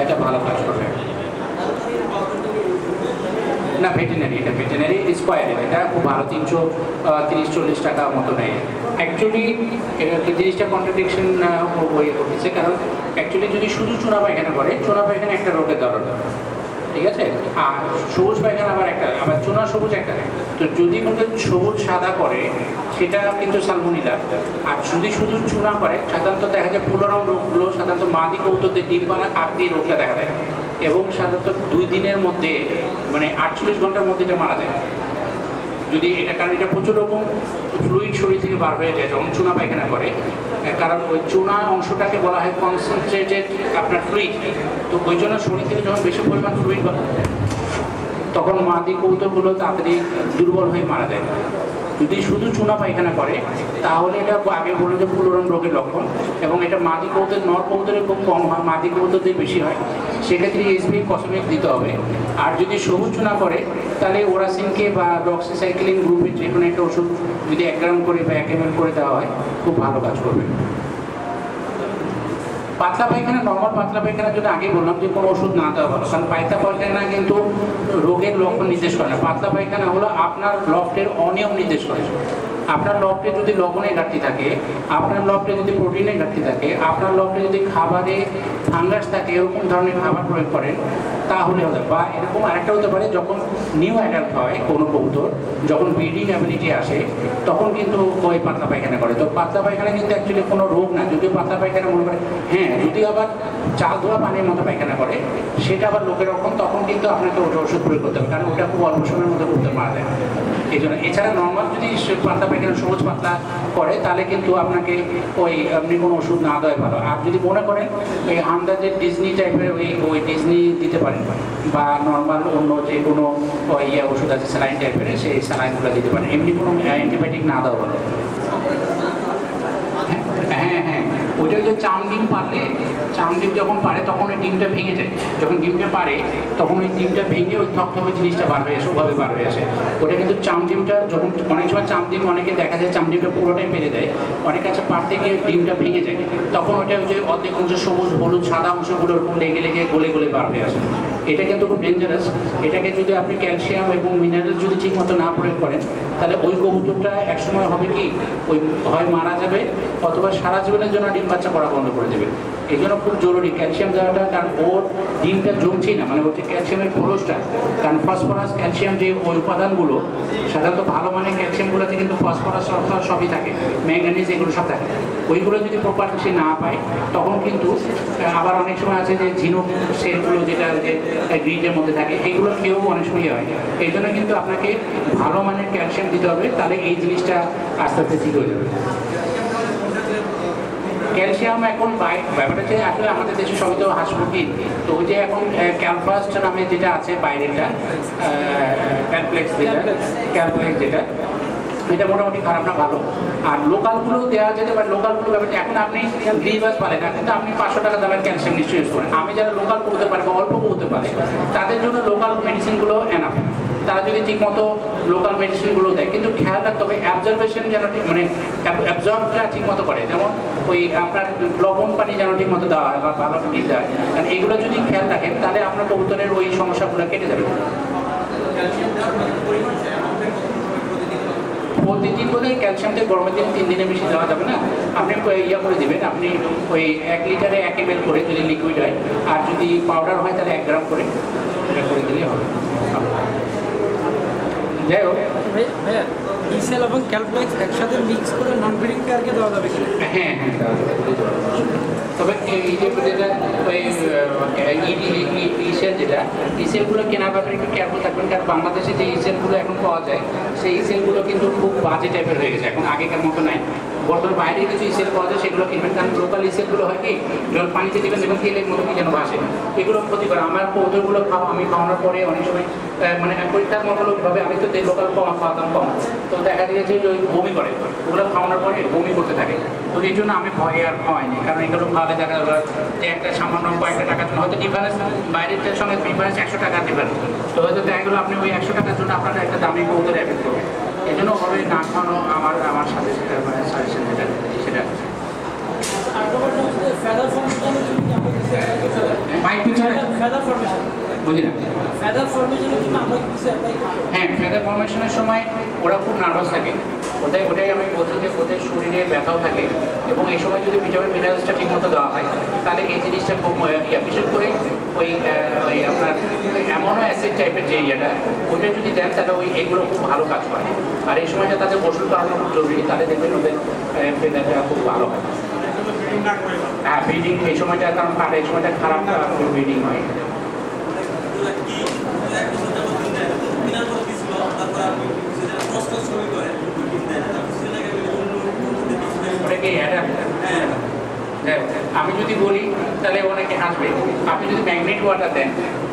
এটা ভালো কাজ করবে। না ভেটেনারি, এটা ভেটেনারি স্কোয়ারের, এটা খুব ভালো, 330-40 টাকা মতো নেয়। অ্যাকচুয়ালি জিনিসটা কন্ট্রাডিকশন হয়ে উঠেছে, কারণ অ্যাকচুয়ালি যদি শুধু চুনা পায়খানা করে, চুনা পায়খানা একটা রোগের ধরন, ঠিক আছে? আর সবুজ পায়খানা আবার চুনা সবুজ একটা নেয়। তো যদি কিন্তু সবুজ সাদা করে সেটা কিন্তু সালমোনেলা। আর যদি শুধু চুনা করে সাধারণত দেখা যায় পুনরম রোগগুলো সাধারণত মাদি কৌতুকদের ডিম পানা কাক দিয়ে রোগটা দেখা দেয়, এবং সাধারণত 2 দিনের মধ্যে মানে 48 ঘন্টার মধ্যে এটা মারা যায় যদি এটা, কারণ এটা প্রচুর রকম ফ্লুইড শরীর থেকে বার হয়ে যায় যখন চুনা পায়খানা করে। কারণ ওই চুনা অংশটাকে বলা হয় কনসেন্ট্রেটেড আপনার ফ্লুইড। তো ওই জন্য শরীর থেকে যখন বেশি পরিমাণ ফ্লুইড বার হয় তখন মাদি কৌতুকগুলো তাড়াতাড়ি দুর্বল হয়ে মারা যায়। যদি শুধু চুনা পায়খানা করে তাহলে এটা আগে বলে যে পুনরম রোগের লক্ষণ, এবং এটা মাদি কৌতুক নর কৌতুকের খুব কম হয়, মাদি কৌতুকদের বেশি হয়, সেক্ষেত্রে এসবি কসমিক দিতে হবে। আর যদি সবুজ চুনা করে তাহলে ওরাসিনকে বা ডক্সিসাইক্লিন গ্রুপের যে কোনো একটা ওষুধ যদি 1 গ্রাম করে বা 1 ml করে দেওয়া হয় খুব ভালো কাজ করবে। পাতলা পায়খানা, নর্মাল পাতলা পায়খানার জন্য আগে বললাম যে কোনো ওষুধ না দেওয়া ভালো, কারণ পাতলা পায়খানা কিন্তু রোগের লক্ষণ নির্দেশ করে না। পাতলা পায়খানা হলো আপনার লফটের অনিয়ম নির্দেশ করে। আপনার লফটে যদি লবণের ঘাটতি থাকে, আপনার লফটে যদি প্রোটিনের ঘাটতি থাকে, আপনার লফটে যদি খাবারে ফাঙ্গাস থাকে, এরকম ধরনের খাবার প্রয়োগ করেন তাহলে হতে, বা এরকম আরেকটা হতে পারে যখন নিউ অ্যাডাল্ট হয় কোনো কবুতর, যখন ব্রিডিং অ্যাবিলিটি আসে তখন কিন্তু ওই পাতলা পায়খানা করে। তো পাতলা পায়খানা কিন্তু অ্যাকচুয়ালি কোনো রোগ না, যদিও পাতলা পায়খানা মনে করে, হ্যাঁ যদি আবার চাল ধোয়া পানির মতো পায়খানা করে সেটা আবার লোকের রকম, তখন কিন্তু আপনাকে ওটা ওষুধ প্রয়োগ করতে হবে, কারণ ওটা খুব অল্প সময়ের মধ্যে করতে মারা যায়। এই জন্য এছাড়া নর্মাল যদি পাতলা পায়খানা সবুজ পাতলা করে তাহলে কিন্তু আপনাকে ওই আপনি কোনো ওষুধ না দেওয়াই ভালো। আর যদি মনে করেন ওই আন্দাজের ডিজনি টাইপের ওই ডিজনি দিতে পারেন, বা নর্মাল অন্য যে কোনো ওষুধ আছে স্যালাইন টাইপের, সেই স্যালাইনগুলো দিতে পারেন, এমনি কোনো অ্যান্টিবায়োটিক না দেওয়া ভালো। হ্যাঁ হ্যাঁ, ওইটা যে চাম ডিম পারলে, চাম ডিম যখন পারে তখন ওই ডিমটা ভেঙে যায়, যখন ডিমটা পারে তখন ওই ডিমটা ভেঙে ওই থকথকে জিনিসটা বার হয়ে আসে, ওভাবে বার হয়ে আসে। ওটা কিন্তু চাম ডিমটা যখন, অনেক সময় চাম ডিম অনেকে দেখা যায় চাম ডিমটা পুরোটাই পেরে দেয়, অনেক কাছে পারতে গিয়ে ডিমটা ভেঙে যায়, তখন ওটা যে অর্ধেক অংশ সবুজ হলুদ সাদা অংশগুলো ওরকম লেগে লেগে গলে গলে বার হয়ে আসে। এটা কিন্তু খুব ডেঞ্জারাস। এটাকে যদি আপনি ক্যালসিয়াম এবং মিনারেল যদি ঠিক মতো না প্রয়োগ করেন তাহলে ওই কবুতরটা একসময় হবে কি ওই হয় মারা যাবে অথবা সারা জীবনের জন্য ডিম বাচ্চা করা বন্ধ করে দেবে। এই জন্য খুব জরুরি ক্যালসিয়াম দেওয়াটা, কারণ ওর ডিমটা জমছেই না, মানে হচ্ছে ক্যালসিয়ামের খোলসটা, কারণ ফসফরাস ক্যালসিয়াম যে ওই উপাদানগুলো সাধারণত ভালো মানের ক্যালসিয়ামগুলোতে কিন্তু ফসফরাস সবই থাকে, ম্যাঙ্গানিজ এগুলো সব থাকে, ওইগুলো যদি প্রপার সে না পায় তখন কিন্তু আবার অনেক সময় আছে যে ঝিনুক সেলগুলো যেটা যে গ্রিডের মধ্যে থাকে এগুলো খেয়েও অনেক সময় হয়। এই জন্য কিন্তু আপনাকে ভালো মানের ক্যালসিয়াম দিতে হবে, তাহলে এই জিনিসটা আস্তে আস্তে ঠিক হয়ে যাবে। ক্যালসিয়াম এখন ব্যাপারটা হচ্ছে আসলে আমাদের দেশে সবই তো হাঁস মুরগি, তো ওই যে এখন ক্যালফাস্ট নামে যেটা আছে বাইরেটা, ক্যালপ্লেক্স যেটা এটা মোটামুটি খারাপ না, ভালো। আর লোকালগুলো দেওয়া যেতে পারে, লোকালগুলো ব্যাপারটা এখন আপনি গ্রিভাস পারেন না, কিন্তু আপনি 500 টাকা দামের ক্যালসিয়াম নিশ্চয়ই ইউজ করেন। আমি যারা লোকাল করতে পারে বা অল্প করতে পারে তাদের জন্য লোকাল মেডিসিনগুলো এনাফ, তারা যদি ঠিকমতো লোকাল মেডিসিনগুলো দেয়, কিন্তু খেয়াল রাখতে হবে অ্যাবজর্বেশন যেন ঠিক, মানে অ্যাবজর্বটা ঠিকমতো করে, যেমন ওই আপনার লবণ পানি যেন ঠিকমতো দেওয়া হয় বা ভালো পানি দেওয়া হয়, কারণ এগুলো যদি খেয়াল রাখেন তাহলে আপনার কবুতরের ওই সমস্যাগুলো কেটে যাবে। প্রতিদিন বোধ হয় ক্যালসিয়ামটা গরমের দিন 3 দিনে বেশি দেওয়া যাবে না। আপনি ইয়া করে দেবেন, আপনি ওই 1 লিটারে 1 ml করে যদি লিকুইড হয়, আর যদি পাউডার হয় তাহলে 1 গ্রাম করে এটা করে দিলেই হবে। যাই হোক, ভাইয়া ইসেল এবং ক্যালপ্লেক্স একসাথে মিক্স করে নন ব্রিডিং পেয়ারকে দেওয়া যাবে কিনা? হ্যাঁ হ্যাঁ, তবে এই যে যেটা ওই ইসেল যেটা ইসেলগুলো কেনার ব্যাপারে একটু কেয়ারফুল থাকবেন, কারণ বাংলাদেশে যে ইসেলগুলো এখন পাওয়া যায় সেই ইসেলগুলো কিন্তু খুব বাজে টাইপের হয়ে গেছে, এখন আগেকার মতো নাই। বর্তমানে বাইরে কিছু ইসেল পাওয়া যায় সেগুলো কিনবেন, কারণ লোকাল ইসেলগুলো হয় কি যখন পানিতে দেবেন দেখবেন তেলের মতো কি যেন ভাসে, এগুলো ক্ষতি করে। আমার কৌটোগুলো আমি খাওয়ানোর পরে অনেক সময় মানে পরীক্ষামূলকভাবে আমি তো লোকাল খাওয়াতাম কম, তো দেখা গিয়েছে যে ওই বমি করে, ওগুলো খাওয়ানোর পরে বমি করতে থাকে। তো এই জন্য আমি ভয়ে আর খাওয়াইনি, কারণ এগুলো খাওয়ালে দেখা যাবে যে একটা সামান্য কয়েকটা টাকার জন্য হয়তো ডিফারেন্স, বাইরের সঙ্গে ডিফারেন্স 100 টাকা ডিফারেন্স, তো হয়তো দেখা গেলো আপনি ওই 100 টাকার জন্য আপনার একটা দামি কৌটোর এফেক্ট করবে। এই জন্য হবে না খাওয়ানো আমার সাথে মানে সাজেশন যেটা সেটা। বুঝি না। হ্যাঁ, ফেদার ফর্মেশনের সময় ওরা খুব নার্ভাস থাকে, ওটাই আমি বলছি যে ওদের শরীরে ব্যথাও থাকে, এবং এই সময় যদি ভিটামিন মিনারেলসটা ঠিকমতো দেওয়া হয় তাহলে এই জিনিসটা খুব বিশেষ করে ওই আপনার অ্যামোনো অ্যাসিড টাইপের যে ইয়েটা ওইটা যদি দেন তাহলে ওই এগুলো খুব ভালো কাজ করে। আর এই সময়টা তাদের গোসল করানো খুব জরুরি, তাহলে দেখবেন ওদের ফেদারটা খুব ভালো হয়। হ্যাঁ, ব্রিডিং এই সময়টা, কারণ কাটা এই সময়টা খারাপ ব্রিডিং হয়। আমি যদি বলি তাহলে অনেকে হাসবে। আপনি যদি ম্যাগনেট ওয়াটার দেন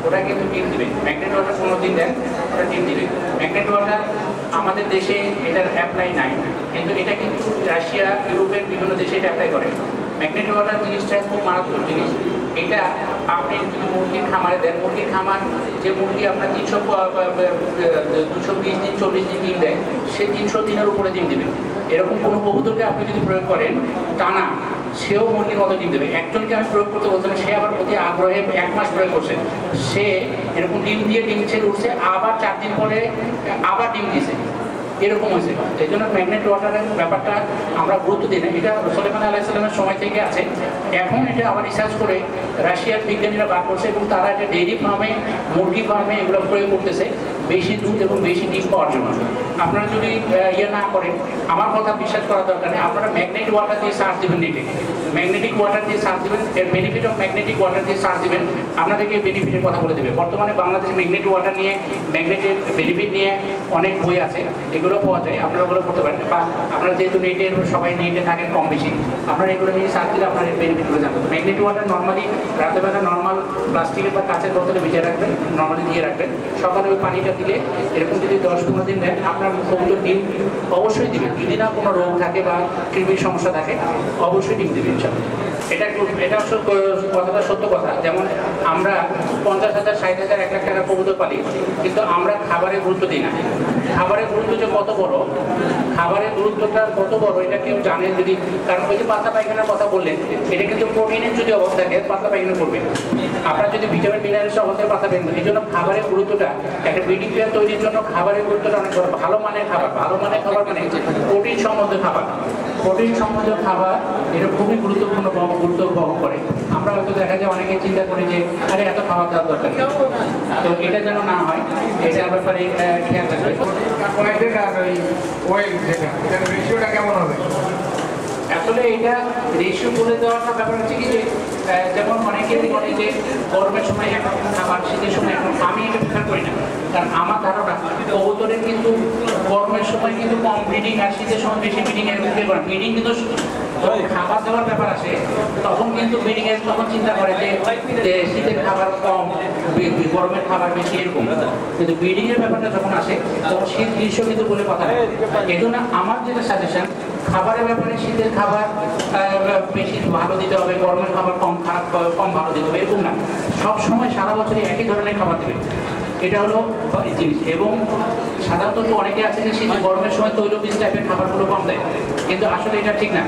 ওটা কিন্তু ডিম দিবে, ম্যাগনেট ওয়াটার 15 দিন দেন ওটা ডিম দিবে। ম্যাগনেট ওয়াটার আমাদের দেশে এটার অ্যাপ্লাই নাই, কিন্তু এটা কিন্তু রাশিয়া ইউরোপের বিভিন্ন দেশে এটা অ্যাপ্লাই করে। ম্যাগনেট ওয়াটার জিনিসটা খুব মারাত্মক জিনিস। এটা আপনি যদি মুরগির খামারে দেন, মুরগির খামার যে মুরগি আপনার 220 দিন 40 দিন ডিম দেয়, সে 300 দিনের উপরে ডিম দেবে। এরকম কোনো কবুতরকে আপনি যদি প্রয়োগ করেন টানা, সেও মুরগির মতো ডিম দেবে। একজনকে আমি প্রয়োগ করতে বলতাম, সে আবার প্রতি আগ্রহে 1 মাস প্রয়োগ করছে, সে এরকম ডিম দিয়ে ডিম ছেড়ে উঠছে, আবার 4 দিন পরে আবার ডিম দিয়েছে, এরকম হয়েছে। এই জন্য ম্যাগনেট ওয়াটারের ব্যাপারটা আমরা গুরুত্ব দিই না। এটা সুলাইমান আলাইহিস সালামের সময় থেকে আছে, এখন এটা আবার রিসার্চ করে রাশিয়ার বিজ্ঞানীরা বার করছে, এবং তারা এটা ডেইরি ফার্মে, মুরগি ফার্মে এগুলো প্রয়োগ করতেছে বেশি দুধ এবং বেশি ডিম পাওয়ার জন্য। আপনারা যদি ইয়ে না করেন, আমার কথা বিশ্বাস করার দরকার নেই, আপনারা ম্যাগনেট ওয়াটার দিয়ে সার্চ দেবেন, নেটে ম্যাগনেটিক ওয়াটার দিয়ে সার্চ দেবেন, এর বেনিফিট অফ ম্যাগনেটিক ওয়াটার দিয়ে সার্চ দেবেন, আপনাদেরকে বেনিফিটের কথা বলে দেবে। বর্তমানে বাংলাদেশে ম্যাগনেট ওয়াটার নিয়ে, ম্যাগনেটের বেনিফিট নিয়ে অনেক বই আছে, এগুলো পাওয়া যায়, আপনারা ওগুলো পড়তে পারেন। বা আপনারা যেহেতু নেটে সবাই নেটে থাকেন কম বেশি, আপনারা এগুলো নিয়ে সার্চ দিলে আপনার বেনিফিটগুলো জানবেন। ম্যাগনেট ওয়াটার নর্মালি রাতেবেলা নর্মাল প্লাস্টিকের বা কাঁচের বোতলে ভিজে রাখবেন, নর্মালি দিয়ে রাখবেন, সকালে ওই পানিটা দিলে এরকম যদি 10-15 দিন দেন, আপনার কবুতর ডিম অবশ্যই দিবে। যদি না কোনো রোগ থাকে বা কৃমির সমস্যা থাকে, অবশ্যই ডিম দিবে ইনশাআল্লাহ। এটা কথাটা সত্য কথা। যেমন আমরা 50,000, 60,000, 1 লাখ টাকার কবুতর পালি, কিন্তু আমরা খাবারের গুরুত্ব দিই না। খাবারের গুরুত্ব যে কত বড়, খাবারের গুরুত্বটা কত বড় এটা কেউ জানে যদি, কারণ ওই যে পাতলা পায়খানার কথা বললেন, এটা কিন্তু প্রোটিনের যদি অভাব থাকে পাতলা পায়খানা করবে, আপনার যদি ভিটামিন মিনারেলসের অভাব থাকে পাতলা পায়খানা। এই জন্য খাবারের গুরুত্বটা, একটা ব্রিডিং পেয়ার তৈরির জন্য খাবারের গুরুত্বটা অনেক বড়। ভালো মানের খাবার, ভালো মানের খাবার মানে প্রোটিন সমৃদ্ধ খাবার, প্রোটিন সমৃদ্ধ খাবার এটা খুবই গুরুত্ব বহন করে। আমরা হয়তো দেখা যায় অনেকে চিন্তা করি যে আরে এত খাবার দেওয়ার দরকার, তো এটা যেন না হয় এটার ব্যাপারে খেয়াল রাখবে। কেমন হবে? আসলে এটা রেশিও বলে দেওয়াটা ব্যাপার হচ্ছে কি যে যেমন অনেকে বলে যে গরমের সময় একরকম খাবার, শীতের সময় একরকম, আমি এটা প্রেফার করি না। কারণ আমার ধারণা কবুতরের কিন্তু গরমের সময় কিন্তু কম ব্রিডিং, আর শীতের সময় বেশি ব্রিডিং এর মধ্যে করে। ব্রিডিং কিন্তু খাবার দেওয়ার ব্যাপার আসে, তখন কিন্তু ব্রিডিং এর তখন চিন্তা করে যে শীতের খাবার কম, গরমের খাবার বেশি, এরকম। কিন্তু ব্রিডিং এর ব্যাপারটা যখন আসে তখন শীত গ্রীষ্ম কিন্তু বলে কথা নেই। এই জন্য আমার যেটা সাজেশন, খাবারের ব্যাপারে শীতের খাবার বেশি ভালো দিতে হবে, গরমের খাবার কম ভালো দিতে হবে, এরকম না। সবসময় সারা বছরই একই ধরনের খাবার দেবে, এটা হলো জিনিস। এবং সাধারণত অনেকে আছে যে শীত গরমের সময় তৈলবীজ টাইপের খাবারগুলো কম দেয়, কিন্তু আসলে এটা ঠিক না।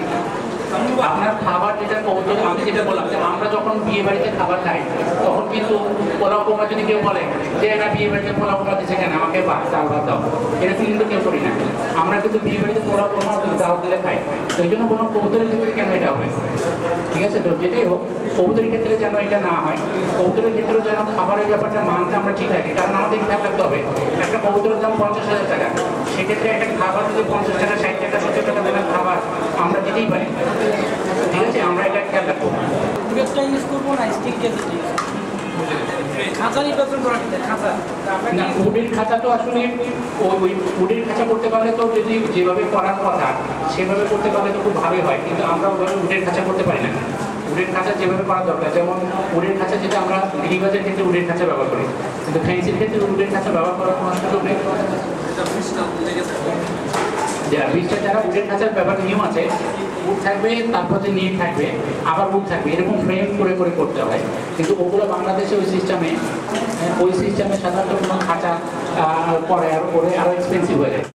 আপনার খাবার যেটা কৌতুক, আমি যেটা বললাম যে আমরা যখন বিয়ে বাড়িতে খাবার খাই তখন কিন্তু পোলাও কোমা যদি কেউ বলে যে না বিয়ে বাড়িতে পোলাও কোমা দিচ্ছে কেন, আমাকে ভাত চাল ভাত দাও, এরকম কিন্তু কেউ করি না। আমরা কিন্তু বিয়ে বাড়িতে পোলাও কোমা দাও দিলে খাই। তো এই জন্য কোনো কবুতরের ক্ষেত্রে কেন এটা হবে? ঠিক আছে, তো যেটাই হোক কবুতরের ক্ষেত্রে যেন এটা না হয়, কবুতরের ক্ষেত্রেও যেন খাবারের ব্যাপারটা মানতে আমরা ঠিক রাখি। কারণ আমাদের খেয়াল রাখতে হবে একটা কবুতরের দাম 50,000 টাকা, সেক্ষেত্রে একটা খাবার যদি 50 টাকা 60 টাকা 70 টাকা দেওয়ার খাবার আমরা দিতেই পারি। ঠিক আছে, আমরা এটা খেয়াল রাখবো। গ্যাসটা ইউজ করবো না স্টিক গ্যাসটা ইউজ করবো? খাঁচা নির্বাচন করা ঠিক খাঁচা না, উডের খাঁচা তো আসলে ওই উডের খাঁচা করতে পারলে তো যদি যেভাবে করার কথা সেভাবে করতে পারলে তো খুব ভালোই হয়, কিন্তু আমরা ওইভাবে উডের খাঁচা করতে পারি না। উডের খাঁচা যেভাবে করা দরকার, যেমন উডের খাঁচা যেটা আমরা গিরিবাজের ক্ষেত্রে উডের খাঁচা ব্যবহার করি, কিন্তু ফ্যান্সির ক্ষেত্রে উডের খাঁচা ব্যবহার করার কোনো সুযোগ নেই। বীজটা যারা উডের খাঁচার ব্যাপার নিয়ম আছে, উড থাকবে, তারপর যে নেট থাকবে, আবার উড থাকবে, এরকম ফ্রেম করে করে করতে হয়। কিন্তু ওগুলো বাংলাদেশে ওই সিস্টেমে সাধারণত কোনো খাঁচা পরে আরও এক্সপেন্সিভ হয়ে যায়।